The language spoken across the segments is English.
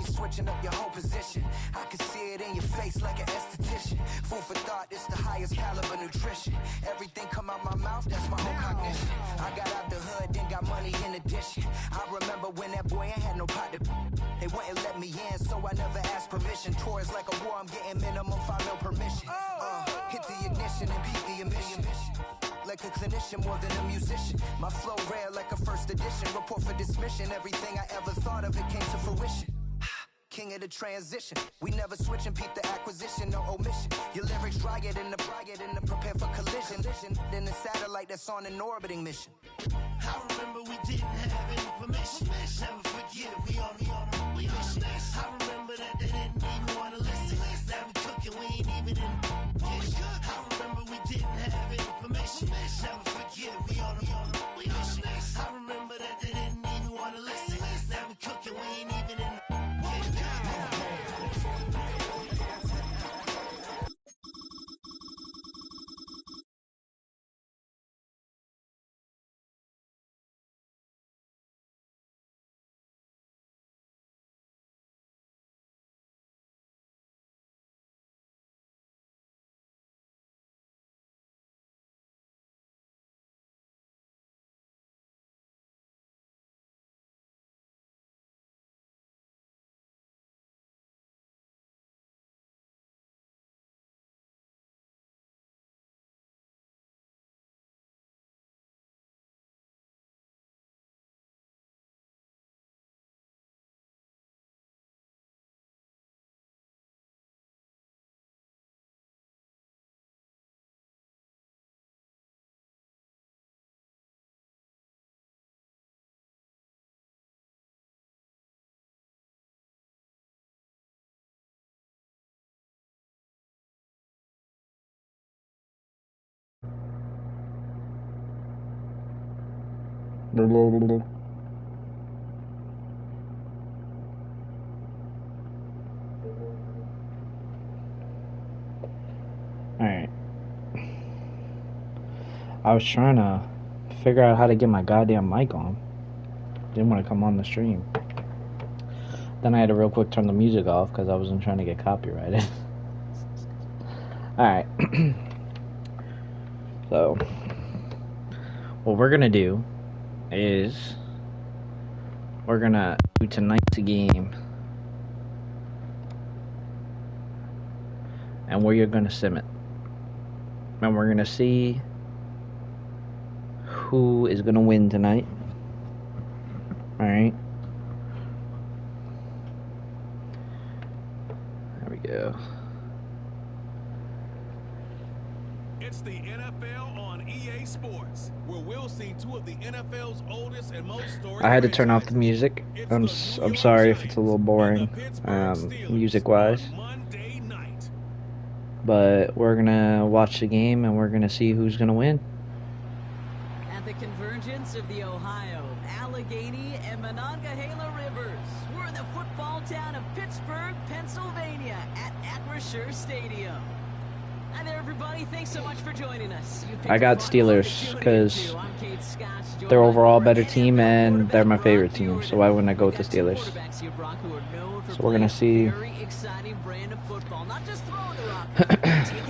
always switching up your whole position. I can see it in your face like an esthetician. Food for thought, it's the highest caliber nutrition. Everything come out my mouth, that's my own cognition. I got out the hood, then got money in addition. I remember when that boy ain't had no pot to. They wouldn't let me in, so I never asked permission. Tours like a war, I'm getting minimum 5 mil permission. Hit the ignition and beat the emission. Like a clinician more than a musician. My flow rare like a first edition. Report for dismission. Everything I ever thought of, it came to fruition. King of the transition. We never switch and peep the acquisition, no omission. Your lyrics drier than the prepare for collision. Then the satellite that's on an orbiting mission. I remember we didn't have any permission. Never forget we on a mission. I remember that they didn't even want to listen. Now we cooking, we ain't even in the kitchen. I remember we didn't have any permission. Never forget we on a mission. I remember that they didn't even want to listen. Now we cooking, we ain't even in the Alright. I was trying to figure out how to get my goddamn mic on. Didn't want to come on the stream. Then I had to real quick turn the music off because I wasn't trying to get copyrighted. Alright. So, what we're gonna do is we're gonna do tonight's game. And we're gonna sim it. And we're gonna see who is gonna win tonight. Alright. There we go. It's the NFL on EA Sports, where we'll see two of the NFL's oldest and most storied. I had to turn off the music. I'm sorry if it's a little boring, music-wise. But we're gonna watch the game and we're gonna see who's gonna win. At the convergence of the Ohio, Allegheny, and Monongahela rivers, we're in the football town of Pittsburgh, Pennsylvania, at Acrisure Stadium. Hi there, everybody. Thanks so much for joining us. I got Steelers because they're overall a better team and they're my favorite team. So why wouldn't I go with the Steelers? So we're gonna see.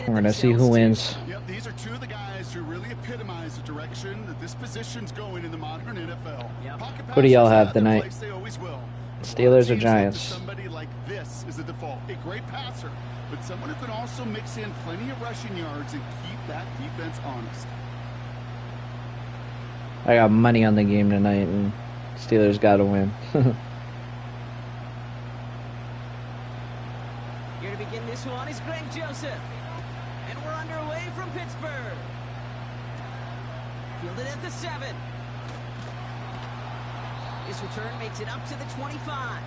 We're gonna see who wins. Yep, these are two of the guys who really epitomize the direction that this position's going in the modern NFL. Who do y'all have tonight? Steelers or Giants? Somebody like this is the default. A great passer, but someone who can also mix in plenty of rushing yards and keep that defense honest. I got money on the game tonight, and Steelers got to win. Here to begin this one is Greg Joseph. And we're underway from Pittsburgh. Fielded at the 7. This return makes it up to the 25.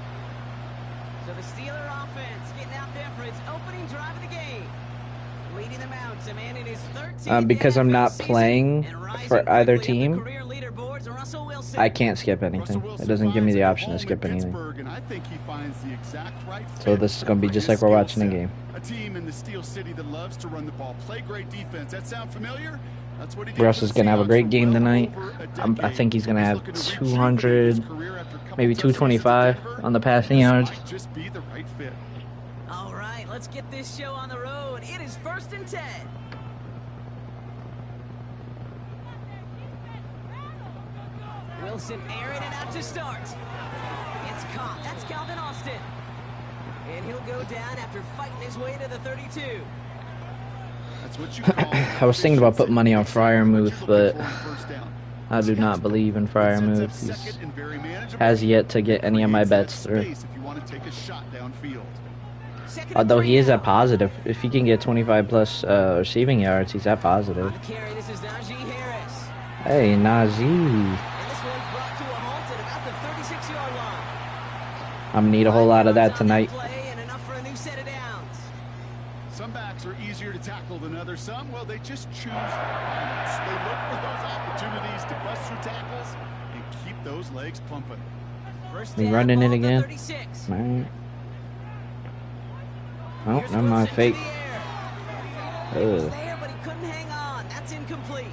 So the Steeler offense getting out there for its opening drive of the game. Leading them out to man in his 13th because I'm not playing for either team, I can't skip anything. It doesn't give me the option to skip anything. So this is going to be just like we're watching a game. A team in the Steel City that loves to run the ball, play great defense. That sound familiar? That's what he did Russ for is the going to have a Seahawks great for game well tonight. over a I decade. think he's going to He's have looking to rejuvenate 200, his career after a couple maybe tough seasons in 225 Denver. on the passing This yards. might just be the right fit. All right, let's get this show on the road. It is 1st and 10. Wilson airing it out to start. It's caught. That's Calvin Austin. And he'll go down after fighting his way to the 32. That's what you call I was thinking about putting money on Freiermuth, but first down. I do not believe in It sets up Freiermuth. second He and very manageable. has yet to get any of my Creates that bets through. space if you want to take a shot downfield. Second and Although he 3 is now. at positive. If he can get 25 plus receiving yards, he's at positive. On the carry, this is Najee Harris. Hey, Najee. And this one's brought to a halt at about the 36-yard line. I'm going to need a whole lot of that tonight. Play and enough for a new set of downs. Some backs are easier to tackle than others. Some, well, they just choose balance. They look for those opportunities to bust through tackles and keep those legs pumping. First We down, running it ball at the again? 36. All right. Oh, Here's never mind. Wilson to Fake. the air. He was Ugh. there, but he couldn't hang on. That's incomplete.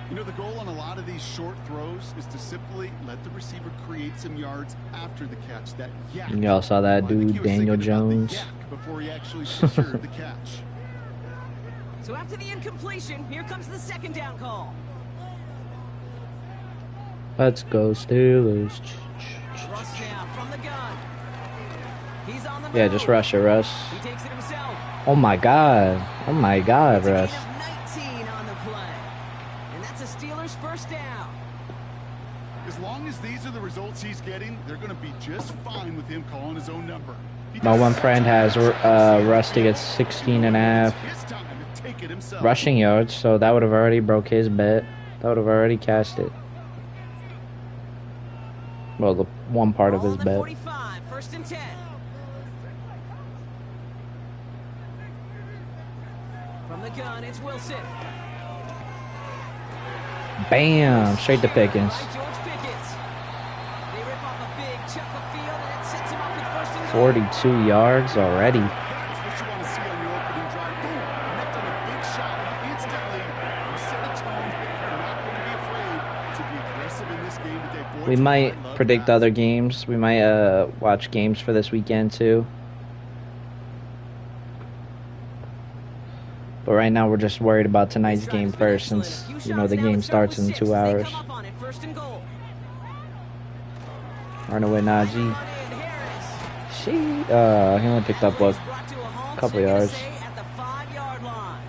You know, the goal on a lot of these short throws is to simply let the receiver create some yards after the catch. That yak. Y'all saw that Well, I think dude, he was Daniel thinking about the Jones. yak before he actually secured the catch. So after the incompletion, here comes the 2nd down call. Let's go, Steelers. Russ now from the gun. He's on the move. Yeah, just rush it, Russ. He takes it himself. Oh my God. Oh my God, It's a Russ. gain of 19 on the play. And that's a Steelers 1st down. As long as these are the results he's getting, they're going to be just fine with him calling his own number. He My does one such friend a has good job Russ to get 16 and a half His time to take it himself. rushing yards, so that would have already broke his bet. That would have already cashed it. Well, the one part of Ball his on the bet. 45, 1st and 10. From the gun, it's Wilson. Bam! Straight to Pickens. By George Pickens. They rip off a big chunk of field, and it sets him up with 1st and goal. 42 yards already. That's what you want to see on your opening drive. Boom! Connect on a big shot, and instantly you set a tone that you're not going to be afraid to be aggressive in this game today. Boy, We might I love predict that. other games. We might watch games for this weekend too. But right now we're just worried about tonight's This drive game has been first, excellent. since A few you know shots the now game to start starts with in 6 2 as they hours. come up on it, 1st and goal. Running with Najee. Run in, Harris. He only picked up what? Brought to a halt, couple so they're gonna yards. stay at the 5-yard line.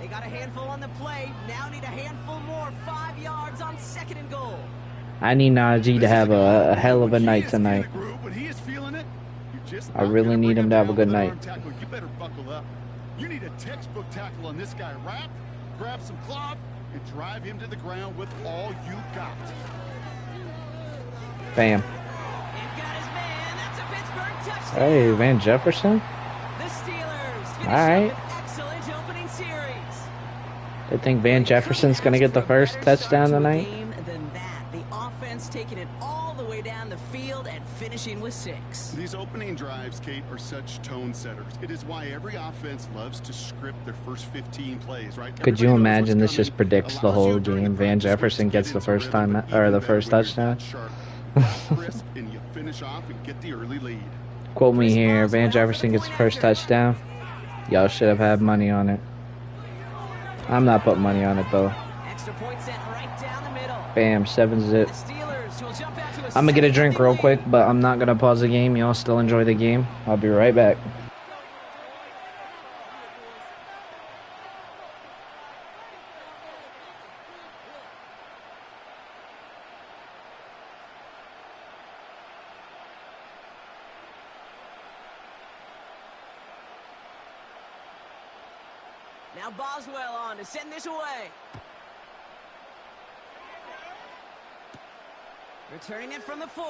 They got a handful on the play. Now need a handful more. 5 yards on 2nd and goal. I need Najee to have a hell of a night tonight. I really need him to have a good night. You better buckle up. You need a textbook tackle on this guy. Wrap, grab some cloth, and drive him to the ground with all you got. Bam. And got his man. That's a Pittsburgh touchdown. Hey, Van Jefferson. The Steelers finish All right. up an excellent opening series. I think Van Jefferson's going to get the first touchdown tonight. Game than that. The offense taking it all the way down the field and finishing with 6. These opening drives, Kate, are such tone setters. It is why every offense loves to script their first 15 plays, right? Could you Everybody knows imagine what's this just coming. predicts the Allows whole you during game? the Van practice Jefferson weeks to gets get the into first rhythm, time but or even the better first when you're touchdown. that sharp. That crisp, and you finish off and get the early lead. Quote me here. Van Jefferson gets the first touchdown. Y'all should have had money on it. I'm not putting money on it though. Extra point sent right down the middle. Bam, 7-zip. The Steelers will jump out to a I'm gonna get a drink real 7-0 quick, lead. but I'm not gonna pause the game. Y'all still enjoy the game. I'll be right back. Now Boswell on to send this away. Returning it from the 4.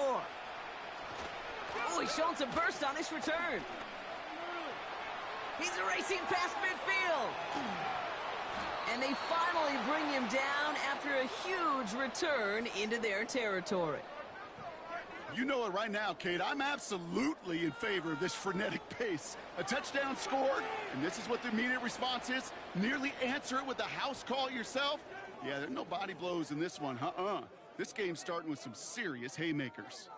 Oh, he's showing some burst on this return. He's racing past midfield. And they finally bring him down after a huge return into their territory. You know it right now, Kate. I'm absolutely in favor of this frenetic pace. A touchdown scored, and this is what the immediate response is. Nearly answer it with a house call yourself. Yeah, there's no body blows in this one. This game's starting with some serious haymakers.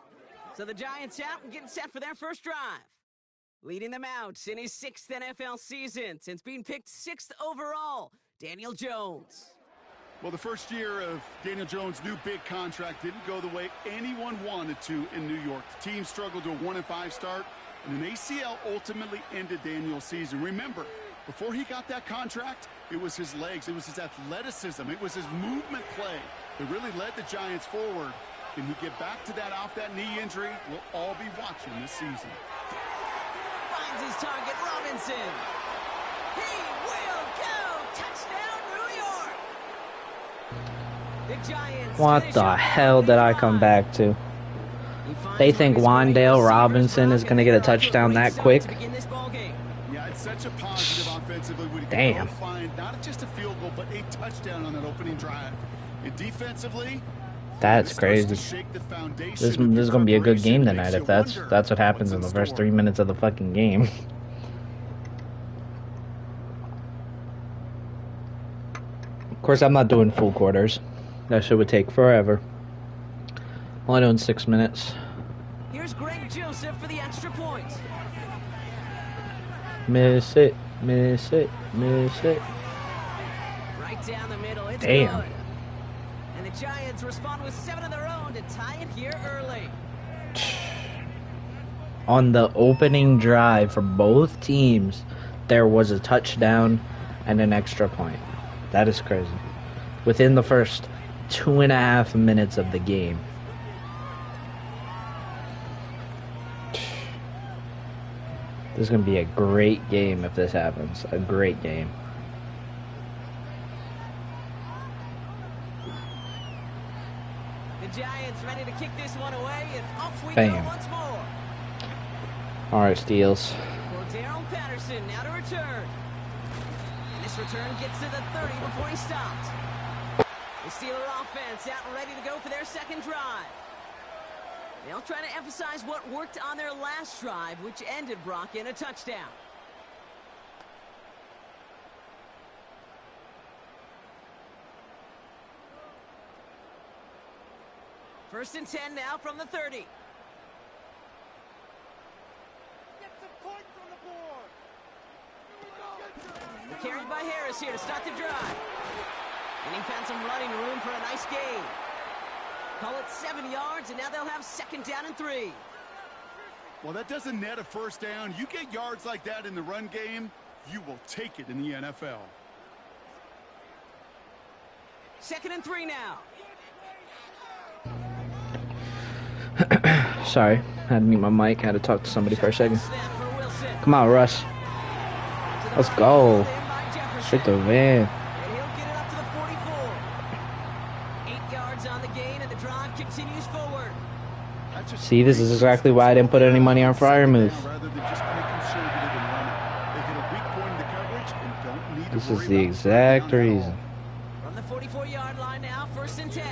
So the Giants out and getting set for their first drive. Leading them out in his 6th NFL season since being picked 6th overall, Daniel Jones. Well, the first year of Daniel Jones' new big contract didn't go the way anyone wanted to in New York. The team struggled to a 1-5 start, and an ACL ultimately ended Daniel's season. Remember, before he got that contract, it was his legs, it was his athleticism, it was his movement play that really led the Giants forward. Can he get back to that off that knee injury? We'll all be watching this season. Finds his target, Robinson. He will go! Touchdown, New York! The Giants. What the hell did I come back to? They think Wan'Dale Robinson is going to get a touchdown that quick? Yeah, it's such a positive offensively. Damn. Find not just a field goal, but a touchdown on that opening drive. And defensively, that's crazy. This is going to be a good game tonight if that's what happens in the first 3 minutes of the fucking game. Of course, I'm not doing full quarters. That shit would take forever. Only doing 6 minutes. Here's Greg Joseph for the extra point. Miss it, miss it, miss it. Right down the middle. It's damn. Good. And the Giants respond with 7 of their own to tie it here early. On the opening drive for both teams, there was a touchdown and an extra point. That is crazy. Within the first 2.5 minutes of the game. This is going to be a great game if this happens. A great game. The Giants ready to kick this one away, and off we Bam. go once more. Alright, Steels. Cordero Patterson now to return. And this return gets to the 30 before he stops. The Steeler offense out and ready to go for their second drive. They'll try to emphasize what worked on their last drive, which ended, Brock, in a touchdown. First and 10 now from the 30. They're carried by Harris here to start the drive. And he found some running room for a nice gain. Call it 7 yards, and now they'll have 2nd down and 3. Well, that doesn't net a first down. You get yards like that in the run game, you will take it in the NFL. 2nd and 3 now. Sorry, I had to mute my mic. I had to talk to somebody for a second. Come on, Russ. Let's go. Straight to the van. And he'll get it up to the 44. 8 yards on the gain, and the drive continues forward. See, this is exactly why I didn't put any money on Freiermuth. This is the exact reason. From the 44-yard line now, 1st and 10.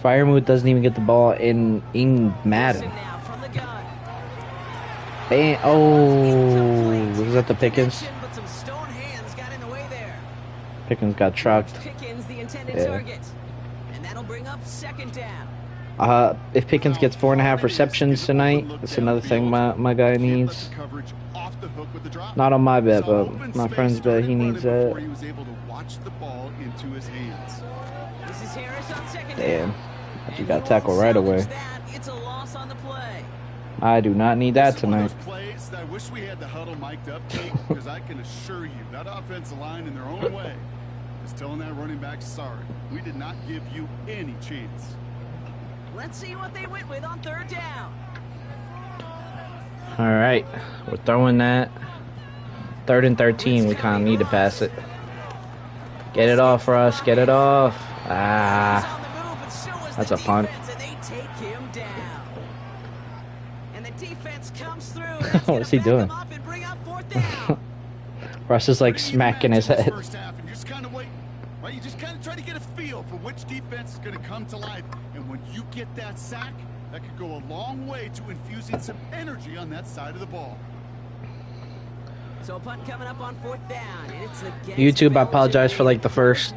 Freiermuth doesn't even get the ball in Madden. Now from the gun. Bam. Oh, was that the Pickens? But some stone hands got in the way there. Pickens got trucked. Pickens, the intended target. And that'll bring up 2nd down. If Pickens gets 4.5 receptions tonight, that's another thing my guy needs. Not on my bet, but my friend's bet, he needs that. This is Harris on 2nd Damn. down. You got tackled right away. It's a loss on the play. I do not need that tonight. I wish we had the huddle mic'd up, Kate, because I can assure you that offensive line in their own way is telling that running back, sorry, we did not give you any chance. Let's see what they went with on 3rd down. All right, we're throwing that. 3rd and 13, we kind of need to pass it. Get it off, Russ. Get it off. Ah, that's a punt. What is he doing? Russ is like smacking his head. You just kind of try to get a feel for which defense is going to come to life. And when you get that sack, That could go a long way to infusing some energy on that side of the ball. So a punt coming up on 4th down, and it's the YouTube, I apologize for like the first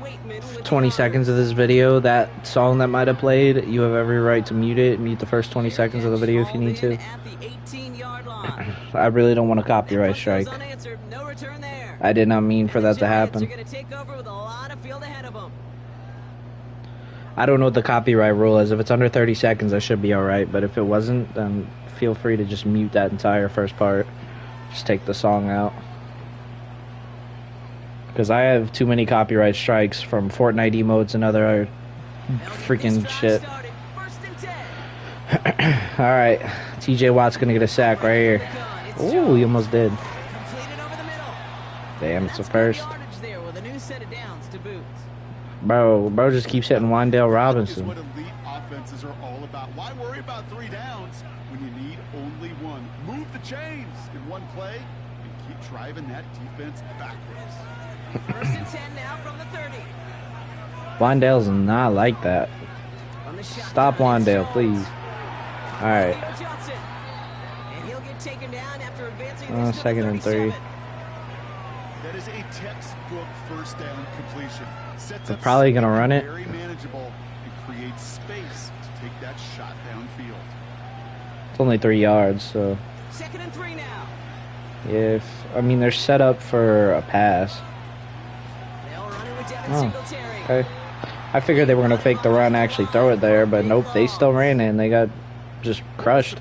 20 seconds of this video. That song that might have played, you have every right to mute it. Mute the first 20 seconds of the video if you need to. I really don't want a copyright strike. I did not mean for that to happen. I don't know what the copyright rule is. If it's under 30 seconds, I should be alright. But if it wasn't, then feel free to just mute that entire first part. Just take the song out. Because I have too many copyright strikes from Fortnite emotes and other freaking shit. Alright. TJ Watt's going to get a sack right here. Ooh, he almost did. Damn, it's a first. Bro just keeps hitting Wandale Robinson. What elite offenses are all about. Why worry about 3 downs when you need only one? Move the chains in one play and keep driving that defense backwards. 1st and 10 now from the 30. Wandale's not like that. Stop Wandale, please. Alright. Second and 3. That is a textbook first down completion. They're probably gonna run it. Very manageable and create space to take that shot downfield. It's only 3 yards, so. 2nd and 3 now. If I mean they're set up for a pass. Oh, okay. I figured they were gonna fake the run, actually throw it there, but nope, they still ran it and they got just crushed.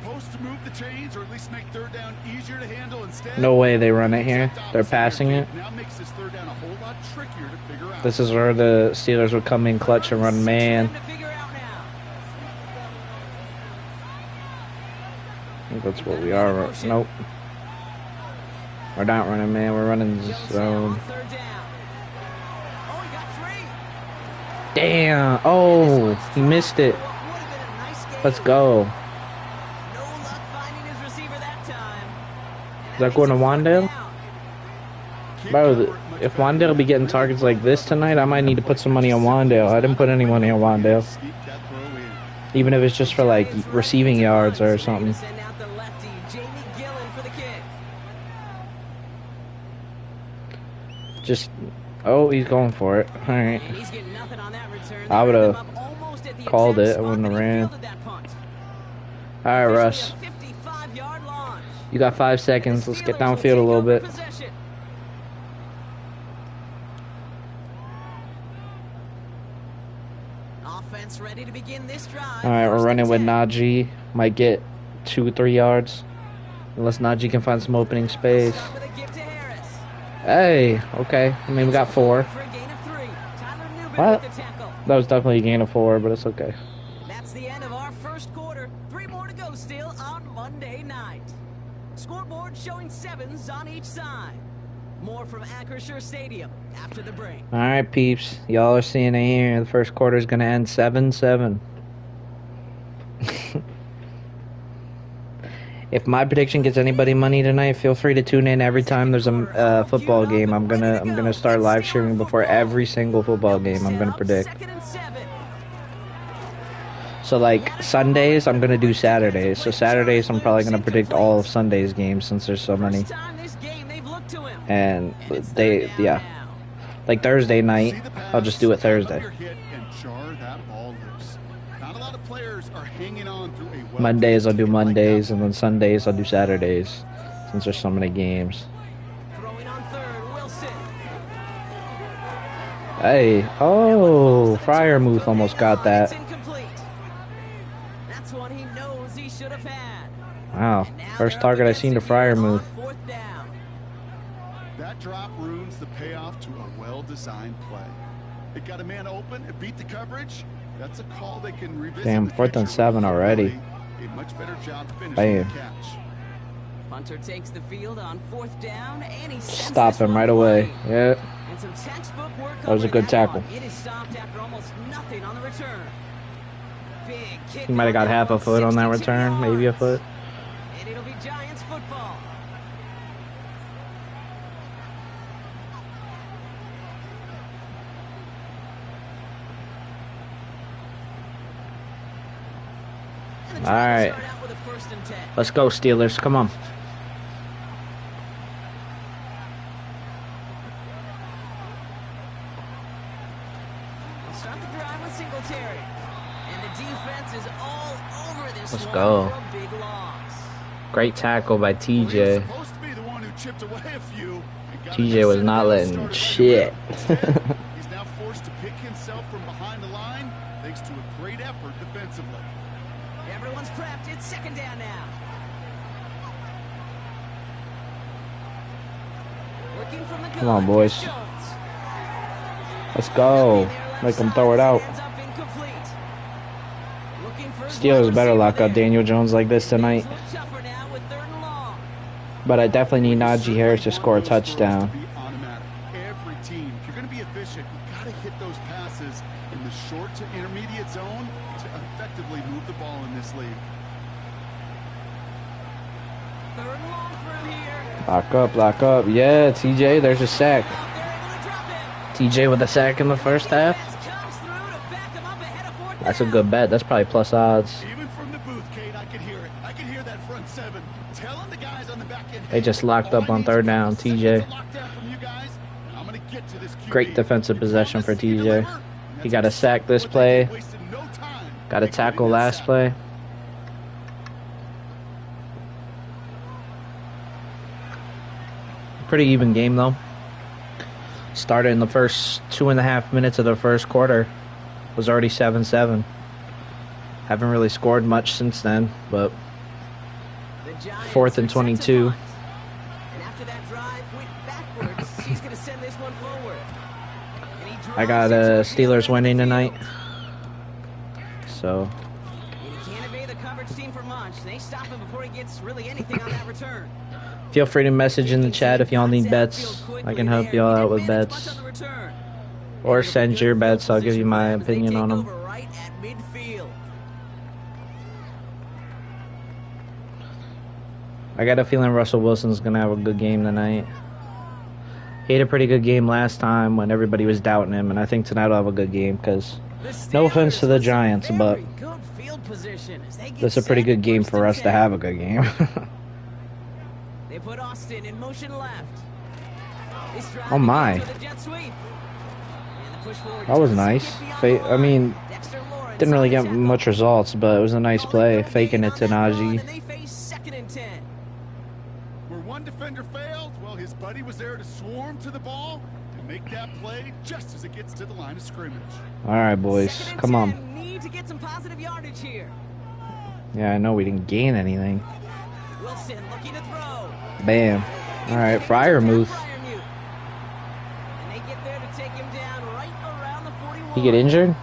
No way they run it here. They're passing it. This is where the Steelers would come in clutch and run man. I think that's what we are. Nope. We're not running man, we're running zone. Damn. Oh, he missed it. Let's go. Is that going to Wandale? Bro, if Wandale be getting targets like this tonight, I might need to put some money on Wandale. I didn't put any money on Wandale. Even if it's just for like receiving yards or something. Just, oh, he's going for it. Alright. I would have called it. I wouldn't have ran. Alright, Russ. You got 5 seconds. Let's get downfield a little bit. Alright, we're running with Najee. Might get 2-3 yards. Unless Najee can find some opening space. Hey, okay. I mean, we got 4. What? That was definitely a gain of 4, but it's okay. That's the end of our first quarter. 3 more to go still on Monday night. Scoreboard showing 7s on each side. More from Acrisure Stadium after the break. All right, peeps. Y'all are seeing it here. The first quarter is going to end 7-7. If my prediction gets anybody money tonight, feel free to tune in every time there's a football game. I'm gonna start live streaming before every single football game. I'm gonna predict. So like Sundays, I'm gonna do Saturdays. So Saturdays, I'm probably gonna predict all of Sunday's games since there's so many. And yeah, like Thursday night, I'll just do it Thursday. Mondays I'll do Mondays, and then Sundays I'll do Saturdays, since there's so many games. Hey, oh, Fryermuth almost got that. Wow, first target I seen to Fryermuth. That drop ruins the payoff to a well-designed play. It got a man open, it beat the coverage. That's a call they can revisit. Damn, 4th and 7 already. A much better job finishing the catch. Punter takes the field on 4th down, and he stop him right away. Yeah. That was a good tackle. It is stopped after almost nothing on the return. He might have got half a foot on that return, maybe a foot. And it'll be Giants football. All right. Let's go, Steelers. Come on. Start the drive with Singletary. And the defense is all over this Let's one go. for a big loss. Great tackle by TJ. Supposed to be the one who chipped away a few. and got TJ was not letting started shit. He's now forced to pick himself from behind the line thanks to a great effort defensively. Everyone's prepped. It's second down now. Working from the Come on, gun, boys. Chris Jones. Let's go. Make them throw it out. Ends up incomplete. Looking for his Steelers wide better receiver lock up there. Daniel Jones like this tonight. Things look tougher now with 3rd and long. But I definitely need Najee Harris to score a touchdown. To be automatic. Every team, if you're going to be efficient, you got to hit those passes in the short to intermediate zone to effectively move the ball in this league. 3rd and long for him here. Lock up, lock up. Yeah, TJ, there's a sack. They're able to drop him. TJ with a sack in the first half. Defense comes through to back him up ahead of 4th That's a down. good bet. That's probably plus odds. Even from the booth, Kate, I could hear it. I could hear that front seven telling the guys on the back end. They just locked up "All I on need is 3rd a down, couple TJ. seconds of lockdown from you guys, and I'm gonna get to this QB." Great defensive You possession for promised, you TJ. deliver, and He that's got a sack this what they play. did, wasted no time Got a in tackle getting that last sack. play. Pretty even game though. Started in the first 2.5 minutes of the first quarter. Was already 7-7. Haven't really scored much since then, but The Giants 4th and are set to 22. punt. And after that drive went backwards, he's going to send this one forward. And he I drives got it to the Steelers field. winning tonight. So And he can't evade the coverage team for much. They stop him before he gets really anything on that return. feel free to message in the chat if y'all need bets. I can help y'all out with bets. Or send your bets. I'll give you my opinion on them. Right at midfield. I got a feeling Russell Wilson's going to have a good game tonight. He had a pretty good game last time when everybody was doubting him, and I think tonight he'll have a good game because no offense to the Giants, but this is a pretty good game for us to have a good game. They put Austin in motion left. Oh my. That was nice. I mean, didn't really get much results, but it was a nice play. Faking it to Najee. Where one defender failed, well, his buddy was there to swarm to the ball and make that play just as it gets to the line of scrimmage. All right, boys. Come on. Need to get some positive yardage here. Yeah, I know we didn't gain anything. Wilson looking to throw. Bam. All right, Fryer move. And they get there to take him down right around the 41. He get injured?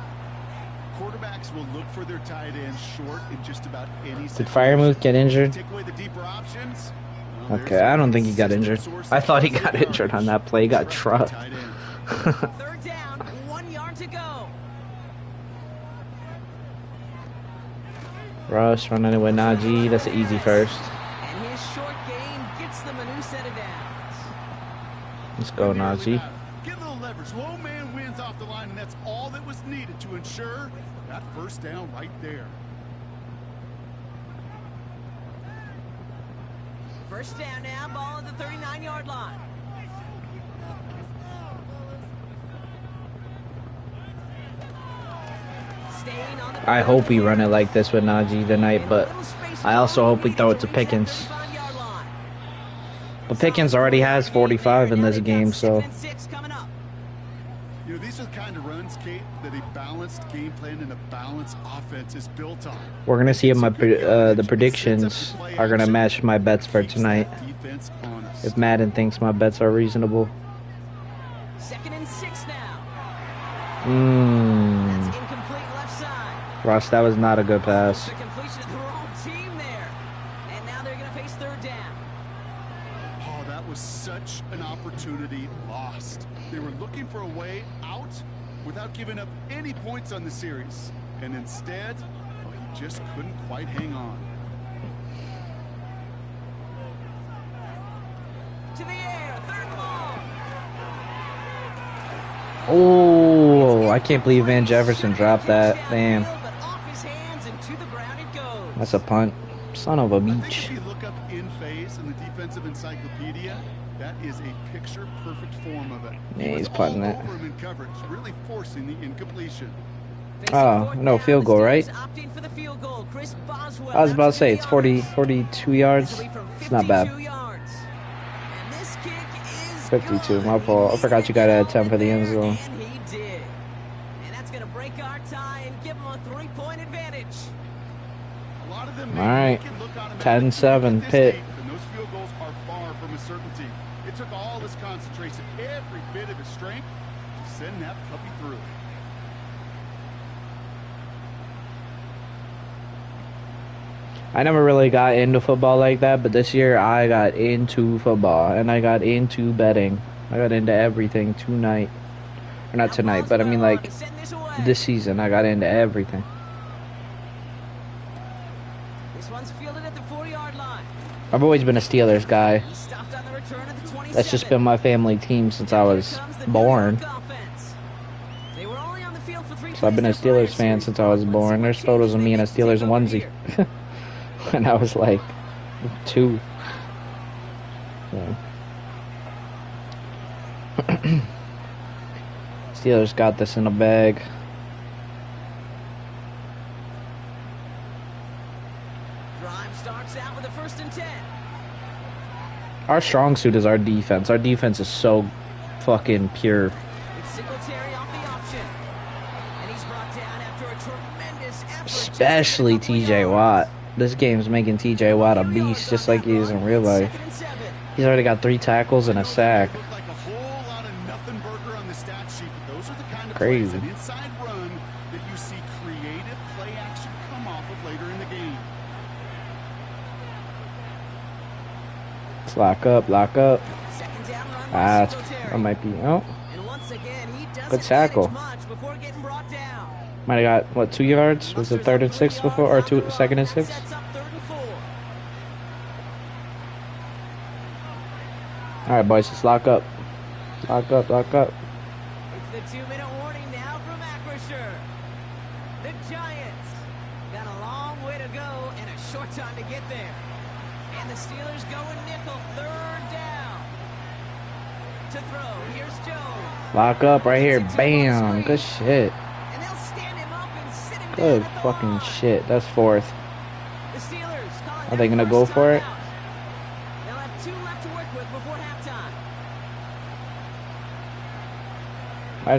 Quarterbacks will look for their tight end short in just about any Did Firemouth get injured? Take away the deeper options. Well, Okay, there's I don't think he got consistent injured. source I of thought he positive got injured on that play. He got trucked. tight end. 3rd down, 1 yard to go. Russ running it with Najee. That's an easy first. And his short gain gets them a new set of downs. Let's go, Najee. Get a little leverage. Low man wins off the line, and that's all that was needed to ensure that first down right there. First down now, ball at the 39-yard line. Staying on the I hope we run it like this with Najee tonight, but I also hope we throw it to Pickens. But Pickens already has 45 in this game, so You know, these are the kind of runs, Kate, that a balanced game plan and a balanced offense is built on. we're gonna see if the predictions are gonna match my bets for tonight. Defense honest. If Madden thinks my bets are reasonable. 2nd and 6 now. Mmm. That's incomplete left side. Ross, that was not a good pass. The completion of the wrong team there. And now they're going to face 3rd down. Oh, that was such an opportunity lost. They were looking for a way out without giving up any points on the series. And instead, well, he just couldn't quite hang on. To the air, 3rd and long. Oh, I can't believe Van Jefferson dropped that. Damn. But off his hands and to the ground it goes. That's a punt. Son of a I think beach. if you look up in phase in the defensive encyclopedia, that is a picture-perfect form of it. Yeah, He was he's putting all it. over him in coverage, really forcing the incompletion. Oh, no, field goal, right? Opting for the field goal. Chris Boswell I was about out to say, the it's 40, honors. 42 yards. This will be from It's not bad. 52 yards. And this kick is 52, good. my He fault. I needed forgot you got to to nail add 10 it for the end there, zone. And he did. And that's going to break our tie and give him a 3-point advantage. A lot of them All right. make it look automatic 10-7, when you get this Pitt. deep, and those field goals are far from a certainty. It took all his concentration, every bit of his strength, to send that puppy through. I never really got into football like that, but this year I got into football and I got into betting. I got into everything tonight. Or not tonight, but I mean like this season I got into everything. This one's fielded at the 40-yard line. I've always been a Steelers guy. He stopped on the return at the 27. That's just been my family team since I was born. They were only on the field for 3 So I've been a Steelers fan since I was born. There's photos of me in a Steelers onesie. When I was like 2. Yeah. Steelers got this in a bag. Drive starts out with a 1st and 10. Our strong suit is our defense. Our defense is so fucking pure. It's Singletary off the option. And he's brought down after a tremendous effort. Especially TJ Watt. This game's making TJ Watt a beast, just like he is in real life. He's already got 3 tackles and a sack. Look like a whole lot of nothing burger on the stat sheet, but those are the kind of Crazy. plays, an inside run that you see creative play action come off of later in the game. Let's lock up, lock up. Second down run by Ah, Singletary. that might be. Oh, And once again, he doesn't good tackle. manage much before getting brought down. might have got what 2 yards? Was it 3rd and 6 before, or 2nd and 6? Sets up 3rd and 4. All right, boys, let's lock up. Lock up, lock up. It's the 2-minute warning now from Acrisure. The Giants got a long way to go and a short time to get there. And the Steelers going nickel, 3rd down. To throw, here's Jones. Lock up right here. Bam. Good shit. And they'll stand him up and sit him Good down at the fucking line. shit. That's 4th. The Steelers calling Are they their gonna go first for it? timeout. They'll have 2 left to work with before halftime. I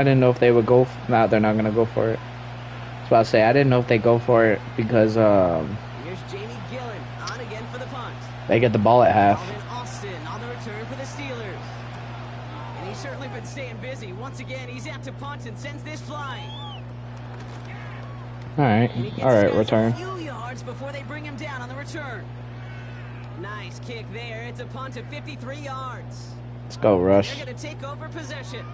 didn't know if they would go. Nah, they're not gonna go for it. I was about to say I didn't know if they go for it because Here's Jamie Gillen on again for the punt. they get the ball at half. Alvin Austin on the return for the Steelers. And he's certainly been staying busy. Once again, he's out to punt and sends this flying. All right, And he gets all right, just return. a few yards before they bring him down on the return. Nice kick there. It's a punt of 53 yards. Let's go, Rush. They're going to take over possession.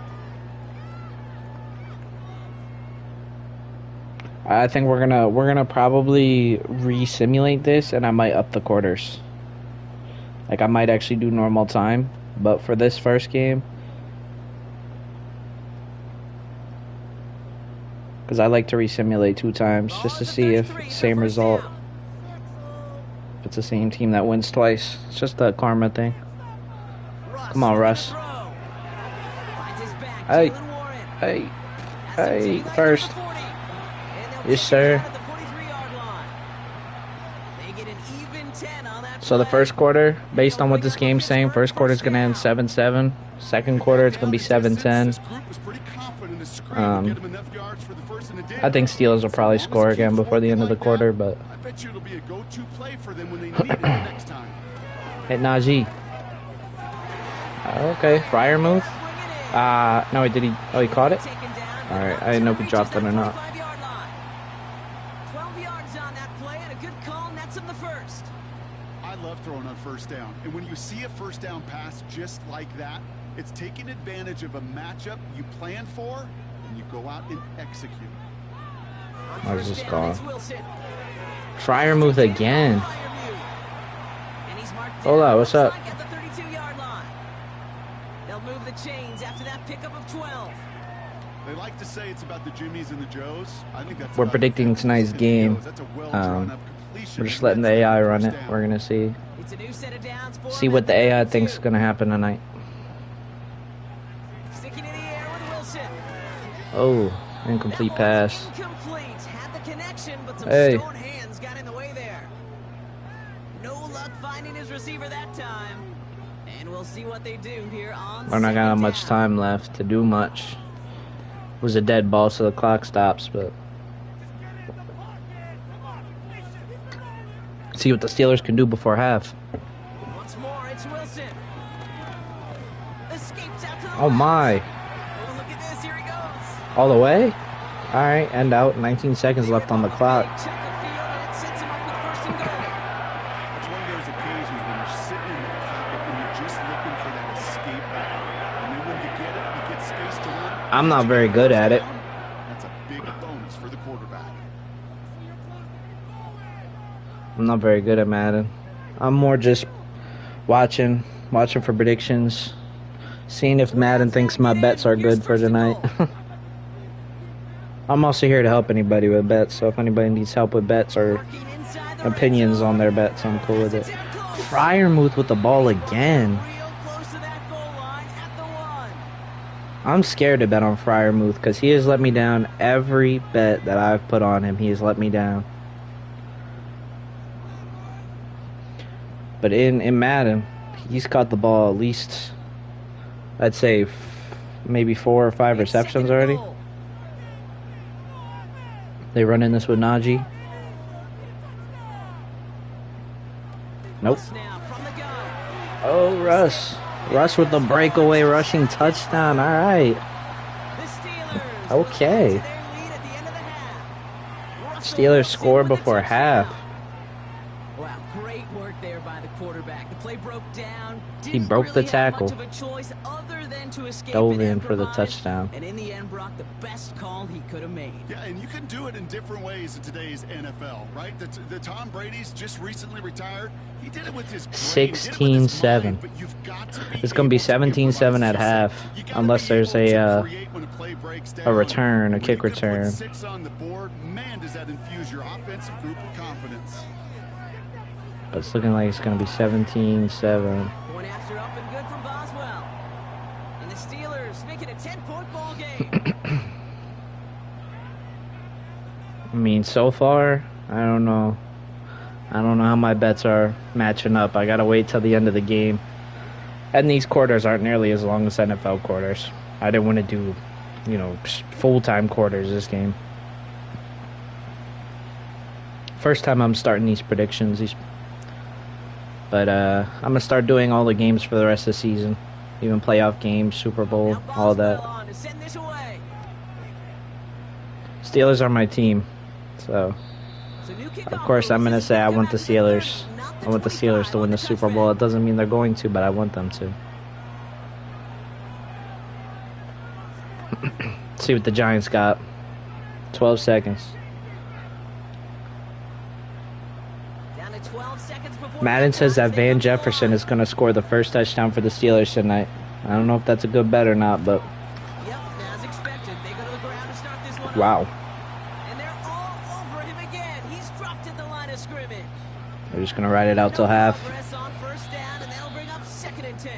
I think we're gonna probably re-simulate this, and I might up the quarters. Like I might actually do normal time, but for this first game, because I like to re-simulate 2 times just to see if same result. If it's the same team that wins twice, it's just a karma thing. Come on, Russ. Hey, hey, hey, first. Yes, sir. So the first quarter, based on what this game's saying, first quarter is going to end 7-7. Second quarter, it's going to be 7-10. I think Steelers will probably score again before the end of the quarter, but I bet you it'll be a go-to play for them when they need it the next time. hit Najee. Okay, Fryer move. No, he did. He caught it. All right, I didn't know if he dropped it or not. 12 yards on that play and a good call nets him the first. I love throwing on first down. And when you see a first down pass just like that, it's taking advantage of a matchup you plan for, and you go out and execute. I was just gone. Fryer move again. Hola, what's up? At the 32-yard line. They'll move the chains after that pickup of 12. They like to say it's about the Jimmies and the Joes. I think that's We're about predicting the tonight's Texans and the game. Joes. That's a well-drawn-up least We're just letting the AI run it. We're gonna see It's a new set of downs for see him what at the AI 32. thinks is gonna happen tonight. Sticking in the air with Wilson. Oh, incomplete That pass. one's incomplete. Had the connection, but some Hey. stone hands got in the way there. No luck finding his receiver that time. And we'll see what they do here on We're not gonna have second much down. time left to do much. It was a dead ball, so the clock stops. But see what the Steelers can do before half. Once more, it's Wilson. Escapes out to the Oh my! left. Oh, look at this. Here he goes. All the way? All right, end out. 19 seconds left on the clock. Check the field, and it sets him up with first and goal. It's one of those occasions when you're sitting in the pocket and you're just looking for that escape valve. And then when you get it, you get space to run. I'm not very good at it. That's a big bonus for the quarterback. I'm not very good at Madden. I'm more just watching for predictions, seeing if Madden thinks my bets are good for tonight. I'm also here to help anybody with bets, so if anybody needs help with bets or Working inside the red opinions zone. on their bets, I'm cool with it. Gets it down close. Fryermuth with the ball again. Real close to that goal line at the one. I'm scared to bet on Fryermuth because he has let me down every bet that I've put on him. He has let me down. But in Madden, he's caught the ball at least, I'd say, maybe 4 or 5 receptions Second and already. goal. They run in this with Najee. Nope. Russ now from the gun. Oh, Russ. Russ with the breakaway rushing touchdown. All right. The Steelers. Okay. will add to their lead at the end of the half. Russell Steelers Wilson score with the before touchdown. half. Wow, great work there by the quarterback. The play broke down. He Didn't broke the really have tackle. much of a choice other than to escape Dove and in for the improvise. touchdown. And in the end, Brock, the best call he could have made. Yeah, and you can do it in different ways in today's NFL, right? The Tom Brady's just recently retired. He did it with his brain. He did it with his 16-7. mind, but you've got to be It's going to be able to 17-7 at improvise. half, You gotta unless be there's able to a create when a play breaks a down. return, a When kick you can put return. 6 on the board, man, does that infuse your offensive group with confidence. But it's looking like it's going to be 17-7. Point after up and good from Boswell. And the Steelers making a 10-point ball game. I mean, so far, I don't know. I don't know how my bets are matching up. I got to wait till the end of the game. And these quarters aren't nearly as long as NFL quarters. I didn't want to do, full-time quarters this game. First time I'm starting these predictions. But I'm going to start doing all the games for the rest of the season. Even playoff games, Super Bowl, Now all Boswell that. on to send this away. Steelers are my team. So, So new of kickoff course, I'm rules. going to This is say I gonna want the come out to the 30, Steelers. not I want the 25 Steelers to win on the Super Bowl. It doesn't mean they're going to, but I want them to. See what the Giants got. 12 seconds. Down to 12 seconds before Madden says that halftime. Van They go Jefferson on. is going to score the first touchdown for the Steelers tonight. I don't know if that's a good bet or not, but Yep, as expected, they go to the ground to start this one wow. up. And they're all over him again. He's dropped at the line of scrimmage. They're just going to ride it out till half. Progress on first down, and that'll bring up 2nd and 10.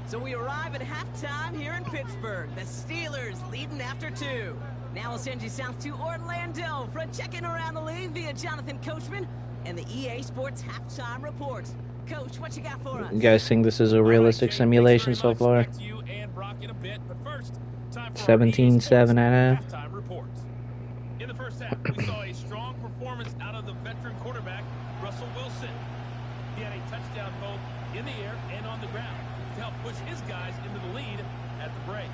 So we arrive at halftime here in Pittsburgh. The Steelers leading after 2. Now we'll send you south to Orlando for a check-in around the league via Jonathan Coachman and the EA Sports Halftime Report. Coach, what you got for us? You guys think this is a realistic simulation so far? 17-7 at half. Halftime reports. In the first half, we saw a strong performance out of the veteran quarterback, Russell Wilson. He had a touchdown both in the air and on the ground to help push his guys into the lead at the break.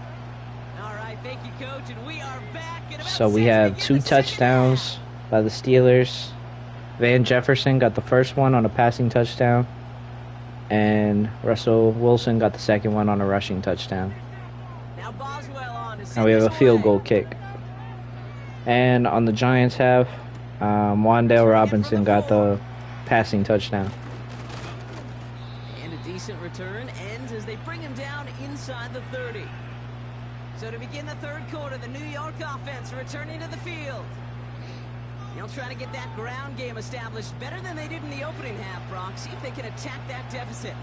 All right, thank you, Coach, and we are back in about So we 6 to have begin 2 the second touchdowns by the Steelers. Van Jefferson got the first one on a passing touchdown. And Russell Wilson got the second one on a rushing touchdown. half. Now Boswell on to Now we have a send this field away. goal kick. And on the Giants half, Wandale Robinson got the passing touchdown. And a decent return ends as they bring him down inside the 30. So to begin the third quarter, the New York offense returning to the field. They'll try to get that ground game established better than they did in the opening half, Brock. See if they can attack that deficit.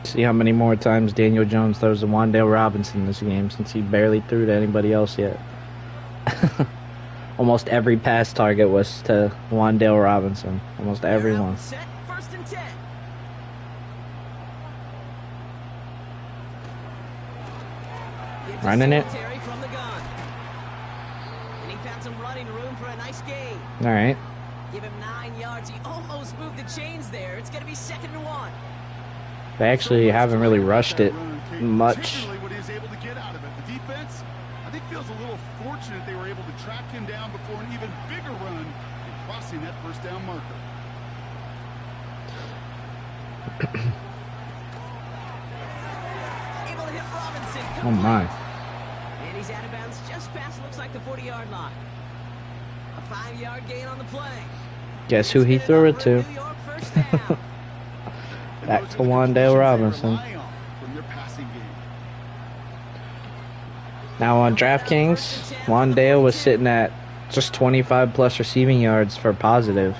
See how many more times Daniel Jones throws to Wan'Dale Robinson this game, since he barely threw to anybody else yet. Almost every pass target was to Wan'Dale Robinson. Almost every one. Set, 1st and 10. Running it. From the gun. And he found some running room for a nice gain. All right. Give him 9 yards. He almost moved the chains there. It's going to be 2nd and 1. They actually haven't really rushed it much. Particularly what he was able to get out of it. The defense, I think, feels a little fortunate they were able to track him down before an even bigger run and crossing that 1st down marker. Able to hit Robinson. Oh my. And he's out of bounds just past, looks like the 40-yard line. A 5-yard gain on the play. Guess who he threw it to? New York 1st down. Back to Wan'Dale Robinson. From their passing game. Now on DraftKings, Wan'Dale was sitting at just 25 plus receiving yards for positive.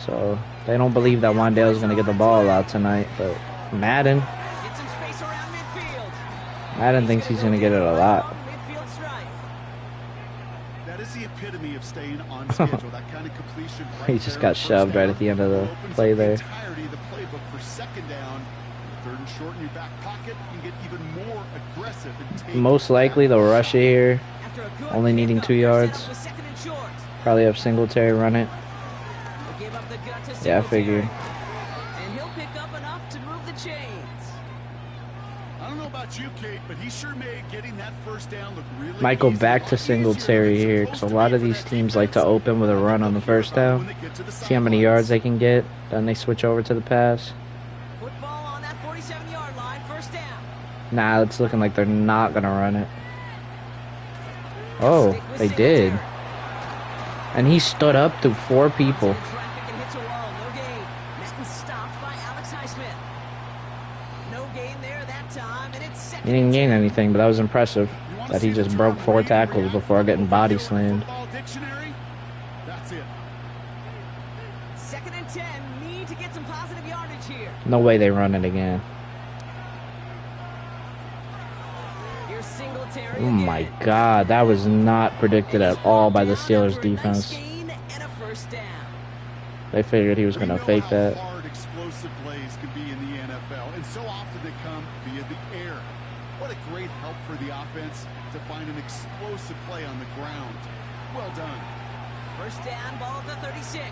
So they don't believe that Wan'Dale is going to get the ball out tonight. But Madden Get some space around midfield. Madden thinks he's going to get it a lot. Midfield strike. That is the epitome of staying on schedule. That kind of completion. He just got shoved right at the end of the play there. Entirety of the playbook for 2nd down, 3rd and short in your back pocket. You can get even more aggressive and take Most likely they'll rush it here. After a good Only needing pickup, 2 they're yards. set up with 2nd and short. Probably have Singletary run it. They give up the gut to Yeah, I Singletary. figured. And he'll pick up enough to move the chains. I don't know about you, Kate, but he sure made getting that 1st down look really Might go easy. back to Singletary here, because a lot of these teams like to open with a run on the 1st down. See how many yards they can get, then they switch over to the pass. Football on that 47-yard line, 1st down. Nah, it's looking like they're not going to run it. Oh, Stick with they did. Singletary. And he stood up to 4 people. In traffic and hits a wall. No gain. Madden stopped by Alex Highsmith. No gain there that time, and it's 2nd He didn't and gain 10. anything, but that was impressive. You wanna That he see the just broke term 4 read tackles react? before getting body Familiar with slammed. Football Dictionary? That's it. 2nd and 10. Need to get some positive yardage here. No way they run it again. Here's Singletary Oh my again. god, that was not predicted And he's at all brought by the down Steelers after a nice defense. gain and a 1st down. They figured he was We going to know fake how that. hard explosive plays can be in the NFL, and so often they come via the air. What a great help for the offense to find an explosive play on the ground. Well done. 1st down, ball at the 36.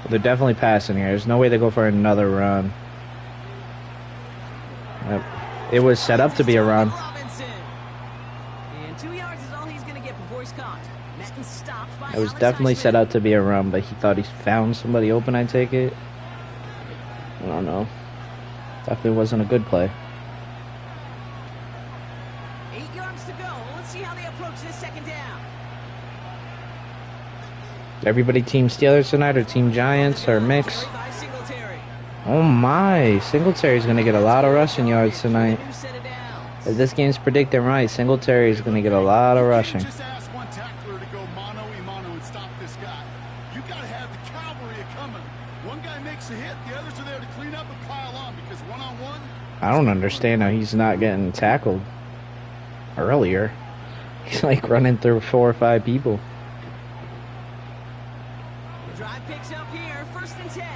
They're definitely passing here. There's no way they go for another run. Yep. It was set up to be a run. Robinson. And 2 yards is all he's going to get before he's caught. Madden stopped by It was Alex definitely Highsmith. set up to be a run, but he thought he found somebody open, I take it. I don't know. Definitely wasn't a good play. 8 yards to go. Let's see how they approach this 2nd down. Everybody team Steelers tonight or team Giants or mix? Carry by Singletary. Oh my, Singletary's going to get a lot of rushing yards tonight. New set of downs. If this game's predicting right, Singletary's going to get a lot of rushing. Just ask one tackler to go mano-a-mano and stop this guy. You got to have the cavalry coming. One guy makes a hit, the others are there to clean up and pile on because one-on-one. I don't understand how he's not getting tackled earlier. He's like running through 4 or 5 people. The drive picks up here. 1st and 10.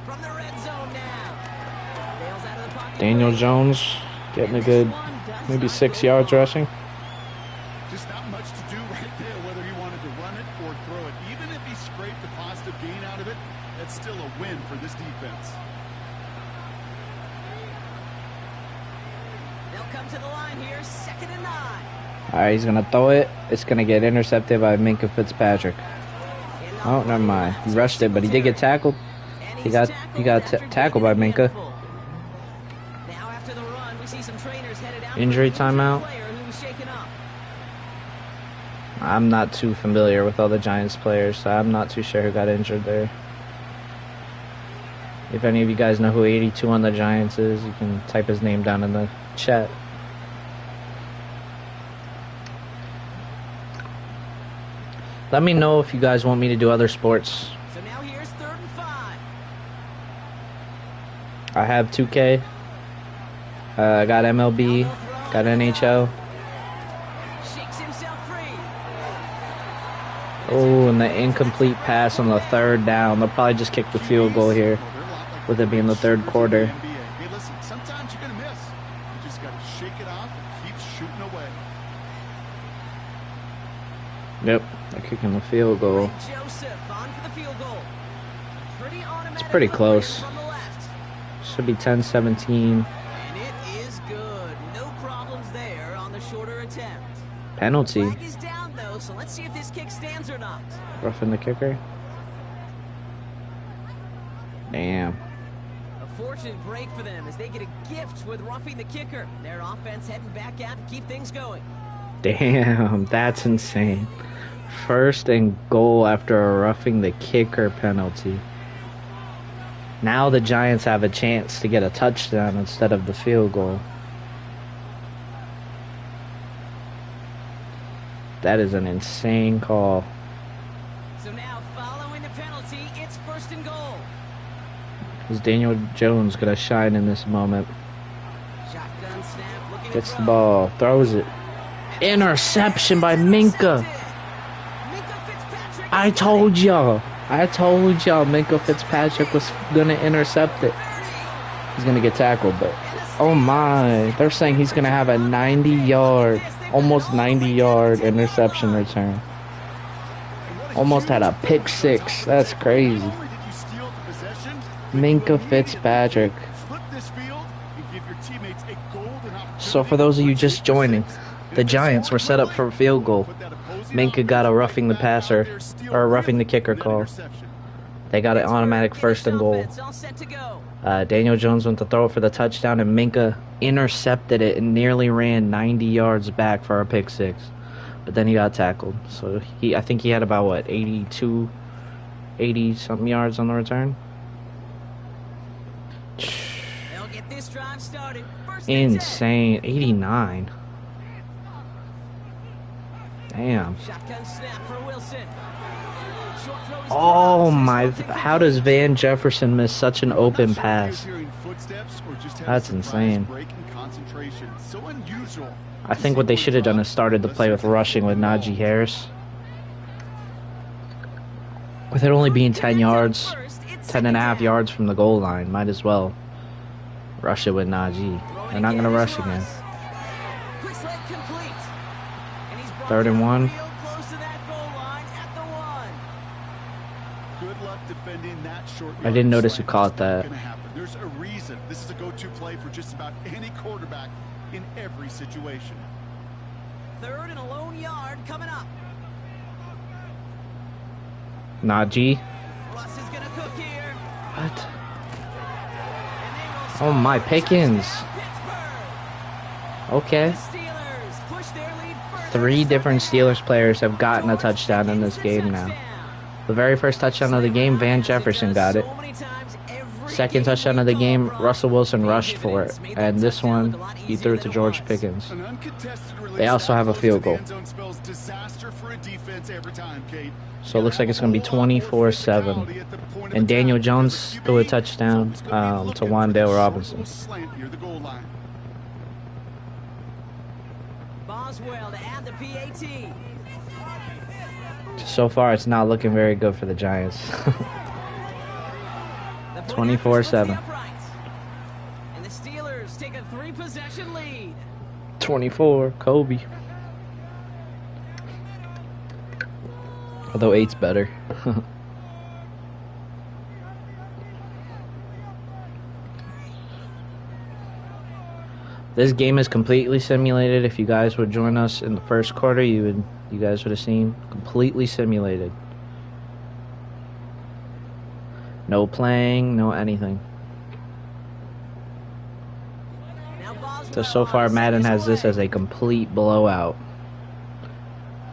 From the red zone now. Bails out of the pocket. Daniel Jones getting a good maybe 6 yards rushing. Just not much to do right there, whether he wanted to run it or throw it. Even if he scraped a positive gain out of it, that's still a win for this defense. They'll come to the line here. 2nd and 9. All right, he's going to throw it. It's going to get intercepted by Minkah Fitzpatrick. Oh, never mind. He rushed it, but he did get tackled. He got tackled by Minkah. Now after the run, we see some trainers headed out. Injury timeout. Player who was shaken up. I'm not too familiar with all the Giants players, so I'm not too sure who got injured there. If any of you guys know who 82 on the Giants is, you can type his name down in the chat. Let me know if you guys want me to do other sports. So now here's 3rd and 5. I have 2K. I got MLB. Got NHL. Shakes himself free. Oh, and the incomplete pass on the 3rd down. They'll probably just kick the field goal here, with it being the 3rd quarter. Hey, listen, sometimes you're going to miss. You just got to shake it off and keep shooting away. Yep, they're kicking the field goal. Joseph on for the field goal. It's pretty close. From the left. Should be 10-17. And it is good. No problems there on the shorter attempt. Penalty. Flag is down though, so let's see if this kick stands or not. Roughing the kicker. Damn. A fortunate break for them as they get a gift with roughing the kicker. Their offense heading back out to keep things going. Damn, that's insane. 1st and goal after a roughing the kicker penalty. Now the Giants have a chance to get a touchdown instead of the field goal. That is an insane call. So now following the penalty, it's 1st and goal. Is Daniel Jones gonna shine in this moment? Shotgun snap, looking Gets to the throw. ball, throws it. Interception by Minka. I told y'all. Minka Fitzpatrick was gonna intercept it. He's gonna get tackled, but oh my, they're saying he's gonna have a 90-yard, almost 90-yard interception return. Almost had a pick 6. That's crazy. Not only did you steal the possession, Minka Fitzpatrick. flip this field and give your teammates a golden opportunity. So for those of you just joining, the Giants were set up for a field goal. Minka got a roughing the passer, or a roughing the kicker call. They got an automatic 1st and goal. All set to go. Daniel Jones went to throw it for the touchdown, and Minka intercepted it and nearly ran 90 yards back for a pick 6. But then he got tackled. So I think he had about, what, 80-something yards on the return? They'll get this drive started. 1st and 10. Insane. 89. Damn. Shotgun snap for Wilson. Short throw is Oh dropped. my, how does Van Jefferson miss such an open pass? That's insane. So unusual. I think what they should have done is started the play with rushing with Najee Harris. With it only being 10 yards, 10 and a half yards from the goal line, might as well rush it with Najee. They're not going to rush again. Quick sled complete. And he's brought 3rd and 1. real close to that goal line at the 1. Good luck defending that short. I didn't notice who yardage caught slant. that. It's gonna happen. There's a reason. This is a go-to play for just about any quarterback in every situation. 3rd and a lone yard coming up. Najee. Russ is going to cook here. What? And they will Oh score my, a Pickens. Pittsburgh. Okay. The Steelers push their lead further. 3 different Steelers players have gotten a touchdown in this game now. The very first touchdown of the game, Van Jefferson got it. Second touchdown of the game, Russell Wilson rushed for it. And this one, he threw it to George Pickens. An uncontested release They also have a that field close goal. to the end zone spells disaster for a defense every time, Kate. So it looks like it's going to be 24-7. And Daniel Jones threw a touchdown to Wan'Dale Robinson. Slant near the goal line. Boswell to add the PAT. So far, it's not looking very good for the Giants. The 24-7. And the Steelers take a 3-possession lead. 24, Kobe. Although 8's better. This game is completely simulated. If you guys would join us in the first quarter, you guys would have seen completely simulated. No playing, no anything. So far Madden has this as a complete blowout.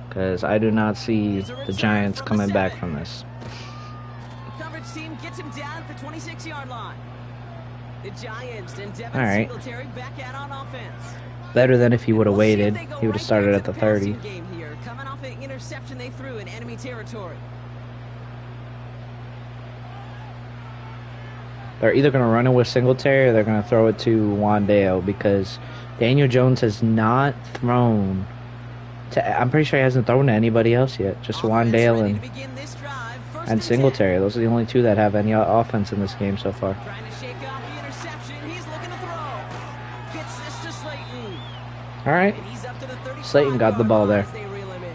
Because I do not see the Giants coming back from this. Coverage team gets him down at the 26-yard line. The Giants and Devin Singletary back out on offense. Better than if he would have waited. He would have started at the 30. Coming off an interception they threw in enemy territory. They're either going to run it with Singletary or they're going to throw it to Wandale because Daniel Jones has not thrown to, I'm pretty sure he hasn't thrown to anybody else yet. Just Wandale and Singletary. Those are the only two that have any offense in this game so far. Trying to shake off the interception. He's looking to throw. Gets this to Slayton. All right. And he's up to the 35 Slayton got the ball there. as they reel him in.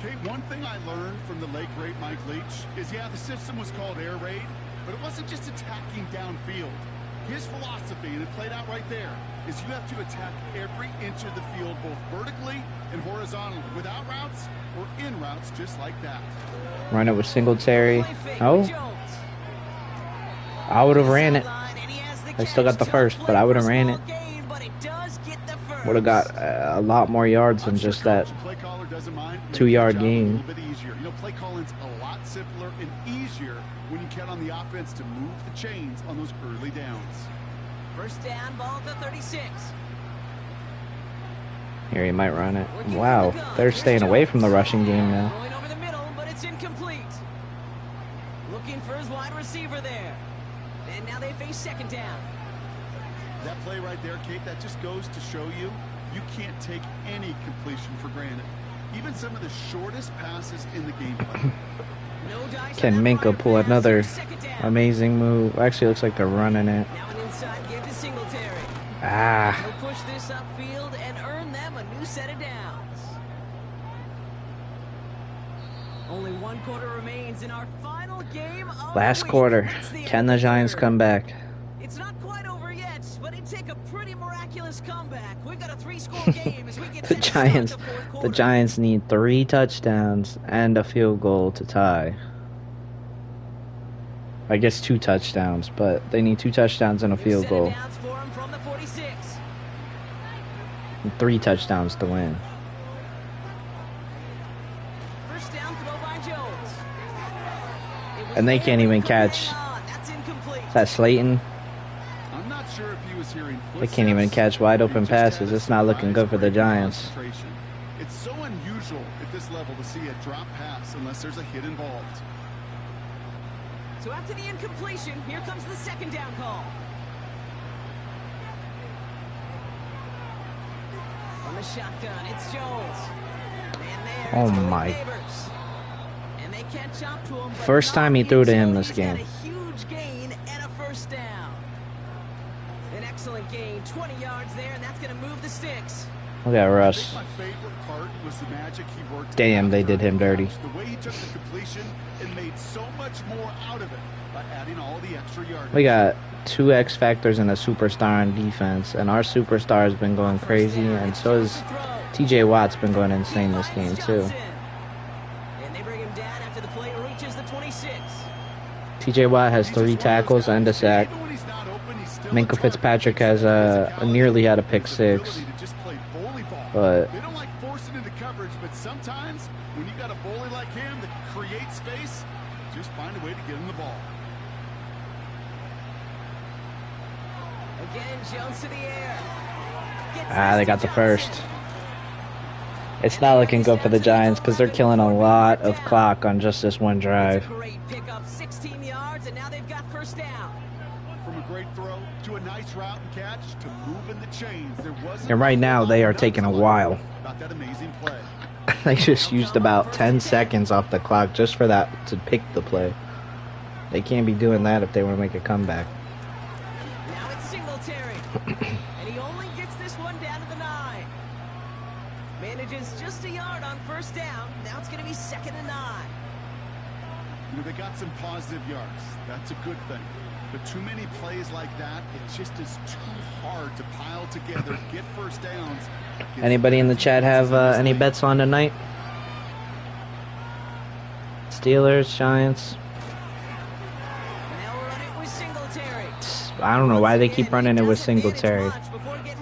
Okay, one thing I learned from the late great Mike Leach is, yeah, the system was called air raid, but it wasn't just attacking downfield. His philosophy, and it played out right there, is you have to attack every inch of the field, both vertically and horizontally, without routes or in routes, just like that. Run it with Singletary. Oh. I would have ran it. I still got the first, but I would have ran it. Would have got a lot more yards than just that 2-yard gain. You know, play calling's a lot simpler and easier when you count on the offense to move the chains on those early downs. First down, ball at the 36. Here, he might run it. Wow, they're staying away from the rushing game now. Going over the middle, but it's incomplete. Looking for his wide receiver there. And now they face second down. That play right there, Kate, that just goes to show you, you can't take any completion for granted. Even some of the shortest passes in the gameplay. No dice Can on that Minka wide pull pass, another second down. amazing move? Actually, looks like they're running it. Now an inside give to Singletary. Ah. He'll push this upfield and earn them a new set of downs. Only one quarter remains in our final game of Last the week. quarter. It's the Can end the of Giants third. come back? It's not quite over yet, but it'd take a pretty miraculous comeback. We've got a 3-score game as we get The set to start Giants, the fourth the quarter. Giants need 3 touchdowns and a field goal to tie. I guess 2 touchdowns, but they need 2 touchdowns and a New field set of goal. downs for him from the 46. And 3 touchdowns to win. First down throw by Jones. It was And they there can't with even the catch. man on. That's incomplete. Is that Slayton? I'm not sure if he was hearing They can't even catch wide open passes. It's not looking good for the Giants. It's so unusual at this level to see a drop pass unless there's a hit involved. So after the incompletion, here comes the second down call. On the shotgun, it's Jones. And there, Oh it's Malik my. Neighbors. And they catch up to him, but First not time he in threw to him zone. this He's game. got a huge gain and a first down. An excellent gain, 20 yards there, and that's going to move the sticks. Look at I Russ. think my favorite part was the magic he worked. Damn, they after did him the dirty. catch. The way he took the completion and made so much more out of it by adding all the extra yards. We got 2 X Factors and a superstar on defense, and our superstar has been going crazy, and so has TJ Watt's been going insane this game too. And they bring him down after the play reaches the 26. TJ Watt has 3 tackles and a sack. Minka Fitzpatrick has nearly had a pick 6, but They don't like forcing into coverage, but sometimes when you got a bully like him that can create space, just find a way to get him the ball. Again, Jones to the air. they got the first. It's not looking good for the Giants because they're killing a lot of clock on just this one drive. Great pickup, 16 yards, and now they've got first down. From a great throw to a nice route and catch to moving the chains. There wasn't And right now they are taking a while. about that amazing play. They just used about 10 seconds off the clock just for that to pick the play. They can't be doing that if they want to make a comeback. Now it's Singletary. And he only gets this one down to the 9. Manages just a yard on first down. Now it's going to be 2nd and 9. You know, they got some positive yards. That's a good thing. But too many plays like that, it just is too hard to pile together, get first downs. Anybody in the chat have any bets on tonight? Steelers, Giants. Now run it with Singletary. I don't know why they keep running it with Singletary.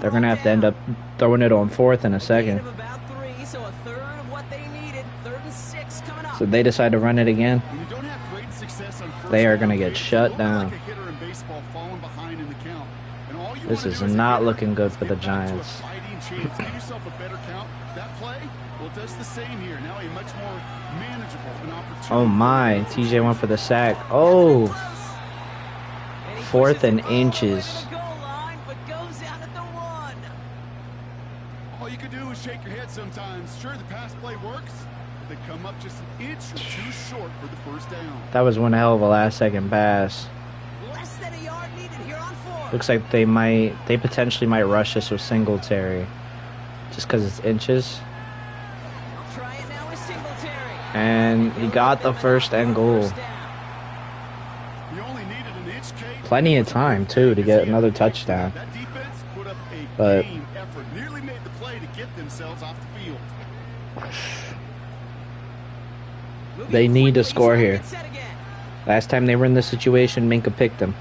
They're going to have to end up throwing it on 4th in a second. About 3, so a third of what they needed. 3rd and 6 coming up. So they decide to run it again. When you don't have great success on first They are down, going to get it's shut a little bit down. like a hitter in baseball falling behind in the count. And all you This wanna is do as a not hitter looking good is for the get back to a Giants. fighting chance. Give yourself a better count. That play does the same here. Now a much more manageable and opportunity. Oh my, TJ went for the sack. Oh, And he 4th pushes and it all the way to inches. the goal line, but goes out at the 1. All you can do is shake your head sometimes. Sure, the pass play works, but they come up just an inch or two short for the first down. That was one hell of a last-second pass. Less than a yard needed here on 4. Looks like they potentially might rush this with Singletary, just because it's inches. I'll try it now with Singletary. And he got the first and goal. First down. You only needed an inch, Kate. Plenty of time too to get another touchdown. That defense put up a But- game effort, nearly made the play to get themselves off the field. Moving They need to quickly, score trying to here. get set again. Last time they were in this situation, Minka picked them.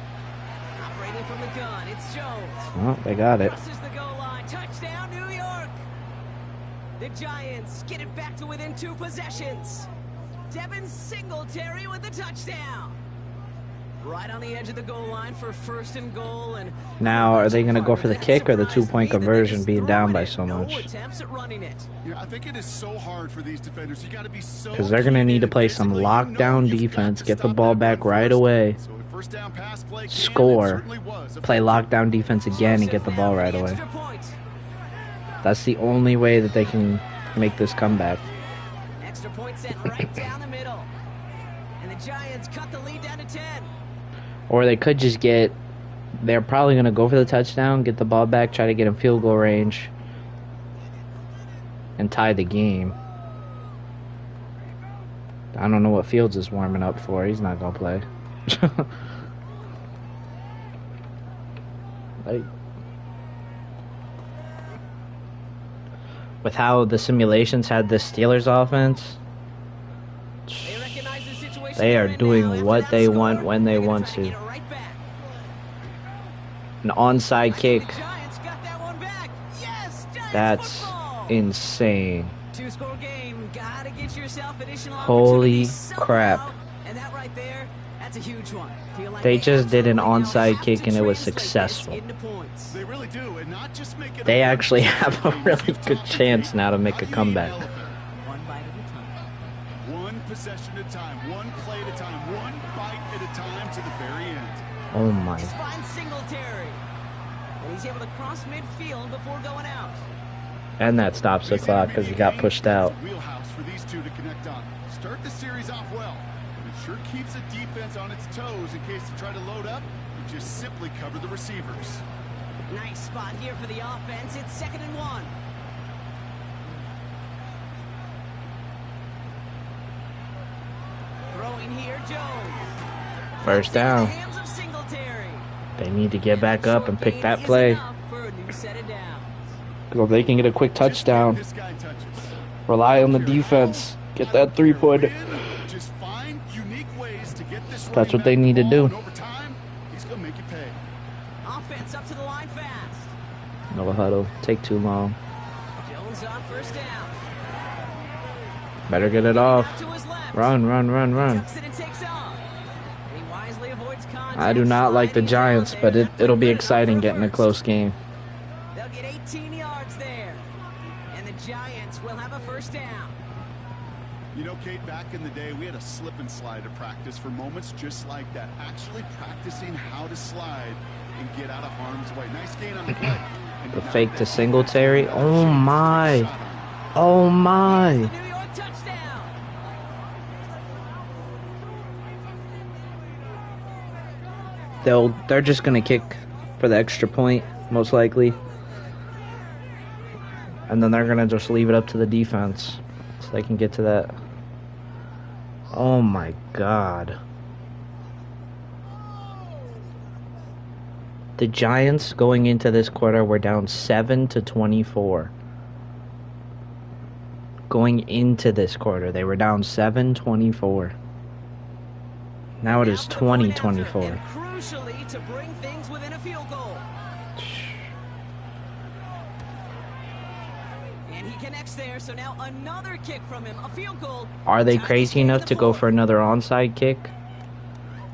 Operating from the gun, it's Jones. Oh, they got it. Crosses the goal line. Touchdown, New York. The Giants get it back to within 2 possessions. Devin Singletary with the touchdown. Right on the edge of the goal line for 1st and goal. And Now, are they going to go for the kick or the Surprised two-point me that they conversion just being threw down it by in. so No much? attempts at running it. Yeah, I think it is so hard for these defenders. You got to be so Because they're going to need to play some lockdown defense, get the ball back right away, So a first down pass play can, score, it certainly was play lockdown defense again, and get the ball right away. Extra point. That's the only way that they can make this comeback. Extra point sent right down the middle. And the Giants cut the lead down to 10. Or they could just get... They're probably going to go for the touchdown, get the ball back, try to get in field goal range, and tie the game. I don't know what Fields is warming up for. He's not going to play. Like, with how the simulations had the Steelers offense, They recognize the situation they they're are in doing now. After what that they score, want when they they're gonna want try to. get it right back. An onside kick. The Giants got that one back. Yes, Giants That's football. insane. 2-score game. Gotta get yourself additional Holy opportunities somehow. crap. And that right there, that's a huge one. Feel like They just did an absolutely now onside have kick to and it was translate this successful. into points. They really do, and not just make it They a actually one-possession have a game. really You've good talked chance about now to make a how do you comeback. elevate? One bite at a time. One possession at a time, one play at a time, one bite at a time to the very end. Oh my. Just finds Singletary. And he's able to cross midfield before going out. And that stops the These clock because he got intermediate pushed games, out. it's a wheelhouse for these two to connect on. Start the series off well, but it sure keeps the defense on its toes in case they try to load up and just simply cover the receivers. Nice spot here for the offense. It's 2nd and 1. Throwing here, Jones. First down. Into the hands of Singletary. They need to get back up and pick that Short gain is play. enough for a new set of downs. Because if they can get a quick touchdown, Just give this guy touches. rely on the defense. Get that 3-pointer. Just find unique ways to get this That's running what they back need to the do. ball, and over time, he's gonna make you pay. Offense up to the line fast. No huddle. Take too long. Jones on first down. Better get it off. Out to his left. Run, run, run, run. Tucks it and takes off. And he wisely avoids contact. I do not like the Sliding down Giants, there. but Not it'll be good enough exciting for getting a first. close game. They'll get 18 yards there. And the Giants will have a first down. You know, Kate, back in the day, we had a slip and slide at practice for moments just like that. Actually practicing how to slide and get out of harm's way. Nice gain on the play. And The now fake that to defense Singletary. has a Oh chance to take a my. shot on him. Oh The my. New York touchdown. They're just gonna kick for the extra point, most likely. And then they're gonna just leave it up to the defense. So they can get to that. Oh my god. The Giants going into this quarter were down 7-24. Going into this quarter, they were down 7-24. Now it is Now for the point after, 20-24. And crucially to bring things within a field goal. And he connects there, so now another kick from him, a field goal. Are they Ties crazy game to enough the to go fourth. for another onside kick?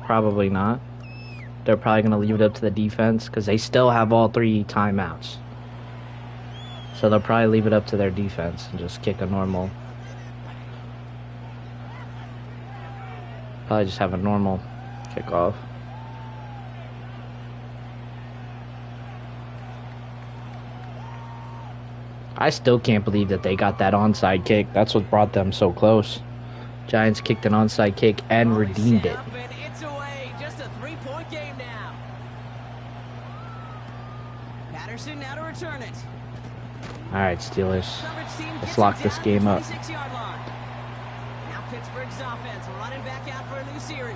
Probably not. They're probably going to leave it up to the defense because they still have all 3 timeouts. So they'll probably leave it up to their defense and just kick a normal. Probably just have a normal kickoff. I still can't believe that they got that onside kick. That's what brought them so close. Giants kicked an onside kick and redeemed it. And it's away. Just a 3-point game now. Patterson now to return it. All right, Steelers. Coverage team Let's gets lock it this down game to up. 26-yard line. Now Pittsburgh's offense running back out for a new series.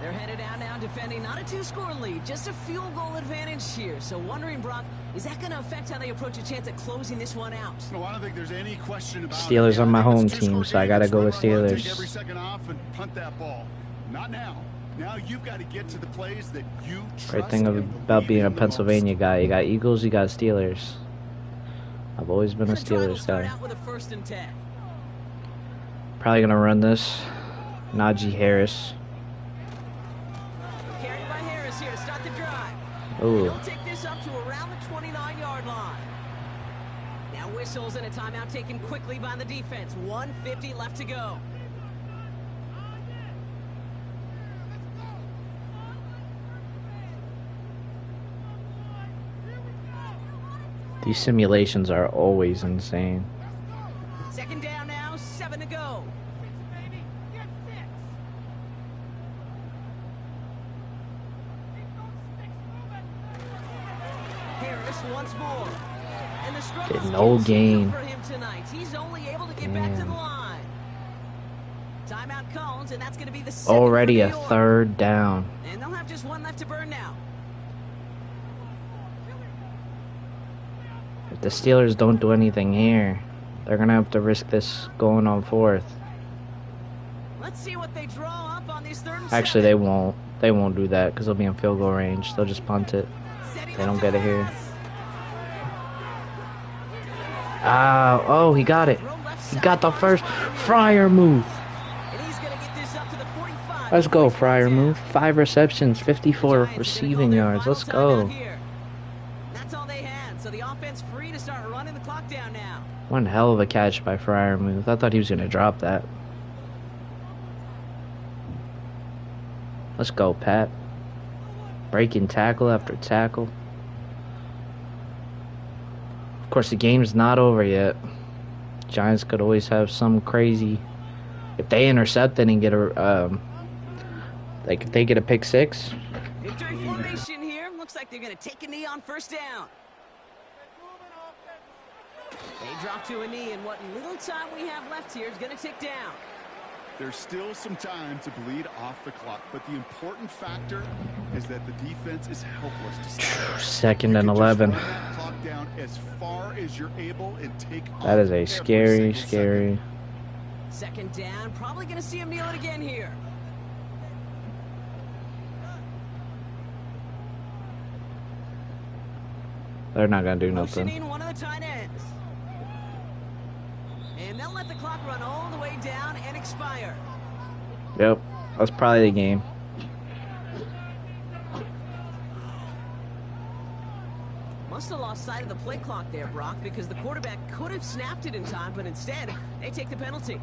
They're headed out now defending not a 2-score lead, just a field goal advantage here. So wondering, Brock, is that going to affect how they approach a chance at closing this one out? No, I don't think there's any question about Steelers it. on my I think home it's a two-score team, so I game. gotta It's go with run, run, Steelers. Take every second off and punt that ball. Not now. Now you've got to get to the plays that you trust. Great thing and about being a believe in the Pennsylvania guy, you got Eagles, you got Steelers. I've always been a The drive will Steelers start guy. out with a 1st and 10. Probably gonna run this. Najee Harris. Carried by Harris here to start the drive. Ooh. He'll take this up to around the 29-yard line. Now whistles and a timeout taken quickly by the defense. 1:50 left to go. These simulations are always insane. 2nd down now, 7 to go. Harris once more. And the struggles Okay, no continue gain. for him tonight. He's only able to get back to the Damn. line. Timeout calls, and that's going to be the 2nd Already for a New York. 3rd down. And they'll have just 1 left to burn now. If the Steelers don't do anything here, they're gonna have to risk this going on 4th. Let's see what they draw up on these 3rd and Actually, 7. they won't. They won't do that because they'll be in field goal range. They'll just punt it. Setting They up don't to get it here. pass. Ah, oh, he got it. Throw left He side. got the first Fryer move. And he's gonna get this up to the 45. Let's go, Fryer move. 5 receptions, 54 Giants receiving gonna call their yards. Let's final go. timeout here. That's all they had. So the offense free to start running the clock down now. One hell of a catch by Fryer move. I thought he was gonna drop that. Let's go, Pat. Breaking tackle after tackle. Of course, the game's not over yet. Giants could always have some crazy. If they intercept it and get a, like if they get a pick 6, Victory formation here. Looks like they're gonna take a knee on 1st down. They drop to a knee, and what little time we have left here is gonna tick down. There's still some time to bleed off the clock, but the important factor is that the defense is helpless to stop. 2nd You and can just 11. run that clock down as far as you're able and take That off is a every scary, single scary. 2nd down. Probably gonna see him kneel it again here. They're not gonna do nothing. Motioning one of the tight ends. And they'll let the clock run all the way down and expire. Yep, that's probably the game. Must have lost sight of the play clock there, Brock, because the quarterback could have snapped it in time, but instead, they take the penalty.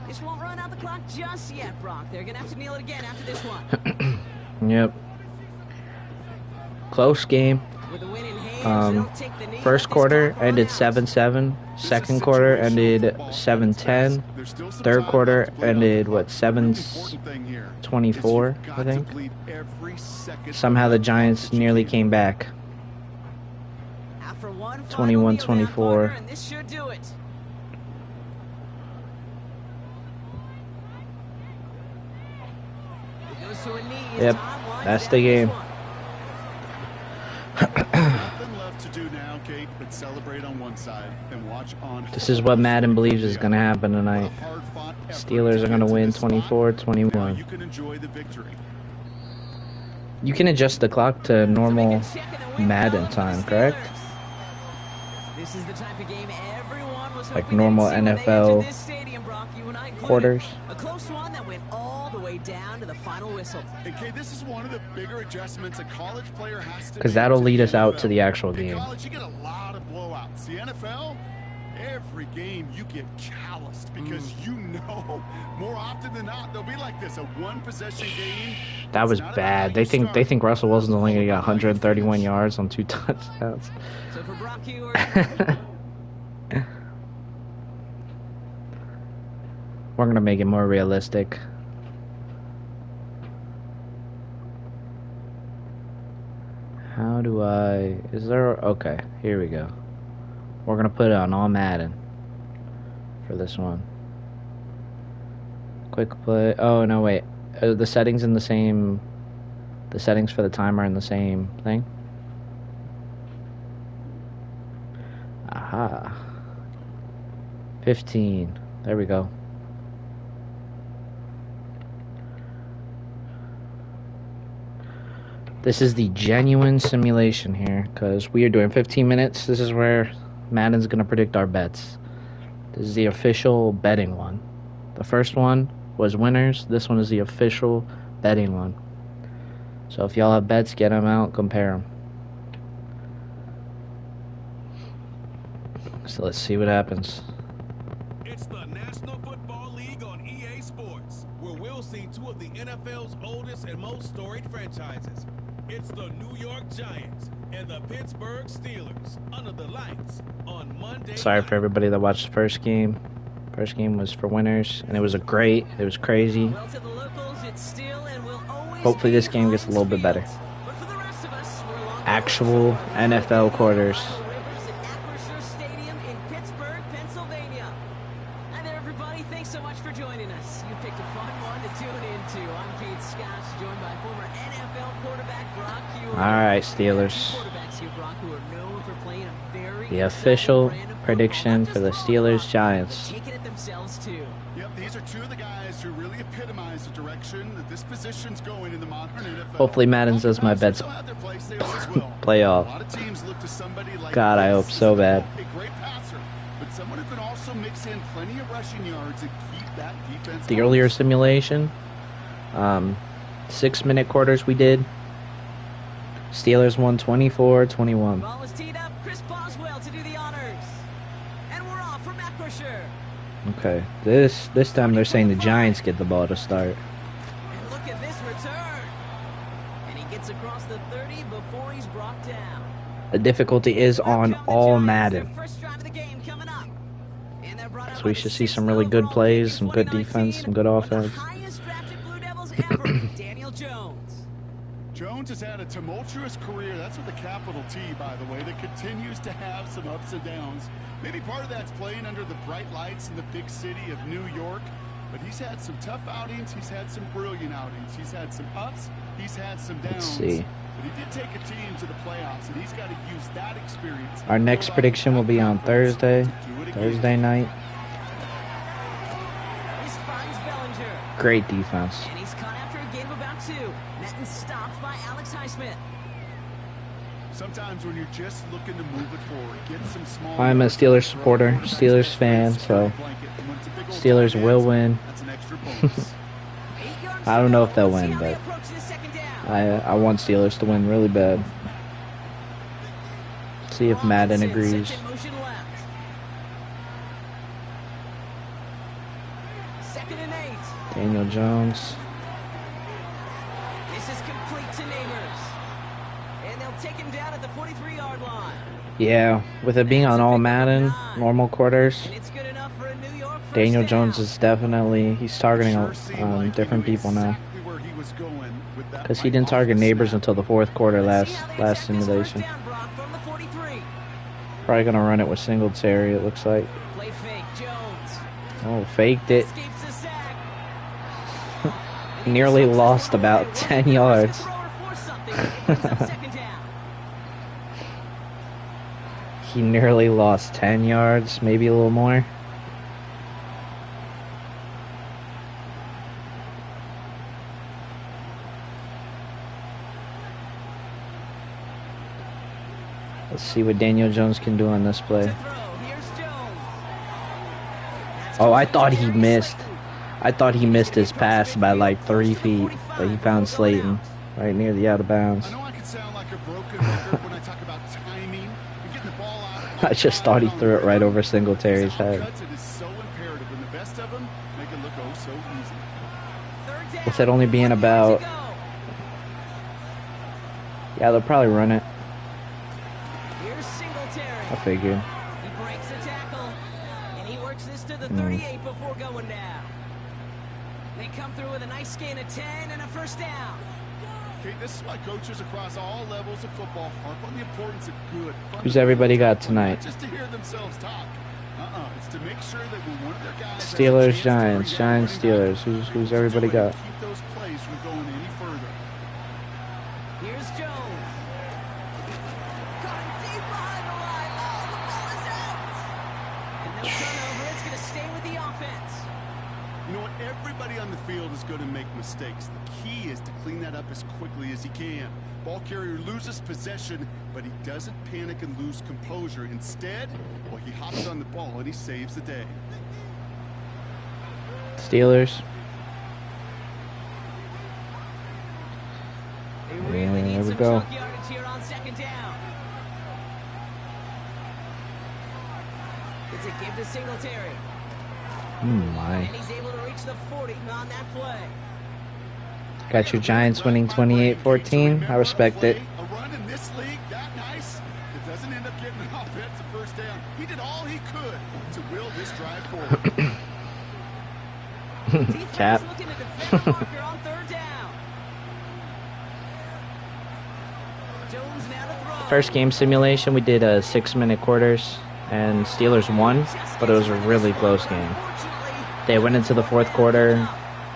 This won't run out the clock just yet, Brock. They're going to have to kneel it again after this one. Yep. Close game. With the win in hand, they'll take the knee. First Let this quarter clock run ended out. 7-7. Second quarter ended 7-10. There's still some Third time quarter left to bleed ended, off. what, The really important thing here is 7-24, you've got I to think. bleed every second Somehow of the that Giants clock that you nearly can. came back. After one 21-24. final kneel down, and this should do it. It goes to a knee as Yep, time winds that's down the this game. one. Nothing left to do now, Kate, but celebrate on one side and watch on. This is what Madden believes is going to happen tonight. Steelers are going to win 24-21. You can enjoy the victory. You can adjust the clock to normal So they can check in the win Madden column for time, the correct? Steelers. This is the type of game everyone was Like hoping normal they'd see when they NFL entered this stadium, Brock. You when I included quarters. a close one that went all the way down to the final whistle. Okay, this is one of the bigger adjustments a college player has to Because make that'll to lead the us out to NFL. the actual In game. college, you get a lot of blowouts. The NFL, every game you get calloused because you know more often than not they'll be like this, a one-possession game. That was It's not about bad. how They you think start. Russell Wilson's only going to get It's all about how you 131 finish. yards on 2 touchdowns. So for Brock Heward, We're going to make it more realistic. How do I... Is there... Okay, here we go. We're going to put it on all Madden for this one. Quick play. Oh, no, wait. The settings in the same... The settings for the timer in the same thing? Aha. 15. There we go. This is the genuine simulation here, because we are doing 15 minutes. This is where Madden's going to predict our bets. This is the official betting one. The first one was winners. This one is the official betting one. So if y'all have bets, get them out, compare them. So let's see what happens. It's the National Football League on EA Sports, where we'll see two of the NFL's oldest and most storied franchises. It's the New York Giants and the Pittsburgh Steelers under the lights on Monday Sorry night. for everybody that watched the first game. First game was for winners, and it was it was crazy. well, to the locals, it's still and will always Hopefully be this game gets a little bit better. Heinz Field. But for the rest of us, we're along the Actual coast. NFL quarters. Rivers at Acrisure Stadium in Pittsburgh, Pennsylvania. Hi there, everybody. Thanks so much for joining us. You picked a fun one to tune into. I'm Kate Scott, joined by former NFL quarterback Brock Heward. All right, Two Steelers. quarterbacks here, Brock, who are known for playing a very The exciting official brand of football. prediction Not for the just throwing the Steelers ball, Giants. but taking it themselves too. Yep, these are two of the guys who really epitomize the direction that this position's going in the modern NFL. Hopefully Madden says my bets They'll have their place, they always will. play A off. lot of teams look to somebody like God, I this hope so as bad. a great passer, but someone who can also mix in plenty of rushing yards and keep that defense The honest. earlier simulation, 6-minute quarters we did. Steelers won 24-21. Ball is teed up. Chris Boswell to do the honors. And we're off from Acrisure. Okay, this time they're saying the Giants get the ball to start. And look at this return. And he gets across the 30 before he's brought down. The difficulty is on Here come the all Giants, Madden. their first drive of the game coming up. And they're brought up So by we the should see sixth some really good overall plays, pick some in good 2019, defense, some good one of the offense. highest drafted Blue Devils ever, Daniel Jones. Jones has had a tumultuous career. That's with a capital T, by the way, that continues to have some ups and downs. Maybe part of that's playing under the bright lights in the big city of New York. But he's had some tough outings. He's had some brilliant outings. He's had some ups. He's had some downs. Let's see. But he did take a team to the playoffs, and he's got to use that experience. Our next prediction will be on Thursday night. This finds Bellinger. Great defense. And he's caught after a gain of about 2. Met and stopped by Alex Highsmith. Sometimes when you're just looking to move it forward, get some small. I'm a Steelers supporter, Steelers fan, so Steelers will win. That's an extra bonus. I don't know if they'll win, but I want Steelers to win really bad. See if Madden agrees. Second and 8. Daniel Jones. This is complete to Neighbors. And they'll take him down at the 43-yard line. Yeah, with it being on all Madden, normal quarters, And it's good enough for a New York first Daniel down. Jones is definitely, he's targeting different people now. Because he didn't target neighbors until the fourth quarter Let's see how they last attack this first simulation. down, Brock, from the 43. Probably going to run it with Singletary, it looks like. Play fake, Jones. Oh, faked it. Escapes the sack. Nearly lost about 10 yards. He nearly lost 10 yards, maybe a little more. Let's see what Daniel Jones can do on this play. Oh, I thought he missed. I thought he missed his pass by like 3 feet, but he found Slayton right near the out of bounds. I know I can sound like a broken record when I talk about timing and getting the ball out. I just thought he threw it right over Singletary's head. It is so imperative, and the best of them make it look oh so easy. With it only being about... Yeah, they'll probably run it. Here's Singletary. I figured. He breaks a tackle, and he works this to the 38 before going down. They come through with a nice gain of 10 and a first down. Okay, this is why coaches across all levels of football harp on the importance of good. Who's everybody got tonight? Just to hear themselves talk. It's to make sure that when one of their guys Steelers, Giants, Giants, Steelers. Who's everybody got? Keep those plays from going any further. Here's Jones. Caught him deep behind the line. Oh, the ball is out. And no turnover. It's going to stay with the offense. You know what? Everybody on the field is going to make mistakes. The key is to clean that up as quickly as he can. Ball carrier loses possession, but he doesn't panic and lose composure. Instead, well, he hops on the ball and he saves the day. Steelers. They really need There we some go. chunk yardage here on second down. It's a give to Singletary. My. And he's able to reach the 40 on that play. Got your Giants winning 28-14. I respect it. A run in this league that nice, it doesn't end up getting an offensive first down. He did all he could to will this drive forward. Cap. Defense looking to defend the marker on third down. Jones now to throw. First game simulation, we did 6-minute quarters, and Steelers won, but it was a really close game. They went into the fourth quarter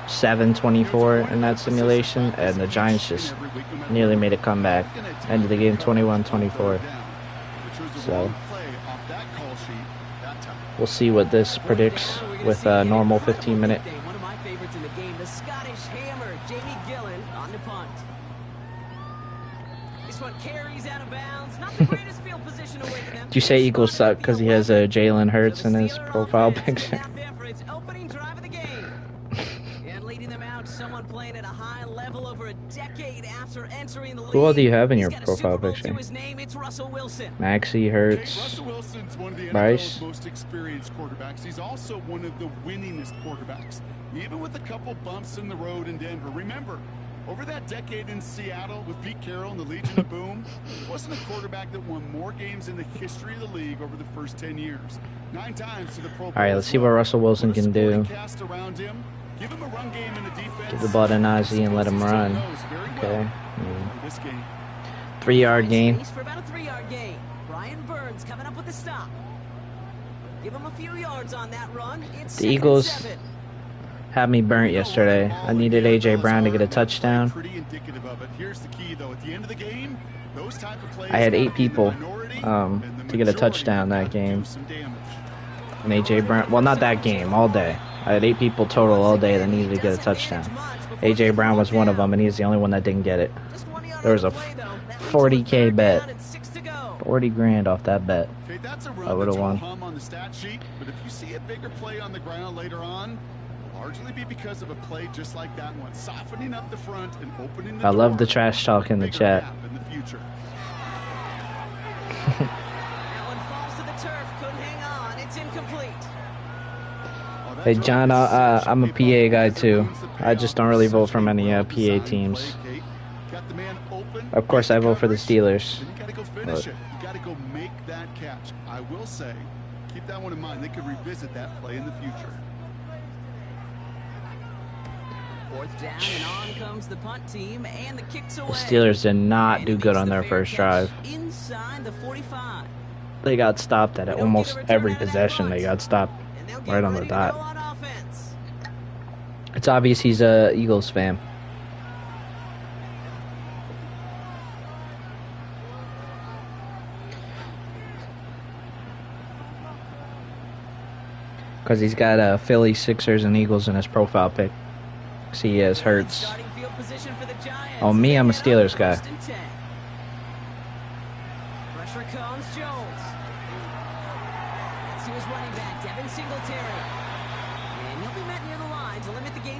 7-24 in that simulation, and the Giants just nearly made a comeback. Ended the game 21-24. So we'll see what this predicts with a normal 15-minute. One of my favorites in the game, the Scottish Hammer, Jamie Gillen on the punt. This one carries out of bounds. Not the greatest field position away from them. Do you say Eagles suck because he has a Jalen Hurts in his profile picture? Opening drive of the game. And leading them out, someone playing at a high level over a decade after entering the league. Who all do you have in your He's got a profile Super Bowl picture? to his name. It's Russell Wilson. Maxey, Hurts, Russell Wilson's one of the Bryce. NFL's most experienced quarterbacks. He's also one of the winningest quarterbacks, even with a couple bumps in the road in Denver. Remember, over that decade in Seattle with Pete Carroll and the Legion of Boom, there wasn't a quarterback that won more games in the history of the league over the first 10 years. 9 times to the Pro Bowl. All right, let's see what Russell Wilson can do. Cast around him. Give him a run game in the defense. Give the ball to Najee and let him run. Okay. This game. 3-yard gain. He's for about a 3-yard gain. Brian Burns coming up with the stop. Give him a few yards on that run. It's The Eagles 7. had me burnt yesterday. I needed A.J. Brown to get a touchdown. Pretty indicative of it. Here's the key, though. At the end of the game, those type of plays I had 8 gotta be in the people minority, to and the get a majority touchdown that gotta do game. some damage. And A.J. Brown, well, not that game, all day. I had 8 people total all day that needed to get a touchdown. A.J. Brown was one of them, and he's the only one that didn't get it. There was a 40K bet. 40 grand off that bet. Okay, that's a I run would've that's won. hum on the stat sheet, but if you see a bigger play on the ground later on, it'll largely be because of a play just like that one, softening up the front and opening the I love door the trash talk in the bigger chat. gap in the future. That one falls to the turf. Couldn't hang on. It's incomplete. Oh, that Hey, drive John, is such I'm a big PA bump guy, because it too. ruins the I just don't payoff. really vote Such for a many, PA well-designed teams. play, Kate. Got the man open, Of course, I vote for the coverage, Steelers. then you gotta go finish it. You gotta go make that catch. I will say, keep that one in mind. They could revisit that play in the future. 4th down, and on comes the punt team, and the kicks away. The Steelers did not And do it good makes on the their fair first catch drive. Inside the 45. They got stopped at We don't almost get a return every out of that possession. punt. They got stopped And they'll get right on the ready to dot. go on offense. It's obvious he's a Eagles fan. Because he's got Philly, Sixers, and Eagles in his profile pic. See, he has Hurts. Starting field position for the Giants. Oh, me, I'm a Steelers guy. 1st and 10. Pressure comes Jones. Let's see his running back, Devin Singletary.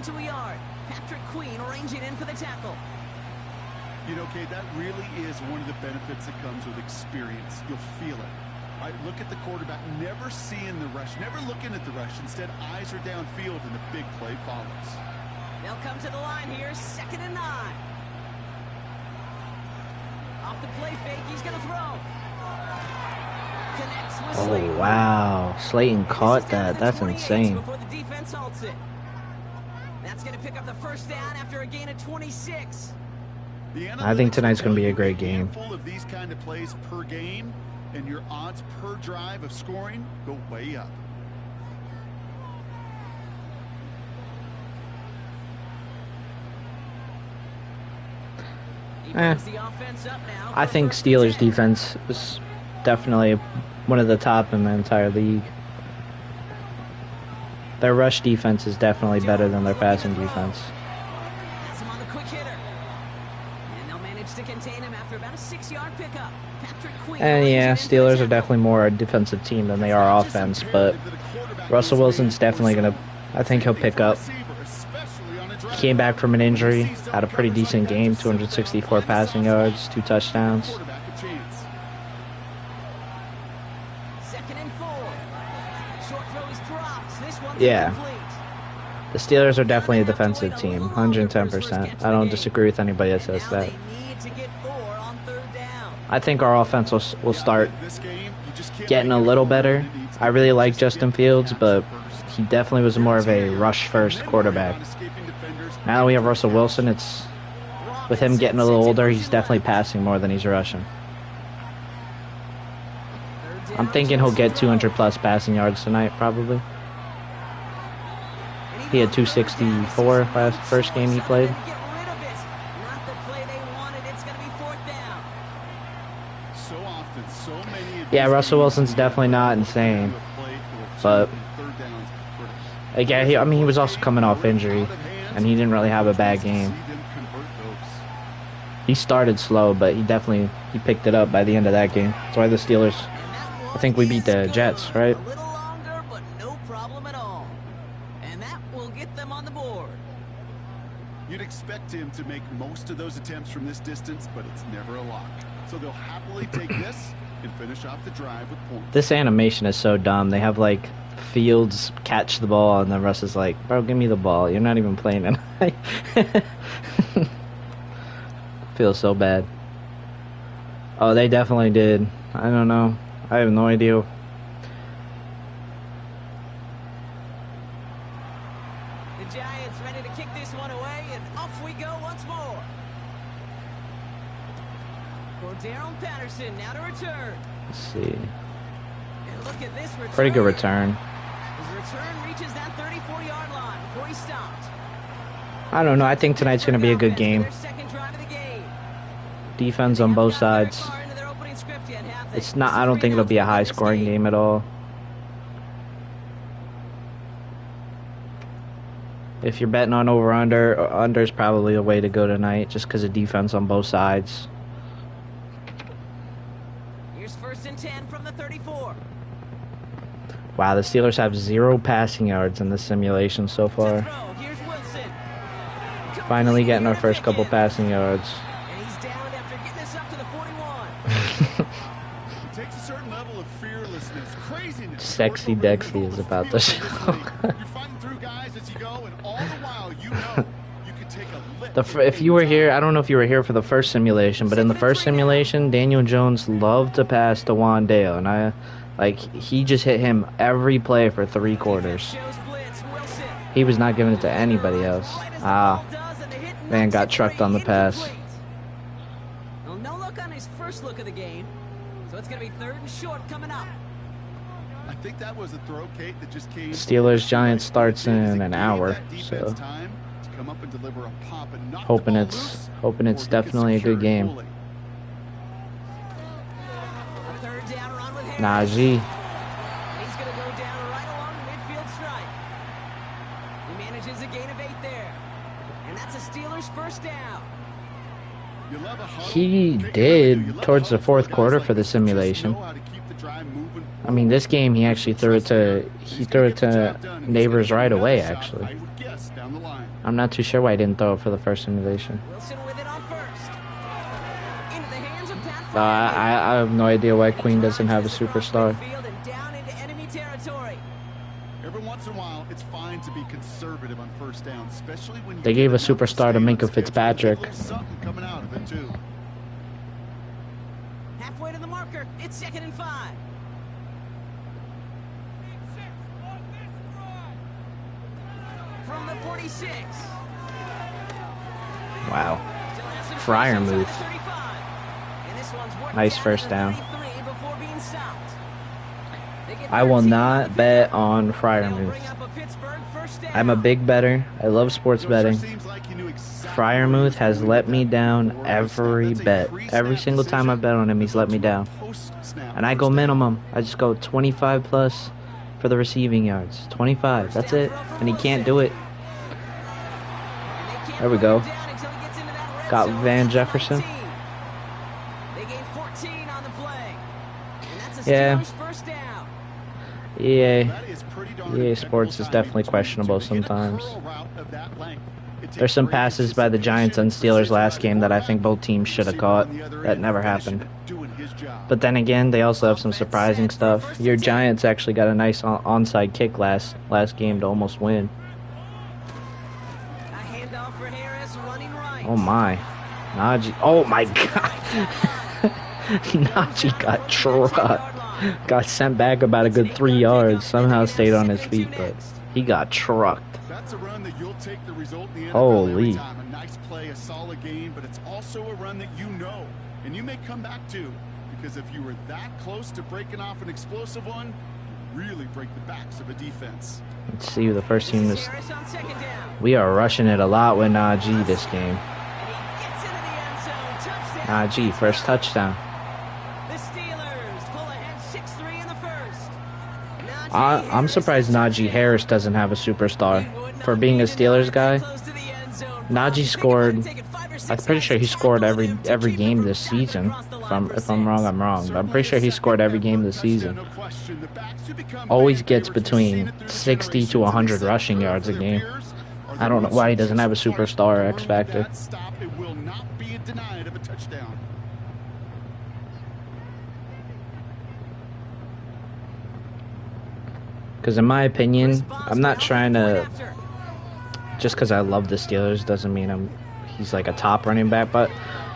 gain to a yard. Patrick Queen ranging in for the tackle. You know, Kate, that really is one of the benefits that comes with experience. You'll feel it. Right, look at the quarterback, never seeing the rush, never looking at the rush. Instead, eyes are downfield, and the big play follows. They'll come to the line here, 2nd and 9. Off the play fake, he's going to throw. Connects with Slayton. Oh, wow. Slayton caught that. That's insane. Before the defense halts it. That's going to pick up the first down after a gain of 26. I think tonight's going to be a great game. Full of these kind of plays per game, and your odds per drive of scoring go way up. I think Steelers defense is definitely one of the top in the entire league. Their rush defense is definitely better than their passing defense. That's him on the quick hitter. And they'll manage to contain him after about a 6-yard pickup. Patrick Queen. And yeah, Steelers are definitely more a defensive team than they are offense, but Russell Wilson's definitely going to, I think he'll pick up. He came back from an injury, had a pretty decent game, 264 passing yards, 2 touchdowns. 2nd and 4. Short throw is dropped. This one's incomplete. The Steelers are definitely a defensive team, 110%. I don't disagree with anybody that says that. I think our offense will start getting a little better. I really like Justin Fields, but he definitely was more of a rush-first quarterback. Now that we have Russell Wilson, it's with him getting a little older, he's definitely passing more than he's rushing. I'm thinking he'll get 200-plus passing yards tonight, probably. He had 264 first game he played. Yeah, Russell Wilson's definitely not insane, but again, he was also coming off injury, and he didn't really have a bad game. He started slow, but he picked it up by the end of that game. That's why the Steelers, I think we beat the Jets, right? A little longer, but no problem at all. And that will get them on the board. You'd expect him to make most of those attempts from this distance, but it's never a lock. So they'll happily take this and finish off the drive with points. This animation is so dumb. They have like Fields catch the ball, and then Russ is like, "Bro, give me the ball. You're not even playing tonight." Feels so bad. Oh, they definitely did. I don't know. I have no idea. The Giants ready to kick this one away, and off we go once more. Darren Patterson now to return. Let's see. And look at this return. Pretty good return. His return reaches that 34-yard line before he stopped. I don't know. I think tonight's going to be a good game. Defense on both sides. It's not. I don't think it'll be a high-scoring game at all. If you're betting on over/under, under is probably a way to go tonight, just because of defense on both sides. Here's 1st and 10 from the 34. Wow, the Steelers have 0 passing yards in this simulation so far. Finally getting our first couple passing yards. And he's down after getting this up to the 41. It takes a certain level of fearlessness, craziness. Sexy Dexy is about to show. You're fighting through guys as you go, and all the while you know you can take a lick. If you were here, I don't know if you were here for the first simulation, but in the first simulation, Daniel Jones loved to pass to Wandale, and he just hit him every play for 3 quarters. He was not giving it to anybody else. Man got trucked on the pass. Well, no look on his first look of the game, so it's going to be 3rd and short coming up. I think that was a throw, Kate, that just came. Steelers Giants starts in an hour, so hoping it's definitely a good game. Najee. He's going to go down right along the midfield stripe. He manages a gain of 8 there. And that's a Steelers first down. He did towards the 4th quarter for the simulation. drive moving. I mean, this game he actually threw it to Neighbors right away. Actually, I would guess down the line. I'm not too sure why he didn't throw it for the first innovation. Wilson with it on first. Into the hands of Pat I have no idea why Queen doesn't have a superstar. Field and down into enemy territory. Every once in a while, it's fine to be conservative on first down, especially when you They gave a get enough superstar to stay Minkah on schedule. Fitzpatrick. There's something coming out of it too. Halfway to the marker. It's 2nd and 5. From the 46. Wow. Still has some Fryer space inside move. the 35. And this one's worked Nice down first to the down. 33 before being stopped. They get I will 13 not on the bet field. on Fryer They'll moves. bring up a Pittsburgh first down. I'm a big better. I love sports betting. Seems like you knew exactly Fryermuth where he was has going let with me that down before. every That's a bet. pre-snap Every single time I decision. bet on him, he's let me down. Post-snap And I go first down. minimum. I just go 25 plus for the receiving yards. 25. That's it. And he can't do it. And they can't There we bring go. him down until he gets into that red Got zone Van at the Jefferson. 19. They gain 14 on the play. And that's a Yeah. Steelers first down. EA. That is pretty darn EA impeccable Sports is timing definitely between questionable the two. To get a sometimes. curl route of that length, it takes There's some great passes by the Giants and anticipation, Steelers last precision game that I by think the both teams should have receiver caught. on the other That end, never finishing happened. it, doing his job. But then again, they also have some surprising stuff. Your Giants actually got a nice onside kick last game to almost win. A handoff for Harris running right. Oh my. Najee. Oh my god. Najee got trucked. Got sent back about a good 3 yards. Somehow stayed on his feet, but he got trucked. That's a run that you'll take the result in the NFL Holy. every time. A nice play, a solid game, but it's also a run that you know, and you may come back to, because if you were that close to breaking off an explosive one, you really break the backs of a defense. Let's see who the first team This is. is Harris on 2nd down. We are rushing it a lot with Najee this game. And he gets into the end zone. Touchdown. Najee, first touchdown. The Steelers pull ahead 6-3 in the first. I'm surprised Najee Harris doesn't have a superstar. For being a Steelers guy, Najee scored. I'm pretty sure he scored every game this season. If I'm wrong, I'm wrong. But I'm pretty sure he scored every game this season. Always gets between 60 to 100 rushing yards a game. I don't know why he doesn't have a superstar or X factor. That stop, it will not be denied of a touchdown. Because in my opinion, I'm not trying to. Just because I love the Steelers doesn't mean he's like a top running back. But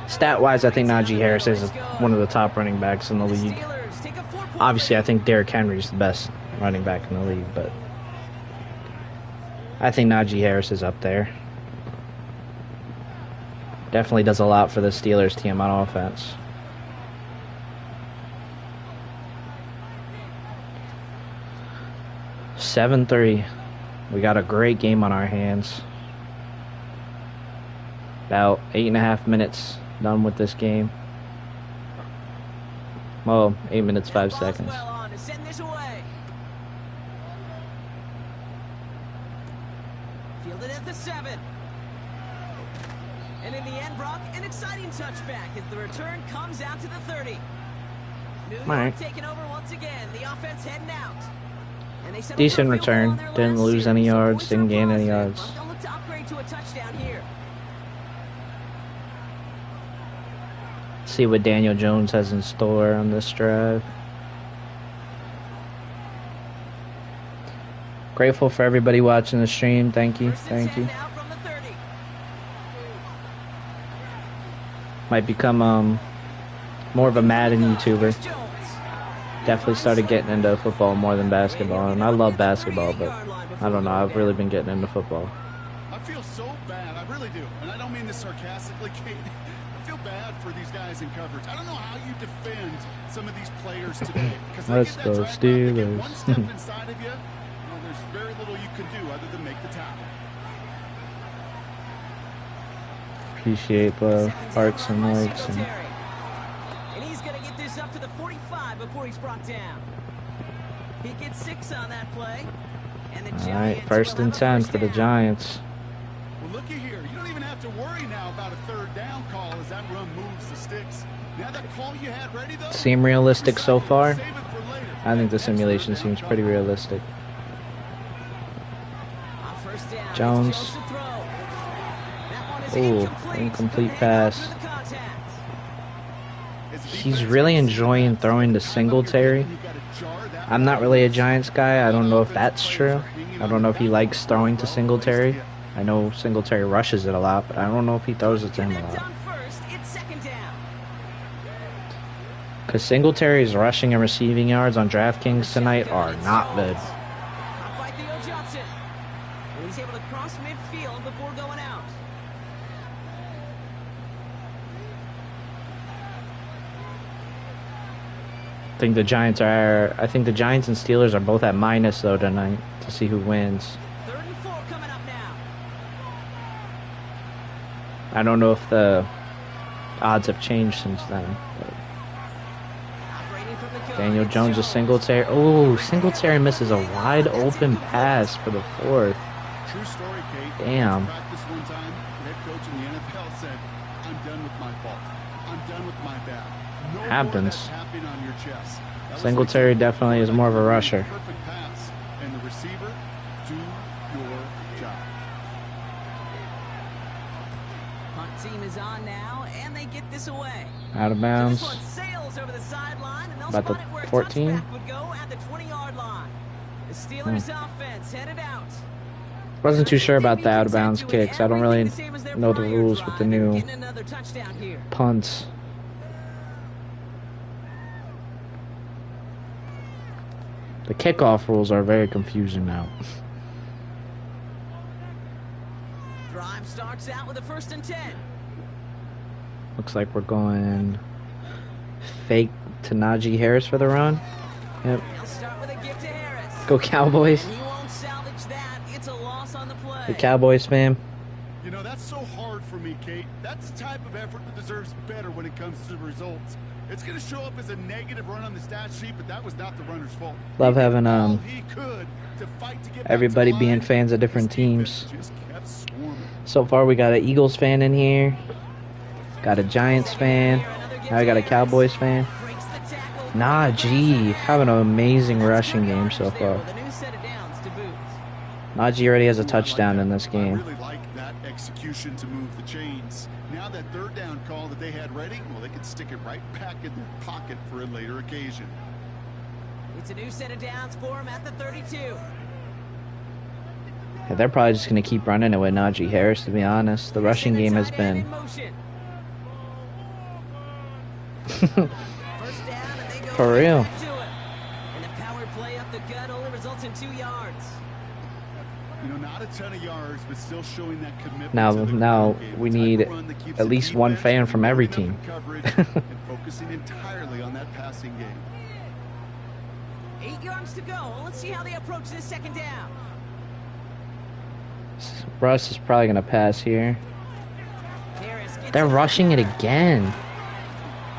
stat-wise, I think Najee Harris is one of the top running backs in the league. Obviously, I think Derrick Henry's the best running back in the league, but I think Najee Harris is up there. Definitely does a lot for the Steelers team on offense. (7-3). We got a great game on our hands. About 8.5 minutes done with this game. Well, 8 minutes, 5 seconds. On to send this away. Fielded at the 7. And in the end, Brock, an exciting touchback as the return comes out to the 30. New York Alright. taking over once again. The offense heading out. And they set up Decent for a field goal return. on their Didn't last lose any series, so yards, points didn't are gain any positive, yards. but they'll look to upgrade to a touchdown here. See what Daniel Jones has in store on this drive. Grateful for everybody watching the stream. Thank you. First and Thank you. 10 now from the 30. Might become more of a Madden YouTuber. Jones. Definitely started getting into football more than basketball. And I love basketball, but I don't know. I've really been getting into football. I feel so bad. I really do. And I don't mean this sarcastically, Kate. I feel bad for these guys in coverage. I don't know how you defend some of these players today. Let's go, Steelers. One step inside of you, well, there's very little you can do other than make the tackle. Appreciate the hearts and likes. And And he's going to get this up to the 45 before he's brought down. He gets 6 on that play. And the all right, Giants first will and have a 10 first for the down. Giants. Well, looky here. You don't even have to worry now about a third down call as that run moves the sticks. Now that call you had ready, though. Seem realistic so far? Save it for I think the simulation seems pretty realistic. On first down, it's Jones. to throw. That one is Ooh, incomplete pass. Through the contact. He's really enjoying throwing to Singletary. I'm not really a Giants guy. I don't know if that's true. I don't know if he likes throwing to Singletary. I know Singletary rushes it a lot, but I don't know if he throws it to him a Connect lot. on first, it's second down. Because Singletary's rushing and receiving yards on DraftKings tonight are not good. Caught by Theo Johnson. And he's able to cross midfield before going out. I think the Giants and Steelers are both at minus though tonight to see who wins. 3rd and 4 coming up now. I don't know if the odds have changed since then. But Operating from the gun, Daniel it's Jones to Singletary. Oh, Singletary misses a wide open pass for the 4th. True story, Kate. Damn. Practice one time, the head coach in the NFL said, "I'm done with my fault. I'm done with my bad. No more of Happens. that tapping on your chest." That was Singletary like definitely is more of a rusher. Perfect pass, and the receiver, do your job. Punt team is on now, and they get this away. Out of So bounds. this one sails over the sideline, and they'll About the spot it where a 14? touchback would go at the 20-yard line. The Steelers offense headed out. Wasn't too sure about the out of bounds kicks. I don't really Everything the same as their know the prior rules with drive, the and new getting another touchdown here. punts. The kickoff rules are very confusing now. Drive starts out with a 1st and 10. Looks like we're going fake to Najee Harris for the run. Yep. They'll start with a gift to Harris. Go Cowboys. He won't salvage that. It's a loss on the play. The Cowboys fan. You know, that's so hard for me, Kate. That's the type of effort that deserves better when it comes to the results. It's going to show up as a negative run on the stat sheet, but that was not the runner's fault. Love He did having all he could to fight to get back to everybody the being line. fans of different His defense teams. just kept swarming. So far we got an Eagles fan in here. Got a Giants fan. Now I got a Cowboys fan. Breaks the tackle. Najee having an amazing rushing game so far. With a new set of downs to boot. Najee already has a Ooh, I like touchdown that. in this I game. really like that execution to move the chains. Now that 3rd down call that they had ready, well, they could stick it right back in their pocket for a later occasion. It's a new set of downs for him at the 32. Yeah, they're probably just going to keep running it with Najee Harris, to be honest. The rushing game has been... First down, and they go For right real. back to it. And a power play up the gut only results in 2 yards. You know, not a ton of yards, but still showing that commitment. Now to the now ground game. we The type need of run that keeps at the least one defense fan from every loading up team. in coverage and focusing entirely on that passing game. 8 yards to go. Let's see how they approach this 2nd down. Russ is probably going to pass here. Harris gets They're it rushing it back. again. And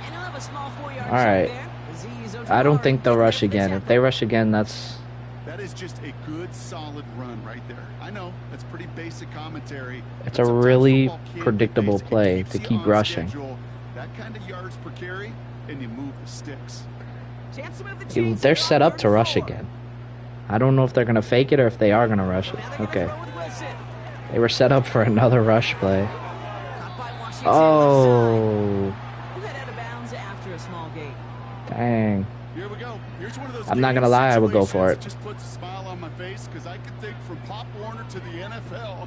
he'll have a small 4-yard All right. chunk there as he is I don't think they'll Ojulari rush getting again. there If for they the rush again, that's... That is just a good, solid run right there. I know, that's pretty basic commentary. It's but a sometimes really football can't be predictable basic. It play keeps to you keep on rushing. schedule, that kind of yards per carry, and you move the sticks. Chance to move the chains They're here on set up 3rd to and rush 4. again. I don't know if they're going to fake it or if they are going to rush it. Now they're gonna Okay. throw with Wilson. They were set up for another rush play. Caught by Washington Oh, left side. Head out of bounds after a small gain. dang. Here we go. Here's one of those I'm not gonna lie, I would go for situations it. that just puts a smile on my face because I could think from Pop Warner to the NFL.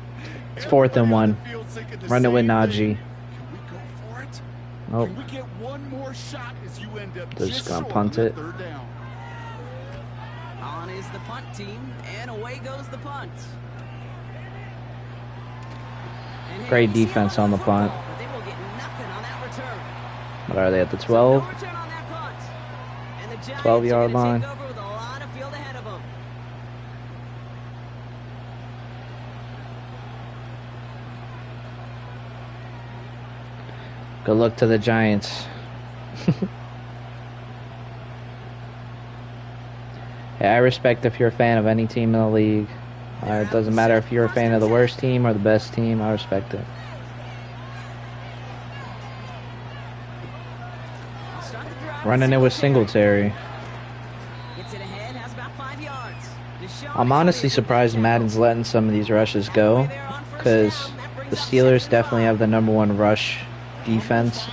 It's 4th and everybody on 1. the field thinking the Run it with same Najee. thing. Can we go for it? Nope. Can we get one more shot as you end up They're just just gonna short punt on it. that 3rd down? On is the punt team, and away goes the punt. And here Great you see defense a on the football, punt. but they will get nothing on that return. What are they at the So 12? no return on that punt. And the Giants 12-yard are gonna line. take over with a lot of field ahead of them. Good luck to the Giants. Yeah, I respect if you're a fan of any team in the league. It doesn't matter if you're a fan of the worst team or the best team. I respect it. I'll start the drive Running it with Singletary. It's an I'm honestly surprised Madden's letting some of these rushes go, because the Steelers definitely have the #1 rush defense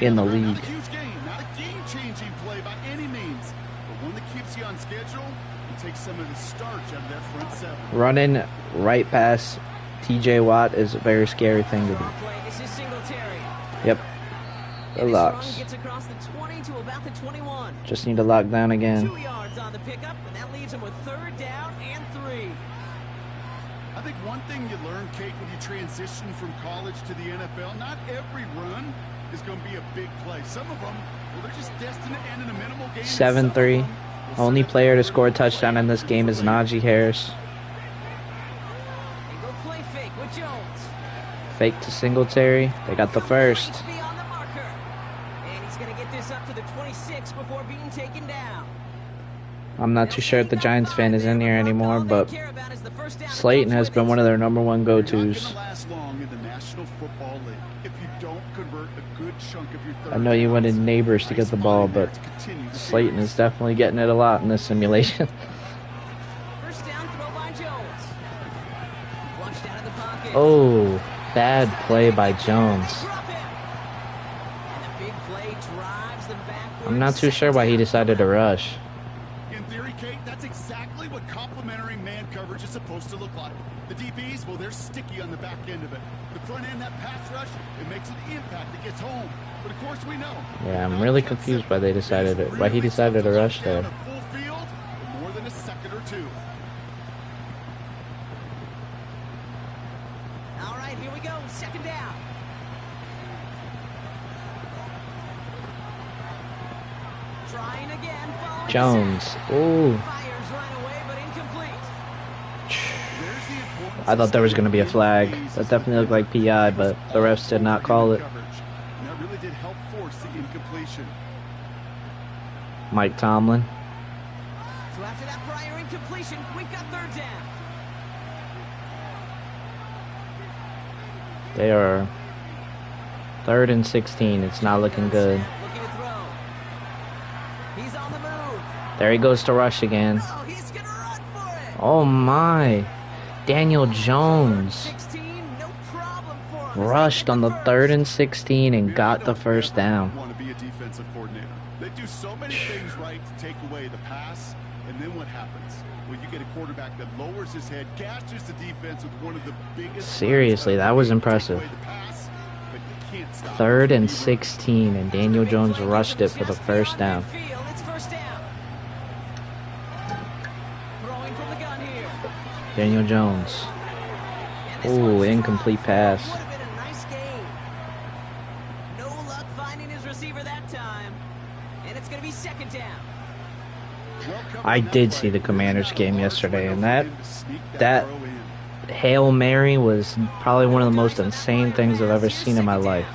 in the league. Huge game, not a game-changing play by any means, but one that keeps you on schedule and takes some of the starch out of that front seven. Running right past TJ Watt is a very scary thing to do. This is Singletary. Yep. The And this locks. run gets across the 20 to about the 21. Just need to lock down again. 2 yards on the pickup, and that leaves him with 3rd down and 3. I think one thing you learn, Kate, when you transition from college to the NFL, not every run is going to be a big play. Some of them, well, they're just destined to end in a minimal gain. 7-3. Only player to score a touchdown in this game is Najee Harris. They go play fake with Jones. Fake to Singletary. They got the first. Needs to be on the marker. And he's going to get this up to the 26 before being taken down. I'm not too sure if the Giants fan is in here anymore, but Slayton has been one of their #1 go-tos. I know you wanted Neighbors to get the ball, but Slayton is definitely getting it a lot in this simulation. First down throw by Jones. Flushed out of the pocket. Oh, bad play by Jones. Drop it. And the big play drives them backwards. I'm not too sure why he decided to rush. In theory, Kate, that's exactly what complementary man coverage is supposed to look like. The DBs, well, they're sticky on the back end of it. The front end, that pass rush, it makes an impact. It gets home. But of course, we know. Yeah, I'm really confused why he decided to rush there. Full field for more than a second or two. All right, here we go. 2nd down. Trying again. Following Jones. Ooh. fires right away, but incomplete. I thought there was going to be a flag. That definitely looked like PI, but the refs did not call it. And that really did help force the incompletion. Mike Tomlin. So after that prior incompletion, we've got 3rd down. They are 3rd and 16. It's not looking good. Looking to throw. He's on the move. There he goes to rush again. Oh, he's gonna run for it. Oh my. Daniel Jones 16, no problem for him. rushed on the 3rd and 16 and got the first down. Want to be a defensive coordinator. They do so many things right to take away the pass, and then what happens? Well, you get a quarterback that lowers his head, gashes the defense with one of the biggest. Seriously, that was impressive. Take away the pass, but you can't stop 3rd it. and 16, and Daniel Jones rushed it for the first down. It's 1st down. Throwing from the gun here. Daniel Jones. And this Ooh, one's incomplete pass. Would have been a nice game. No luck finding his receiver that time. And it's going to be 2nd down. I did see the Commanders game yesterday, and that Hail Mary was probably one of the most insane things I've ever seen in my life.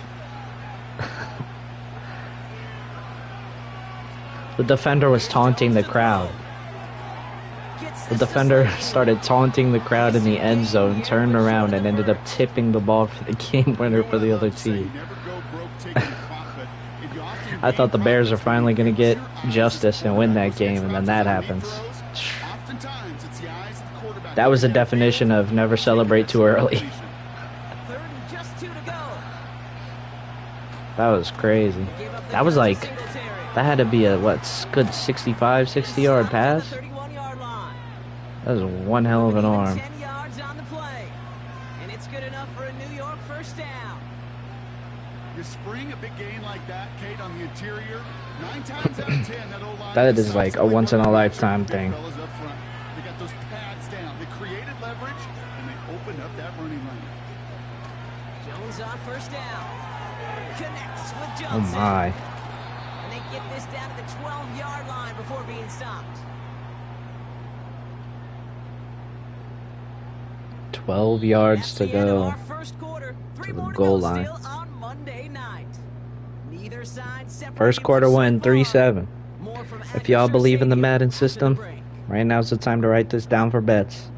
The defender was taunting the crowd. The defender started taunting the crowd in the end zone, turned around, and ended up tipping the ball for the game winner for the other team. I thought the Bears are finally going to get justice and win that game, and then that happens. That was the definition of never celebrate too early. 3rd and just 2 to go. That was crazy. That was like, that had to be a, what, good 65, 60-yard pass? 31-yard line. That was one hell of an arm. 10 yards on the play. And it's good enough for a New York 1st down. You spring a big gain like that, Kate, on the interior. 9 times out of 10, that O-line That is like a once-in-a-lifetime thing. Fellas up front. They got those pads down. They created leverage, and they opened up that running lane. Jones on 1st down. Connects with Oh Johnson. my. And they get this down to the 12-yard line before being stopped. 12 yards to That's the end of go. our first quarter. Three to the more goal go line. still on Monday night. Neither side separated First quarter so win, far. 3-7. More from If y'all Acrisure believe in the Stadium Madden after the system, break. right now's the time to write this down for bets.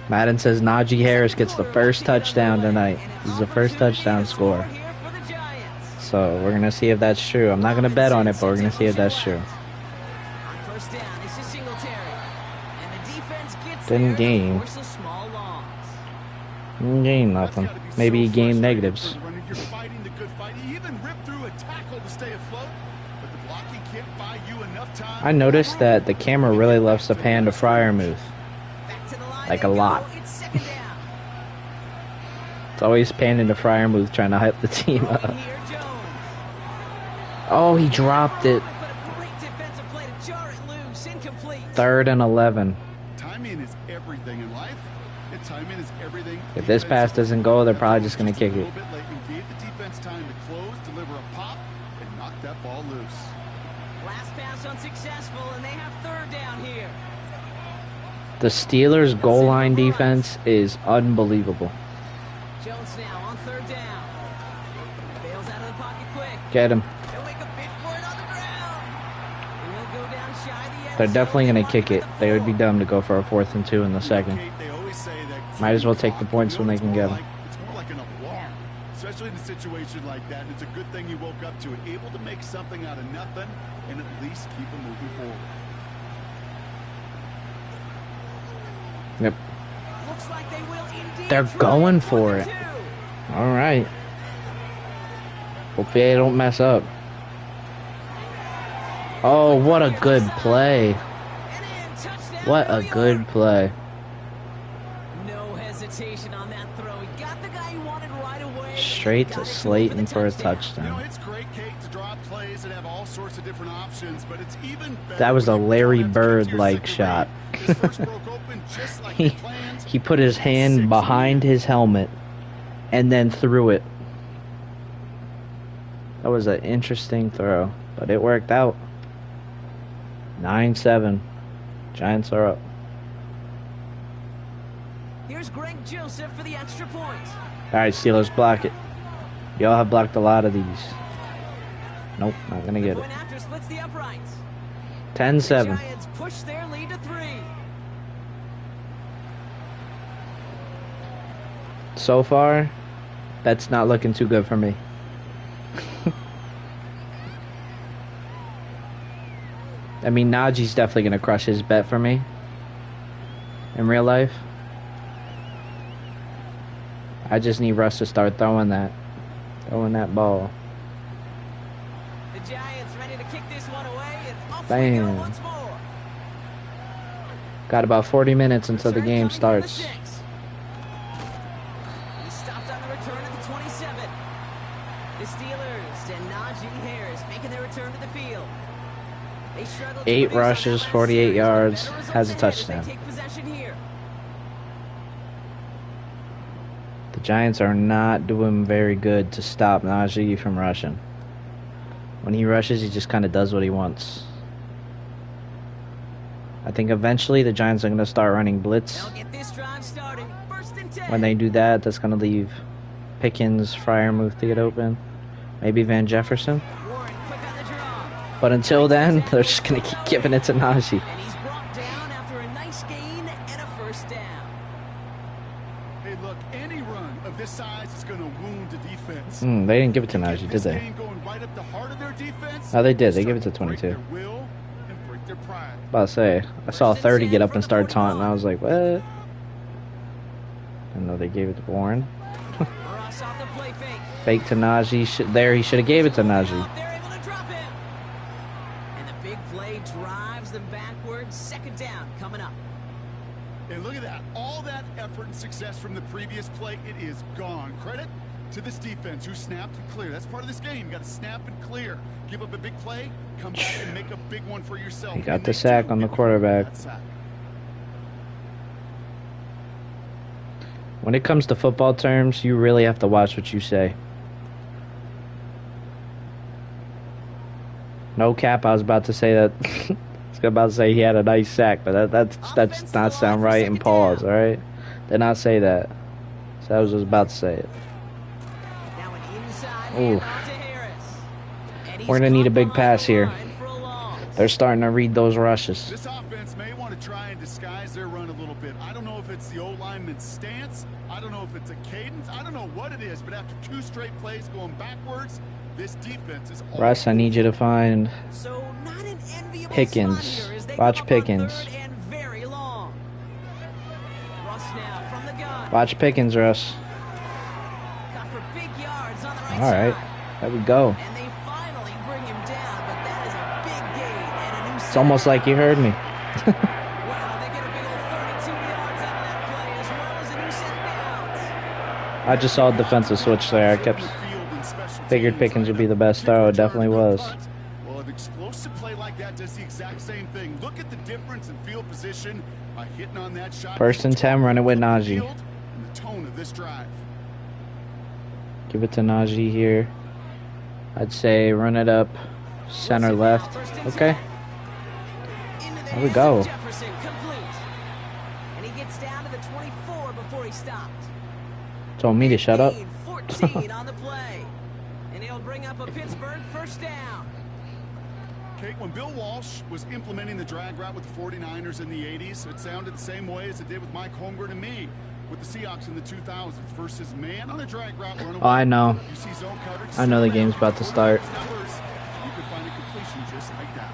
Madden says Najee Harris gets the first touchdown tonight. This is the first touchdown score. so we're going to see if that's true. I'm not going to bet on it, but we're going to see if that's true. On first down, it's a Singletary. And the defense gets Didn't there gain. to force a small loss. Didn't gain nothing. Maybe he gained negatives. You're fighting the good fight. He even ripped through a tackle to stay afloat, but the blocking can't buy you enough time. I noticed that the camera really loves to pan to Freiermuth. Back to the line Like they a go. lot. It's second down. It's always panning to Freiermuth trying to hype the team Throwing up. here, Jones. Oh, he dropped it. But a great defensive play to jar it loose. Incomplete. 3rd and 11. Timing is everything in life. And timing is everything. If this pass doesn't go, they're probably just going to kick A it. little bit late and gave the defense time to close, deliver a pop, and knock that ball loose. Last pass unsuccessful, and they have third down here. The Steelers' goal line defense is unbelievable. Jones now on third down. Bails out of the pocket quick. Get him. They'll make a bid for it on the ground. And he'll go down shy of the end They're zone. definitely going They to mark kick him it. at the They would be 4. dumb to go for a 4th and 2 in the second. Kate, they always say that Might as well keeping take the clock, points when they it's can more get 'em. like- It's more like an alarm, especially in a situation like that. It's a good thing you woke up to it, able to make something out of nothing and at least keep them moving forward. Yep. Looks like they will indeed They're try going for for the it. 2. All right. Hopefully they don't mess up. Oh, what a good play. And in, touchdown, What a New good York. play. No hesitation on that throw. He got the guy he wanted right away. Straight Got to it him Slayton for a You know, touchdown. it's great, Kate, to draw plays and have all sorts of different options, but it's even better That was a when you Larry don't have to get to your Bird-like second shot. read. His first broke open just like they planned. He put his hand behind his helmet and then threw it. That was an interesting throw, but it worked out. 9-7. Giants are up. Here's Greg Joseph for the extra point. All right, Steelers, block it. Y'all have blocked a lot of these. Nope, not gonna get it. Point after splits the uprights. 10-7. Giants push their lead to 3. So far, that's not looking too good for me. I mean, Najee's definitely going to crush his bet for me in real life. I just need Russ to start throwing that ball. The Giants ready to kick this one away. And off we Bam. go once more. Got about 40 minutes until the Return game coming from the starts. 6. He stopped on the return at the 27. The Steelers and Najee Harris making their return to the field. They struggled to 8 produce on that rushes, last 48 series, but yards, better results has a ahead as touchdown. They take possession here. The Giants are not doing very good to stop Najee from rushing. When he rushes, he just kind of does what he wants. I think eventually the Giants are going to start running blitz. They'll get this drive started. First and 10. When they do that, that's going to leave Pickens, Freiermuth to get open. Maybe Van Jefferson. Warren quick on the draw. But until then, they're just going to keep giving it to Najee. And he's brought down after a nice gain and a first down. Hey, look, any run of this size is going to wound the defense. They didn't give it to Get Najee, did this they? game going right up the heart of their defense. Oh, they did. They Start gave it to to break 22. their will and break their pride. About to say, I saw 30 get up and start taunting. I was like, what? I didn't know they gave it to Warren. Ross off the play fake. Fake to Najee. There, he should have gave it to Najee. They're able to drop him. And the big play drives them backwards. Second down coming up. And look at that. All that effort and success from the previous play, it is gone. Credit to this defense who snapped and clear. That's part of this game. You got to snap and clear. Give up a big play, come back and make a big one for yourself. He got And the they sack do on the get quarterback. that sack. When it comes to football terms, you really have to watch what you say. No cap, I was about to say that. I was about to say he had a nice sack, but that's not sound right and pause, alright? Did not say that. So I was just about to say it. Now an inside Ooh. handoff to Harris. And he's We're gonna need a caught big behind pass the here. line for a loss. They're starting to read those rushes. This offense may want to try and disguise their run a little bit. I don't know if it's the O-lineman's stance. I don't know if it's a cadence. I don't know what it is, but after 2 straight plays going backwards, This defense is Russ, I need you to find So not an enviable Pickens. spot here as they Watch come up on Pickens. third and very long. Russ now from the gun. Watch Pickens, Russ. Cut for big yards on the right All right, side. there we go. And they finally bring him down, but that is a big gain and a new It's almost like you heard me. Wow, they get a big old 32 yards out of that play as well as a new set of downs. I just saw a defensive switch there. I kept figured Pickens would be the best throw. It definitely was. Well, an explosive play like that does the exact same thing. Look at the difference in field position by hitting on that shot. First and 10, run it with Najee. And the tone of this drive. Give it to Najee here. I'd say run it up center left. Okay. There we go. Jefferson complete. And he gets down to the 24 before he stopped. Told me to shut up. 14 on the play. And he'll bring up a Pittsburgh first down. Kate, when Bill Walsh was implementing the drag route with the 49ers in the 80s, it sounded the same way as it did with Mike Holmgren and me with the Seahawks in the 2000s versus man on a drag route run away. Oh, I know. You see zone coverage. I know the game's about to start. Numbers, you can find a completion just like that.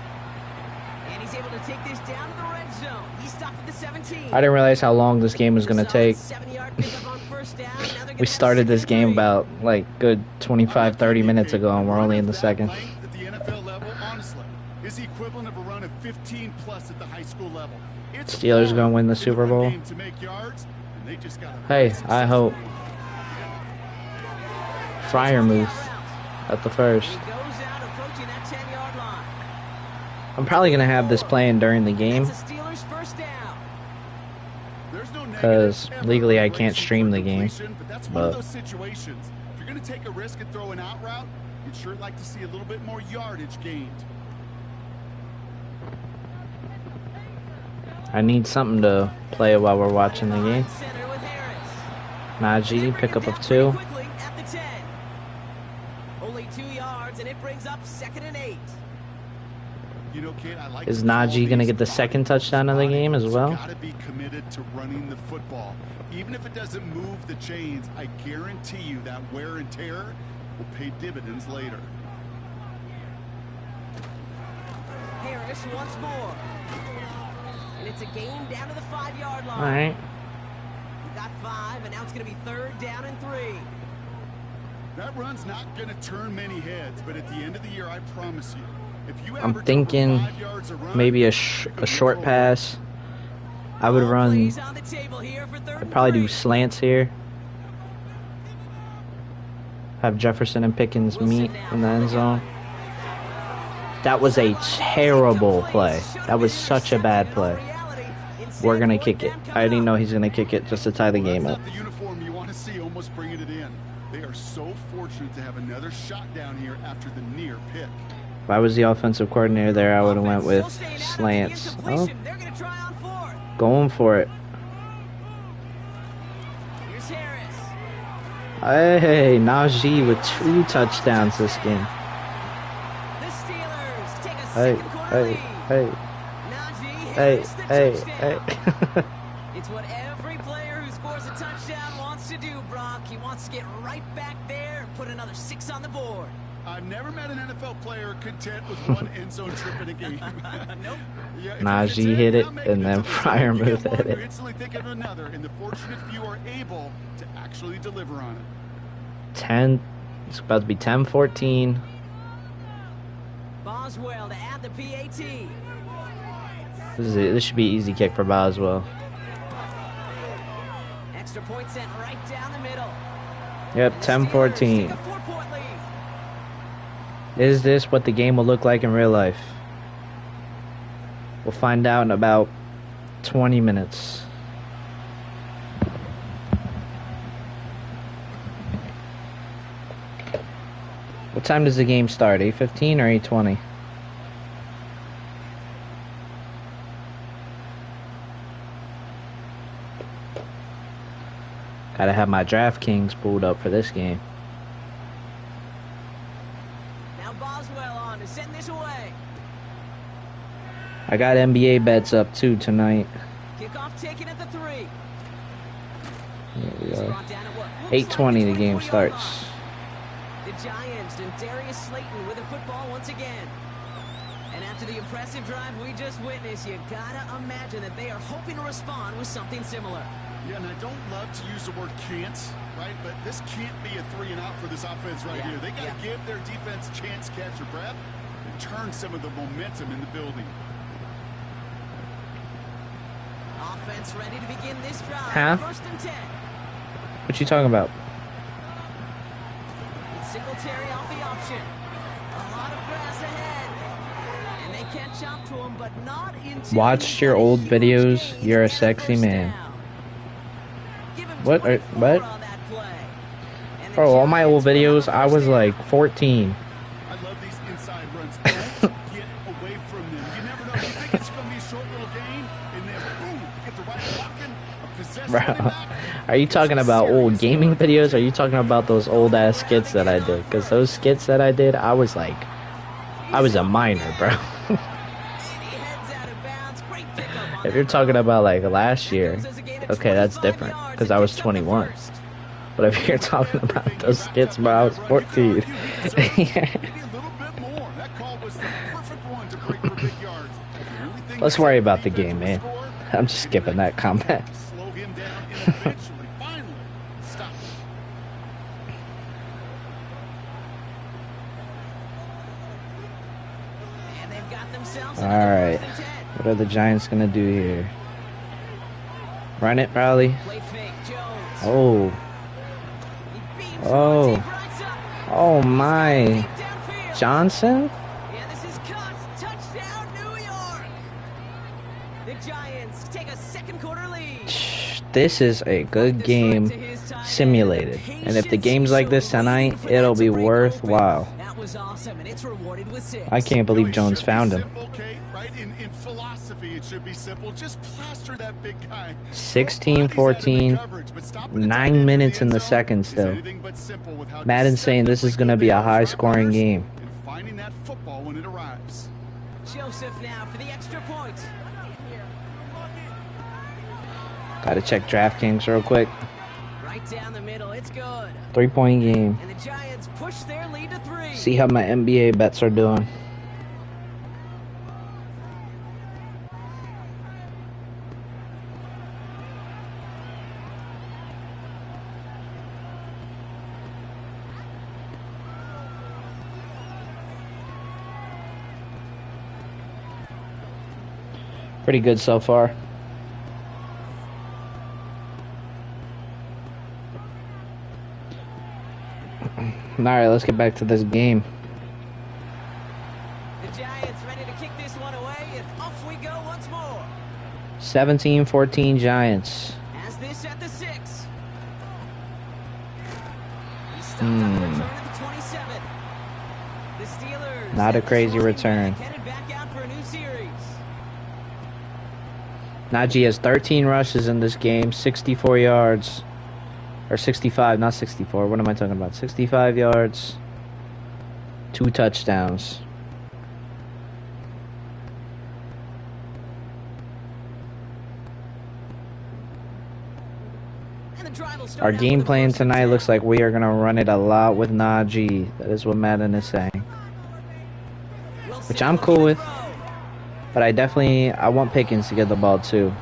And he's able to take this down to the red zone. He stopped at the 17. I didn't realize how long this game was going to take. 7-yard pickup on first down. Now they're gonna We have started this second and game three. about like good 25, 30 minutes ago, and we're only in the second. At the NFL level, honestly, is the equivalent of a run of 15 plus at the high school level. It's Steelers gonna win the in Super run Bowl. game to make yards, and they just got a Hey, very I hope. successful- Fryer move at the first. He goes out approaching that 10-yard line. I'm probably going to have this playing during the game That's the Steelers first down. There's no 'cause negative ever legally I in can't racing stream for the game, completion, But that's one of but- those situations. If you're going to take a risk and throw an out route, you'd sure like to see a little bit more yardage gained. I need something to play while we're watching the game. Center with Harris. Najee, pickup of 2. Quickly at the 10. Only 2 yards, and it brings up 2nd and 8. You know, Kate, I like Is to call Najee going to these get the second touchdown of the game as well? You got to be committed to running the football. Even if it doesn't move the chains, I guarantee you that wear and tear will pay dividends later. Harris once more. And it's a gain down to the 5-yard line. All right. He got 5, and now it's going to be 3rd down and 3. That run's not going to turn many heads, but at the end of the year, I promise you, if you I'm average over thinking 5 yards a run, maybe a short pass. I would run. Plays on the table here for 3rd I'd and probably 3. do slants here. Have Jefferson and Pickens meet in the end zone. That was a terrible play. That was such a bad play. We're going to kick it. I didn't know he's going to kick it just to tie the game that's up. not the uniform you want to see almost bringing it in. They are so fortunate to have another shot down here after the near pick. If I was the offensive coordinator there, I would have went with Still staying out of the slants. Oh, incompletion. They're going to try on 4th. going for it. Here's Harris. Hey, Najee with 2 touchdowns this game. The Steelers take a Hey, second quarter hey, lead. hey, Najee hey, Harris, the hey, touchdown. hey. It's what every player who scores a touchdown wants to do, Brock. He wants to get right back there and put another 6 on the board. I've never met an NFL player content with one end zone trip in a game. Nope. Yeah, if Najee you're hit content, it, not make and then it to the Fryer zone. You get moved one, at you're it. instantly thinking of another, and the fortunate few are able to actually deliver on it. 10. It's about to be 10-14. Boswell to add the PAT. This should be easy kick for Boswell. Extra point sent right down the middle. Yep, And the Steelers 10-14. take a 4-point lead. Is this what the game will look like in real life? We'll find out in about 20 minutes. What time does the game start? 8:15 or 8:20? Gotta have my DraftKings pulled up for this game. Now Boswell on to send this away. I got NBA bets up too tonight. Kickoff taken at the 3. There we He's go. brought down at what looks 8:20 like the game 24-yard starts. line. The Giants and Darius Slayton with the football once again. And after the impressive drive we just witnessed, you gotta imagine that they are hoping to respond with something similar. Yeah, and I don't love to use the word can't, right? But this can't be a 3 and out for this offense right here. They got to give their defense a chance to catch their breath and turn some of the momentum in the building. Offense ready to begin this drive. Huh? First and 10. What you talking about? It's Singletary off the option. A lot of grass ahead. And they catch up to him, but not into. Watched your old videos. You're a sexy man. What? What? Bro, all my old videos, I was like 14. I love these inside runs. Don't get away from them. You never know. You think it's going to be a short little gain, and then boom, get the right blocking, a possession. Bro, are you talking about old gaming videos? Or are you talking about those old ass skits that I did? Because those skits that I did, I was a minor, bro. If you're talking about like last year, okay, that's different because I was 21. But if you're talking about those skits, bro, I was 14. Let's worry about the game, man. I'm just skipping that comment. Alright. What are the Giants going to do here? Run it, probably. Oh. Oh. Oh, my. Johnson? This is a good game simulated. And if the game's like this tonight, it'll be worthwhile. I can't believe Jones found him. 16-14, 9 minutes in the second still. Madden's saying this is going to be a high-scoring game. Joseph now for the extra point. Gotta check DraftKings real quick. Right down the middle, it's good. 3-point game. And the Giants push their lead to 3. See how my NBA bets are doing. Pretty good so far. Alright, let's get back to this game. The Giants ready to kick this one away, and off we go once more. 17-14 Giants. As this at the 6. He stopped on the return at the 27. The Steelers. Not a crazy return. Headed back out for a new series. Najee has 13 rushes in this game, 64 yards. Or 65, not 64. What am I talking about? 65 yards, 2 touchdowns. Our game plan tonight looks like we are going to run it a lot with Najee. That is what Madden is saying. Which I'm cool with. But I want Pickens to get the ball too.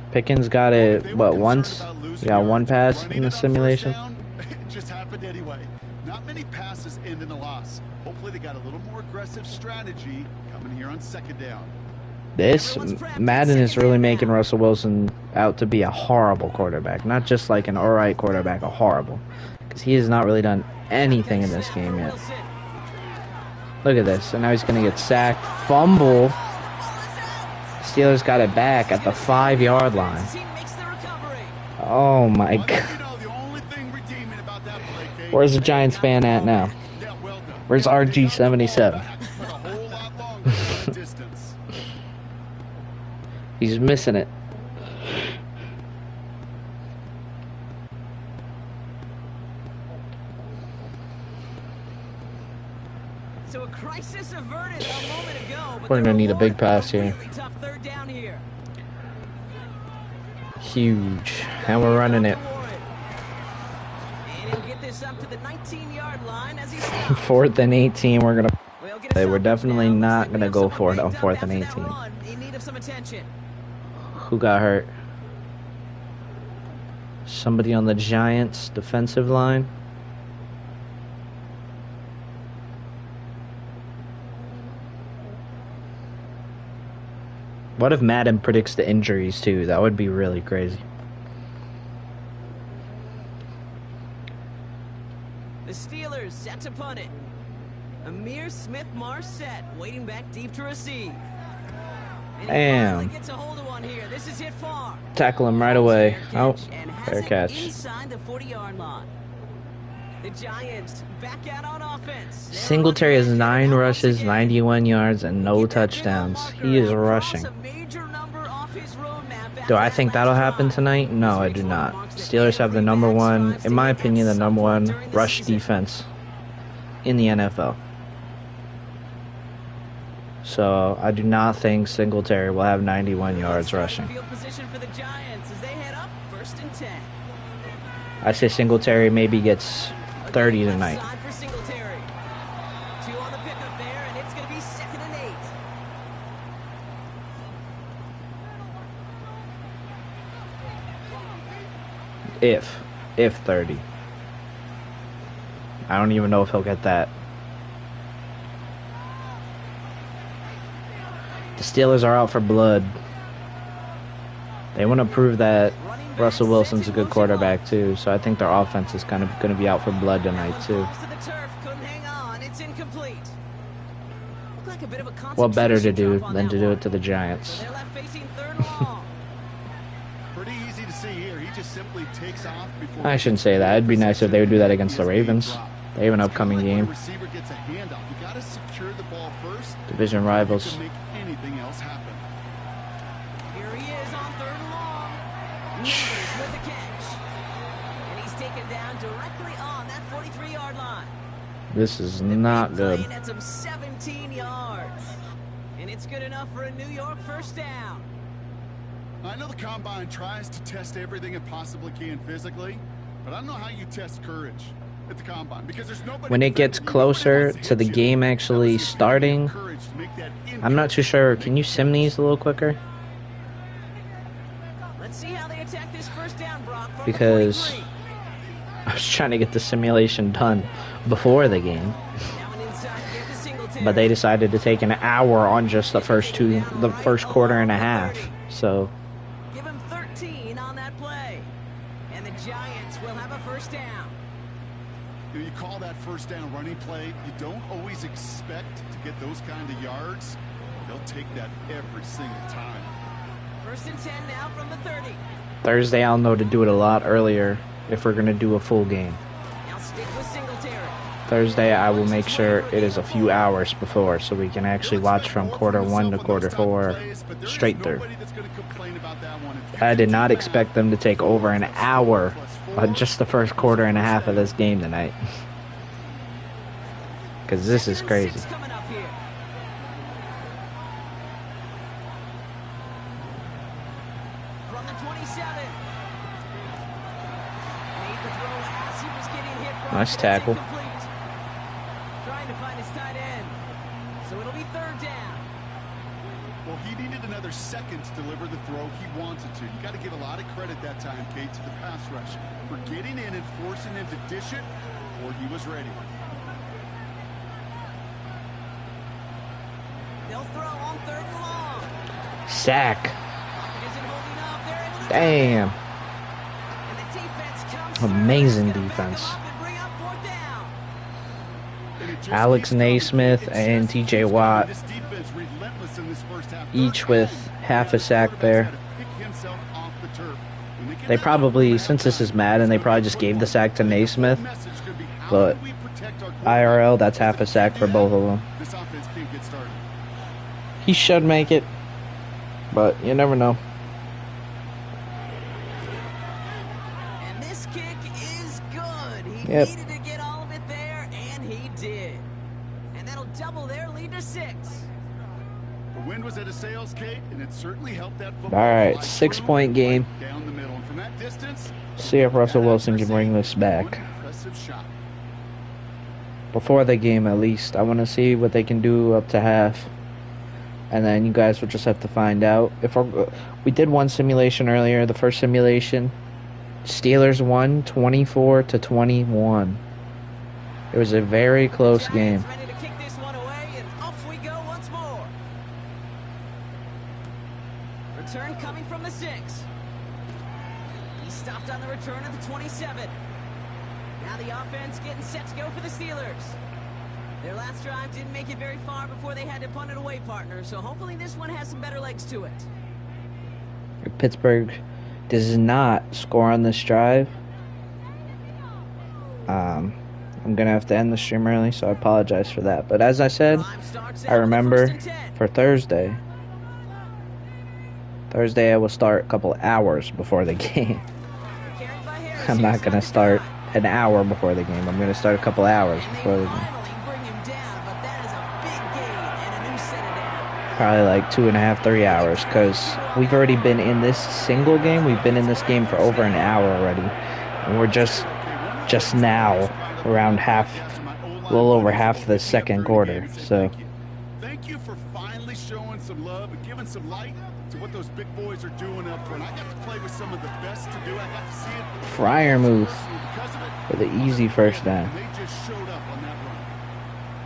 Pickens got it, what, once? Yeah, one pass in the simulation. It just happened anyway. Not many passes end in a loss. Hopefully they got a little more aggressive strategy coming here on second down. This Madden is really making Russell Wilson out to be a horrible quarterback. Not just like an alright quarterback, a horrible. Because he has not really done anything in this game yet. Look at this. And now he's going to get sacked. Fumble. Steelers got it back at the 5-yard line. Oh my god. Where's the Giants fan at now? Where's RG77? He's missing it. So a crisis averted a moment ago, but we're gonna need a big pass here. Huge. And we're running it. this up to the 19-yard line as he stops. 4th and 18. We're gonna. We'll get a They were stoppage definitely now. Looks not like we gonna have go someone for it on banged up 4th and after that 18. run. In need of some attention. Who got hurt? Somebody on the Giants defensive line. What if Madden predicts the injuries too? That would be really crazy. The Steelers set to punt it. Amir Smith-Marset waiting back deep to receive. And he finally Damn. gets a hold of one here. This is hit far. Tackle him right away. Oh, And has fair it catch. inside the 40-yard line. The Giants back out on offense. They're Singletary has running back 9 here once rushes, again. 91 yards, and no Get that big old touchdowns. marker He is and rushing. cross a major number off his roadmap Do I after think that that'll last happen drive. tonight? No, I do not. Steelers have the number one, in my opinion, the number one rush defense in the NFL. So I do not think Singletary will have 91 yards rushing. Field position for the Giants as they head up 1st and 10. I say Singletary maybe gets 30 Left tonight. side for Singletary. 2 on the pickup there, and it's going to be 2nd and 8. If 30. I don't even know if he'll get that. The Steelers are out for blood. They want to prove that Russell Wilson's a good quarterback too, so I think their offense is kind of going to be out for blood tonight too. Falls to the turf, couldn't hang on. It's incomplete. Looked like a bit of a What better to concentration do drop on than that to do one. it to the Giants? So they're left facing 3rd and long. Pretty easy to see here. He just simply takes off before I shouldn't say that. It'd be nice if they would do that against the Ravens. They have an upcoming When a game. receiver gets a handoff, you got to secure the ball first. Division You rivals. can make anything else happen. Here he is on 3rd and long. Neighbors with the catch. And he's taken down directly on that 43-yard line. This is The not big good. play nets him 17 yards. And it's good enough for a New York 1st down. I know the Combine tries to test everything it possibly can physically, but I don't know how you test courage at the Combine because there's nobody. When it gets nobody closer wants to hit the you. game Now, actually let's see if you can starting, have courage to make that I'm not too sure. Can you sim these a little quicker? Let's see how they attack this 1st down, Brock. From Because the 43. I was trying to get the simulation done before the game, Now an inside give to Singletary. but they decided to take an hour on just the first quarter and a half. So Give him 13 on that play. And the Giants will have a 1st down. You call that 1st down running play. You don't always expect to get those kind of yards. They'll take that every single time. 1st and 10 now from the 30. Thursday I'll know to do it a lot earlier if we're gonna do a full game. Now stick with Singletary. Thursday I will make sure it is a few hours before so we can actually watch from quarter 1 to quarter 4 straight through. I did not expect them to take over an hour on just the first quarter and a half of this game tonight. Because this is 2nd and crazy. 6 coming up here. From the 27. Made the throw as he was getting hit. Brock, Nice and it's tackle. incomplete. Trying to find his tight end. So it'll be 3rd down. Well, he needed another second to deliver the throw he wanted to. You got to give a lot of credit that time, Kate, to the pass rush for getting in and forcing him to dish it before he was ready. They'll throw on 3rd and long. Sack. Pocket isn't holding up. They're able to Damn. and the defense comes through. Amazing It's gonna pick defense. them up and bring up 4th down. And it just Alex keeps coming. Naismith It and just TJ keeps Watt, coming. This defense relentless in this first half. each with half a sack there. Had to pick himself off the turf. When get They that probably, ball since this is back, Madden, they probably just gave the sack to Naismith. the message could be, how But do we protect our quarterback? IRL, that's half a sack for both of them. This offense can't get started. He should make it, but you never know. And this kick is good. He Yep. needed to get all of it there, and he did. And that'll double their lead to 6. The wind was at a sales, Kate, and it certainly helped that football. All right, fly 6-point through game. down the middle. And from that distance, See if Russell Wilson can bring this back. one aggressive shot. Before the game, at least. I want to see what they can do up to half. And then you guys will just have to find out. We did one simulation earlier. The first simulation, Steelers won 24-21. It was a very close game. Ready to kick this one away, and off we go once more. Return coming from the 6. He stopped on the return at the 27. Now the offense getting set to go for the Steelers. Their last drive didn't make it very far before they had to punt it away, partner. So hopefully this one has some better legs to it. If Pittsburgh does not score on this drive, I'm going to have to end the stream early, so I apologize for that. But as I said, I remember for Thursday I will start a couple hours before the game. I'm not going to start an hour before the game. I'm going to start a couple hours before the game. Probably like 2.5, 3 hours, because we've already been in this single game. We've been in this game for over an hour already, and we're just now around half, a little over half of the second quarter. So Thank you for finally showing some love and giving some light to what those big boys are doing up front. I got to play with some of the best to do. I got to see it. Fryer move for the easy first down. They just showed up on that run.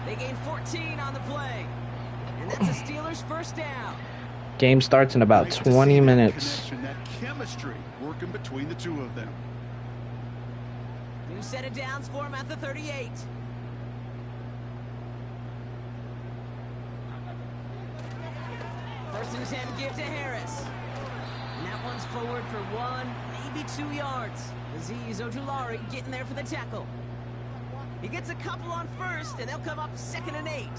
They gained 14 on the play, and that's a Steelers first down. Game starts in about 20 minutes. That chemistry working between the two of them. New set of downs for him at the 38. First and 10 give to Harris. And that one's forward for 1, maybe 2 yards. Aziz Ojulari getting there for the tackle. He gets a couple on first, and they'll come up 2nd and 8.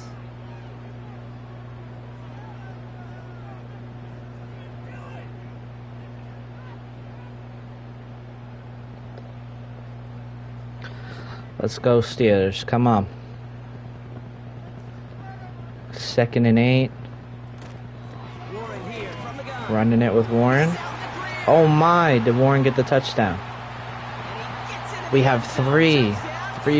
Let's go Steelers. Come on. 2nd and 8. Warren here from the gun. Running it with Warren. Oh my, did Warren get the touchdown? We have three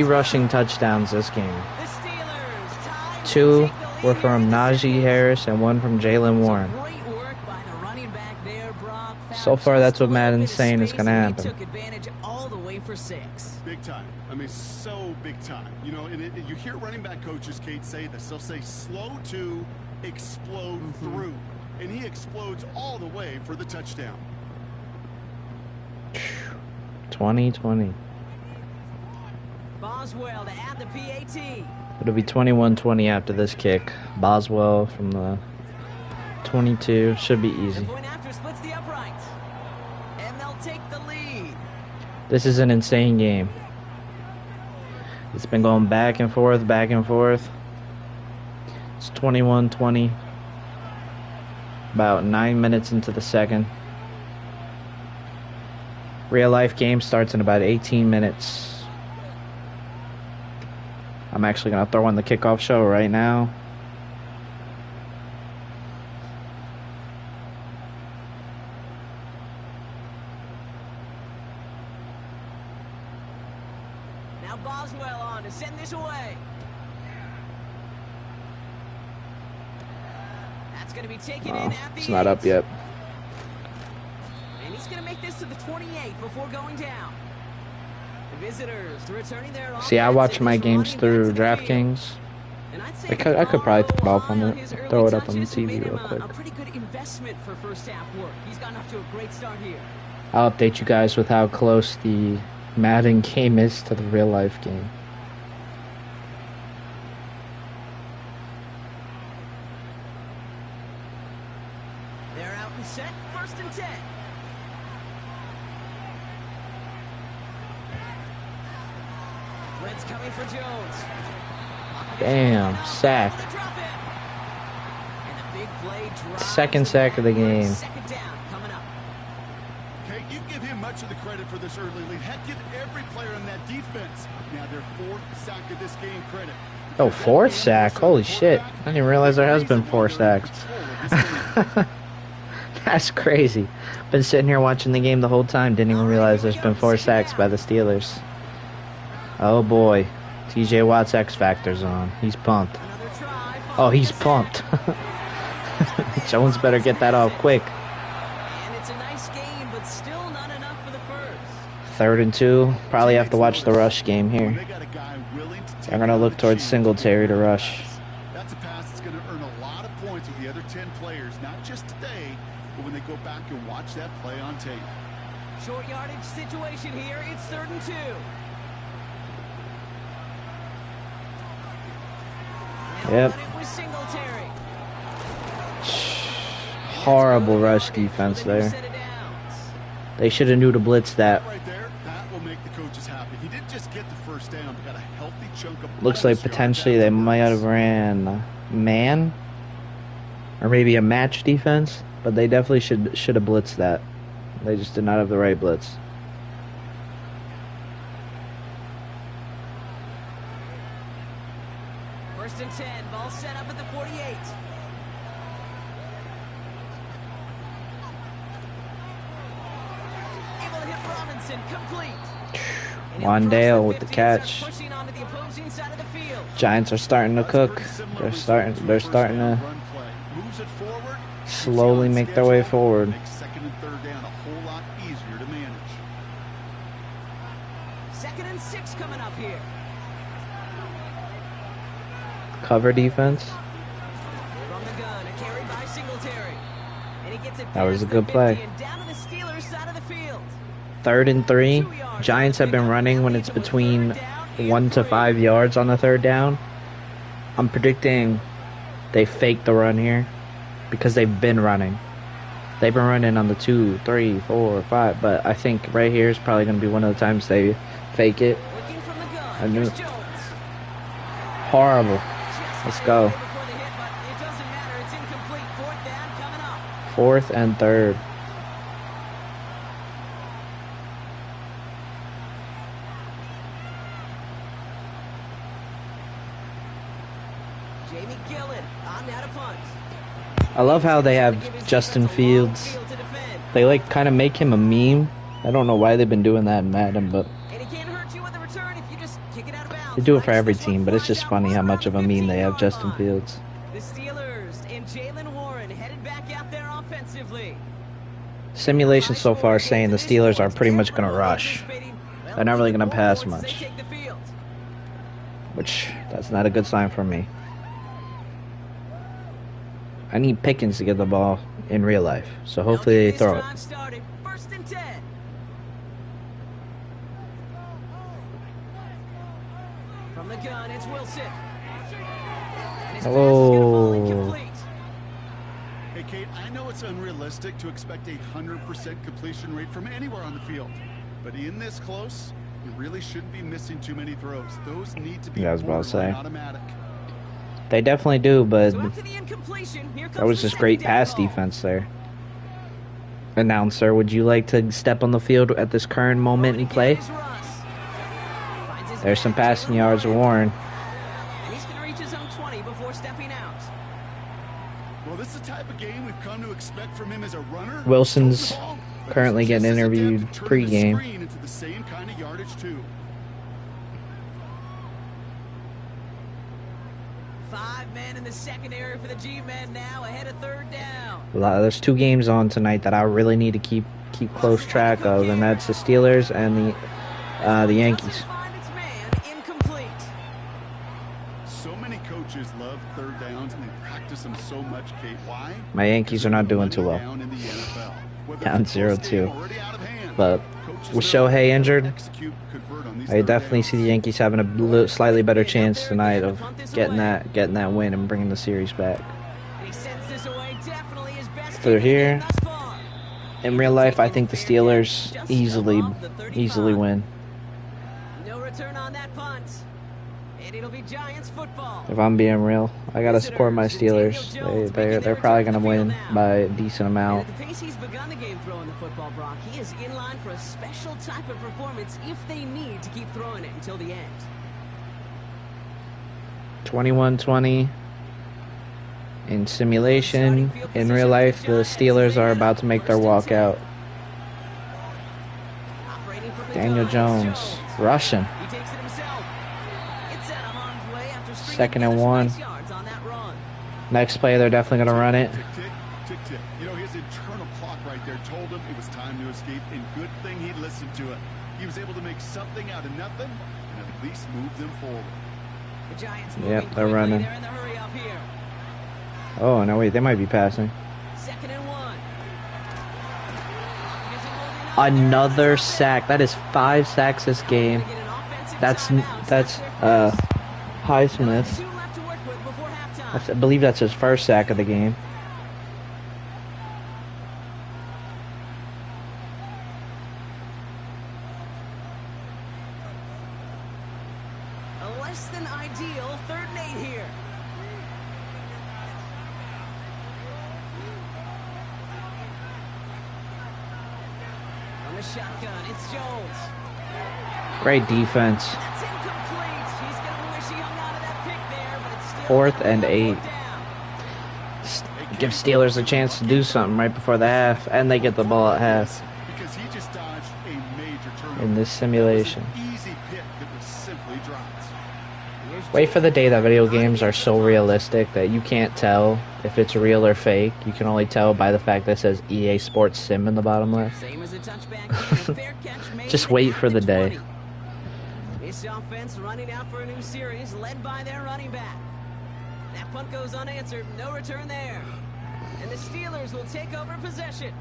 rushing touchdowns this game. The Steelers tied 2 to take the were lead from in this Najee game. Harris and 1 from Jalen Warren. Great work by the running back there, Brock. So far, that's what Madden's Found saying is space, gonna and he happen. took advantage all the way for 6. Big time. I mean, so big time. You know, and you hear running back coaches, Kate, say this. They'll say slow to explode through. And he explodes all the way for the touchdown. 20-20. Boswell to add the PAT. It'll be 21-20 after this kick. Boswell from the 22. Should be easy. The point after splits the uprights. And they'll take the lead. This is an insane game. It's been going back and forth, back and forth. It's 21-20. About 9 minutes into the second. Real life game starts in about 18 minutes. I'm actually going to throw on the kickoff show right now. Now Boswell on to send this away. That's going to be taken in at the It's not up yet. And he's going to make this to the 28 before going down. The visitors returning their See, I watch my games through DraftKings. I could probably throw it up on throw it up on the TV real quick. A pretty good investment for first half work. He's gotten off to a great start here. I'll update you guys with how close the Madden game is to the real life game. They're out and set. First and 10. Blitz coming for Jones. Damn, sack. And the big play drive. Second sack of the game. Second down coming up. Okay, you give him much of the credit for this early lead. Heck, give every player in that defense now their 4th sack of this game credit. Oh, 4th sack? Holy shit. I didn't even realize there has been 4 sacks. That's crazy. Been sitting here watching the game the whole time. Didn't even realize there's been 4 sacks by the Steelers. Oh boy. TJ Watt's X Factor's on. He's pumped. Another try. Oh, he's pumped. Jones better get that off quick. And it's a nice game, but still not enough for the first. 3rd and 2. Probably have to watch the rush game When here. they got a guy willing to take They're going to look towards Singletary to rush. That's a pass that's going to earn a lot of points with the other 10 players, not just today, but when they go back and watch that play on tape. Short yardage situation here. It's 3rd and 2. Yep. It was Singletary. Horrible rush defense there. They should have knew to blitz that. Right there, that will make the coaches happy. He didn't just get the first down, but got a healthy chunk of Looks like bonus yards potentially they after the might pass. have ran man or maybe a match defense, but they definitely should have blitzed that. They just did not have the right blitz. First and 10. Ball set up at the 48. Able to hit Robinson. Complete. And he'll Wandale cross with the 50 and catch. start pushing onto the opposing side of the field. Giants are starting to cook. They're starting to Moves it forward, slowly make their way forward. makes 2nd and 3rd down a whole lot easier to manage. 2nd and 6 coming up here. Cover defense. From the gun, a carry by Singletary. And he gets it That was past a good the 50 play. and down to the Steelers side of the field. 3rd and 3. Giants have been running when it's between 1 to 5 yards on the 3rd down. I'm predicting they fake the run here because they've been running. They've been running on the 2, 3, 4, 5, but I think right here is probably going to be one of the times they fake it. Looking from the gun. I knew Here's it. Jones. Horrible. Just Let's got go. away before the hit, but it doesn't matter. It's incomplete. 4th down coming up. 4th and 3rd. Jamie Gillen on now to punt. I love how they have Justin Fields. Field to defend. They like kind of make him a meme. I don't know why they've been doing that in Madden, but And he can't hurt you with the return if you just kick it out of bounds. they do it for Nice. every This one team, but it's flies just out funny how one much of a around the meme they have 15-yard Justin line. Fields. The Steelers and Jalen Warren headed back out there offensively. Simulation so far saying the Steelers are pretty much going to rush, They're not really gonna pass much. which that's not a good sign for me. I need Pickens to get the ball in real life, so hopefully they throw it. First and 10. From the gun, it's Wilson. And his pass is gonna fall incomplete. Hey, Kate, I know it's unrealistic to expect a 100% completion rate from anywhere on the field, but in this close, you really shouldn't be missing too many throws. Those need to be Yeah, I was about to say. borderline automatic. They definitely do, but So after the incompletion, here that comes was the just great second down pass ball. defense there. Announcer, would you like to step on the field at this current moment and play? There's some passing yards of Warren. And he's going to reach his own 20 before stepping out. Well, this is the type of game we've come to expect from him as a runner. Wilson's Throw the ball, but currently it's getting just as interviewed adept at turning the pregame. screen into the same kind of yardage too. 5 men in the secondary for the G-men now ahead of 3rd down. There's 2 games on tonight that I really need to keep close track of, and that's the Steelers and the Yankees. Doesn't find its man, incomplete. So many coaches love 3rd downs and they practice them so much, Kate. Why? My Yankees are not doing too well. Down in the NFL. Whether Down it's a close 0-2. game already out of hand, But coaches with know Shohei how to injured, execute, convert on these I 3rd definitely downs. see the Yankees having a slightly better chance tonight of getting that win and bringing the series back. And he sends this away, definitely his best They're kick of the game here. thus far. In real life, I think the Steelers easily win. No return on that punt. And it'll be Giants football. If I'm being real, I gotta support my Steelers. They're probably gonna win by a decent And amount. at the pace he's begun the game throwing the football, Brock, he is in line for a special type of performance if they need to keep throwing it until the end. 21-20 in simulation. In real life, the Steelers are about to make their walkout. Operating from the Daniel gun, it's Jones rushing. He takes it himself. Second and 1. Next play, they're definitely going to run it. Tick, tick, tick, tick. You know, his internal clock right there told him it was time to escape, and good thing he listened to it. He was able to make something out of nothing and at least move them forward. The Giants Yep, they're running. They're in the hurry up here. Oh, no, wait, they might be passing. Second and 1. Another sack. That is 5 sacks this game. That's Highsmith. Two left to work with before halftime. I believe that's his first sack of the game. A less than ideal 3rd and 8 here. On the shotgun, it's Jones. Great defense. That's incomplete. He's going to wish he hung on to that pick there, but it's still 4th and 8. down. Give Steelers a chance to do something right before the half, and they get the ball at half Because he just dodged a major turnover. in this simulation. Easy pick that was simply dropped. Wait for the day that video games are so realistic that you can't tell if it's real or fake. You can only tell by the fact that it says EA Sports Sim in the bottom left. Same as a touchback here. Fair catch made Just wait for the at day. 20. This offense running out for a new series, led by their running back. That punt goes unanswered, no return there. And the Steelers will take over possession.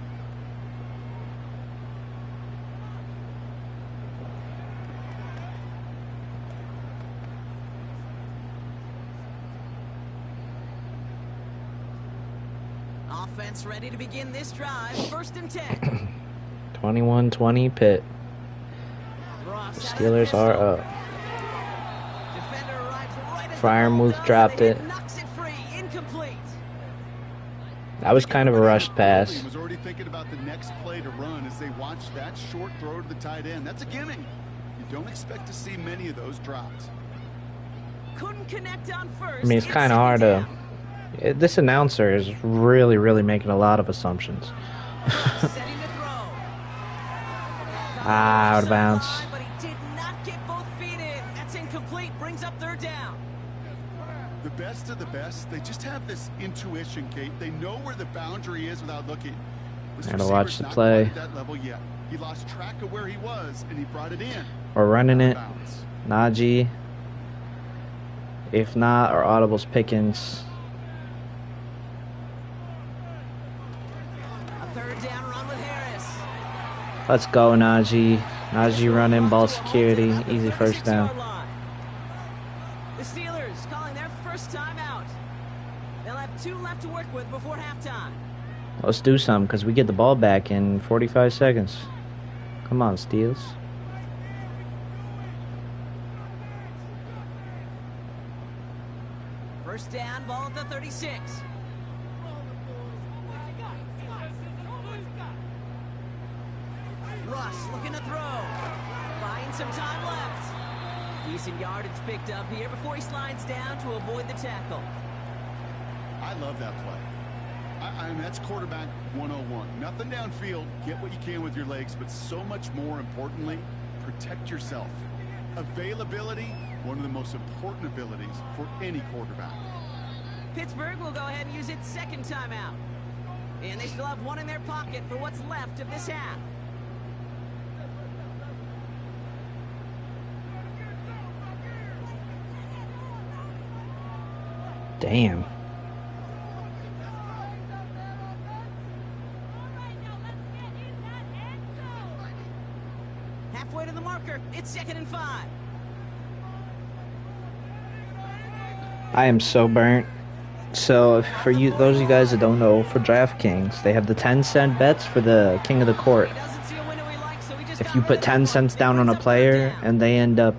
Offense ready to begin this drive. 1st and 10. 21-20 Pitt. Ross The out of Steelers the are pistol. up. Defender arrives right as the Freiermuth ball does, dropped and it. knocks it free, incomplete. That was kind of a rushed pass. He was already thinking about the next play to run as they watched that short throw to the tight end. That's a gimme. You don't expect to see many of those dropped. Couldn't connect on first. I mean, it's kind of hard to... This announcer is really, really making a lot of assumptions. Setting to throw. Out of bounds. But he did not get both feet in. That's incomplete. Brings up 3rd down. The best of the best, they just have this intuition, Kate. They know where the boundary is without looking. This Gotta watch receiver's the not play. quite at that level yet. He lost track of where he was, and he brought it in. We're running Out it. of bounds. Najee. If not, our audibles Pickens. A 3rd down run with Harris. Let's go, Najee. Najee running, ball security, easy first down. 36-yard line. The Steelers calling their first time out. They'll have 2 left to work with before halftime. Let's do something because we get the ball back in 45 seconds. Come on, Steels. First down, ball at the 36. Russ looking to throw. Buying some time left. Decent yardage picked up here before he slides down to avoid the tackle. I love that play. I mean, that's quarterback 101. Nothing downfield. Get what you can with your legs, but so much more importantly, protect yourself. Availability, one of the most important abilities for any quarterback. Pittsburgh will go ahead and use its 2nd timeout. And they still have 1 in their pocket for what's left of this half. Damn. Halfway to the marker. It's 2nd and 5. I am so burnt. So for you, those of you guys that don't know, for DraftKings, they have the 10-cent bets for the King of the Court. He doesn't see a window he likes, so he just If got you rid put of 10 that cents one. down on a Brings up player 3rd down. and they end up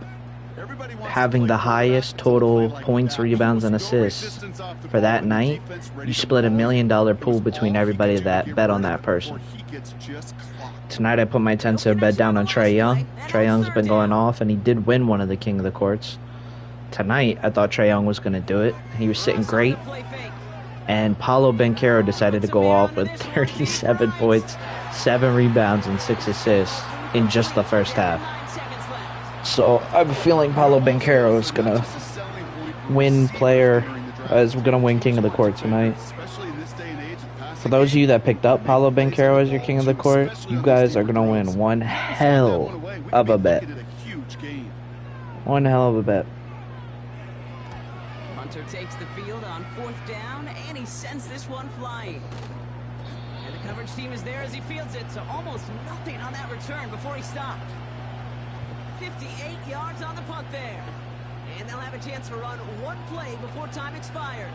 Everybody wants having to the play highest quarterback, total don't play like points, that. rebounds, and No assists resistance off the for ball that and night, defense ready you to split $1 roll. million It pool was between all he everybody could do to that get bet rid on of that it person. before he gets just clocked. Tonight I put my 10-cent bet down on Trae Young. Trae Young's been going off, and he did win one of the King of the Courts. Tonight, I thought Trae Young was going to do it. He was sitting Russ on great, the play fake. and Paulo Banchero decided to go off with 37 points, 7 rebounds, and 6 assists in just the first half. 9 seconds left. So I have a feeling Paulo Banchero is going to Just a selling point win player is going to win King of the Court tonight. For those of you that picked up Paulo Banchero as your King of the Court, you guys are going to win one hell of a bet. One hell of a bet. Hunter takes the field on 4th down, and he sends this one flying. And the coverage team is there as he fields it, so almost nothing on that return before he stopped. 58 yards on the punt there. And they'll have a chance to run one play before time expires.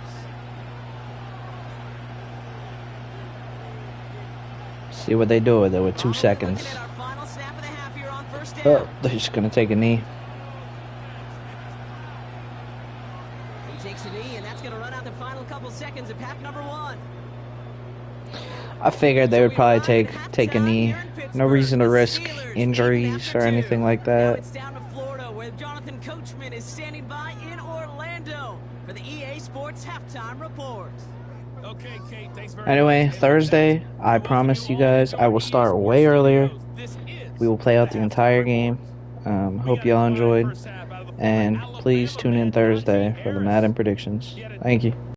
See what they do with it with 2 seconds. Oh, they're just going to take a knee. He takes a knee, and that's going to run out the final couple seconds of half number 1. I figured they would probably take a knee. No reason to risk injuries or anything like that. It's down to Florida, where Jonathan Coachman is standing by in Orlando for the EA Sports Halftime Report. Okay, Kate, thanks very Anyway, much. Thursday, I promise you guys, I will start way earlier. We will play out the entire game. Hope y'all enjoyed. And please tune in Thursday for the Madden predictions. Thank you.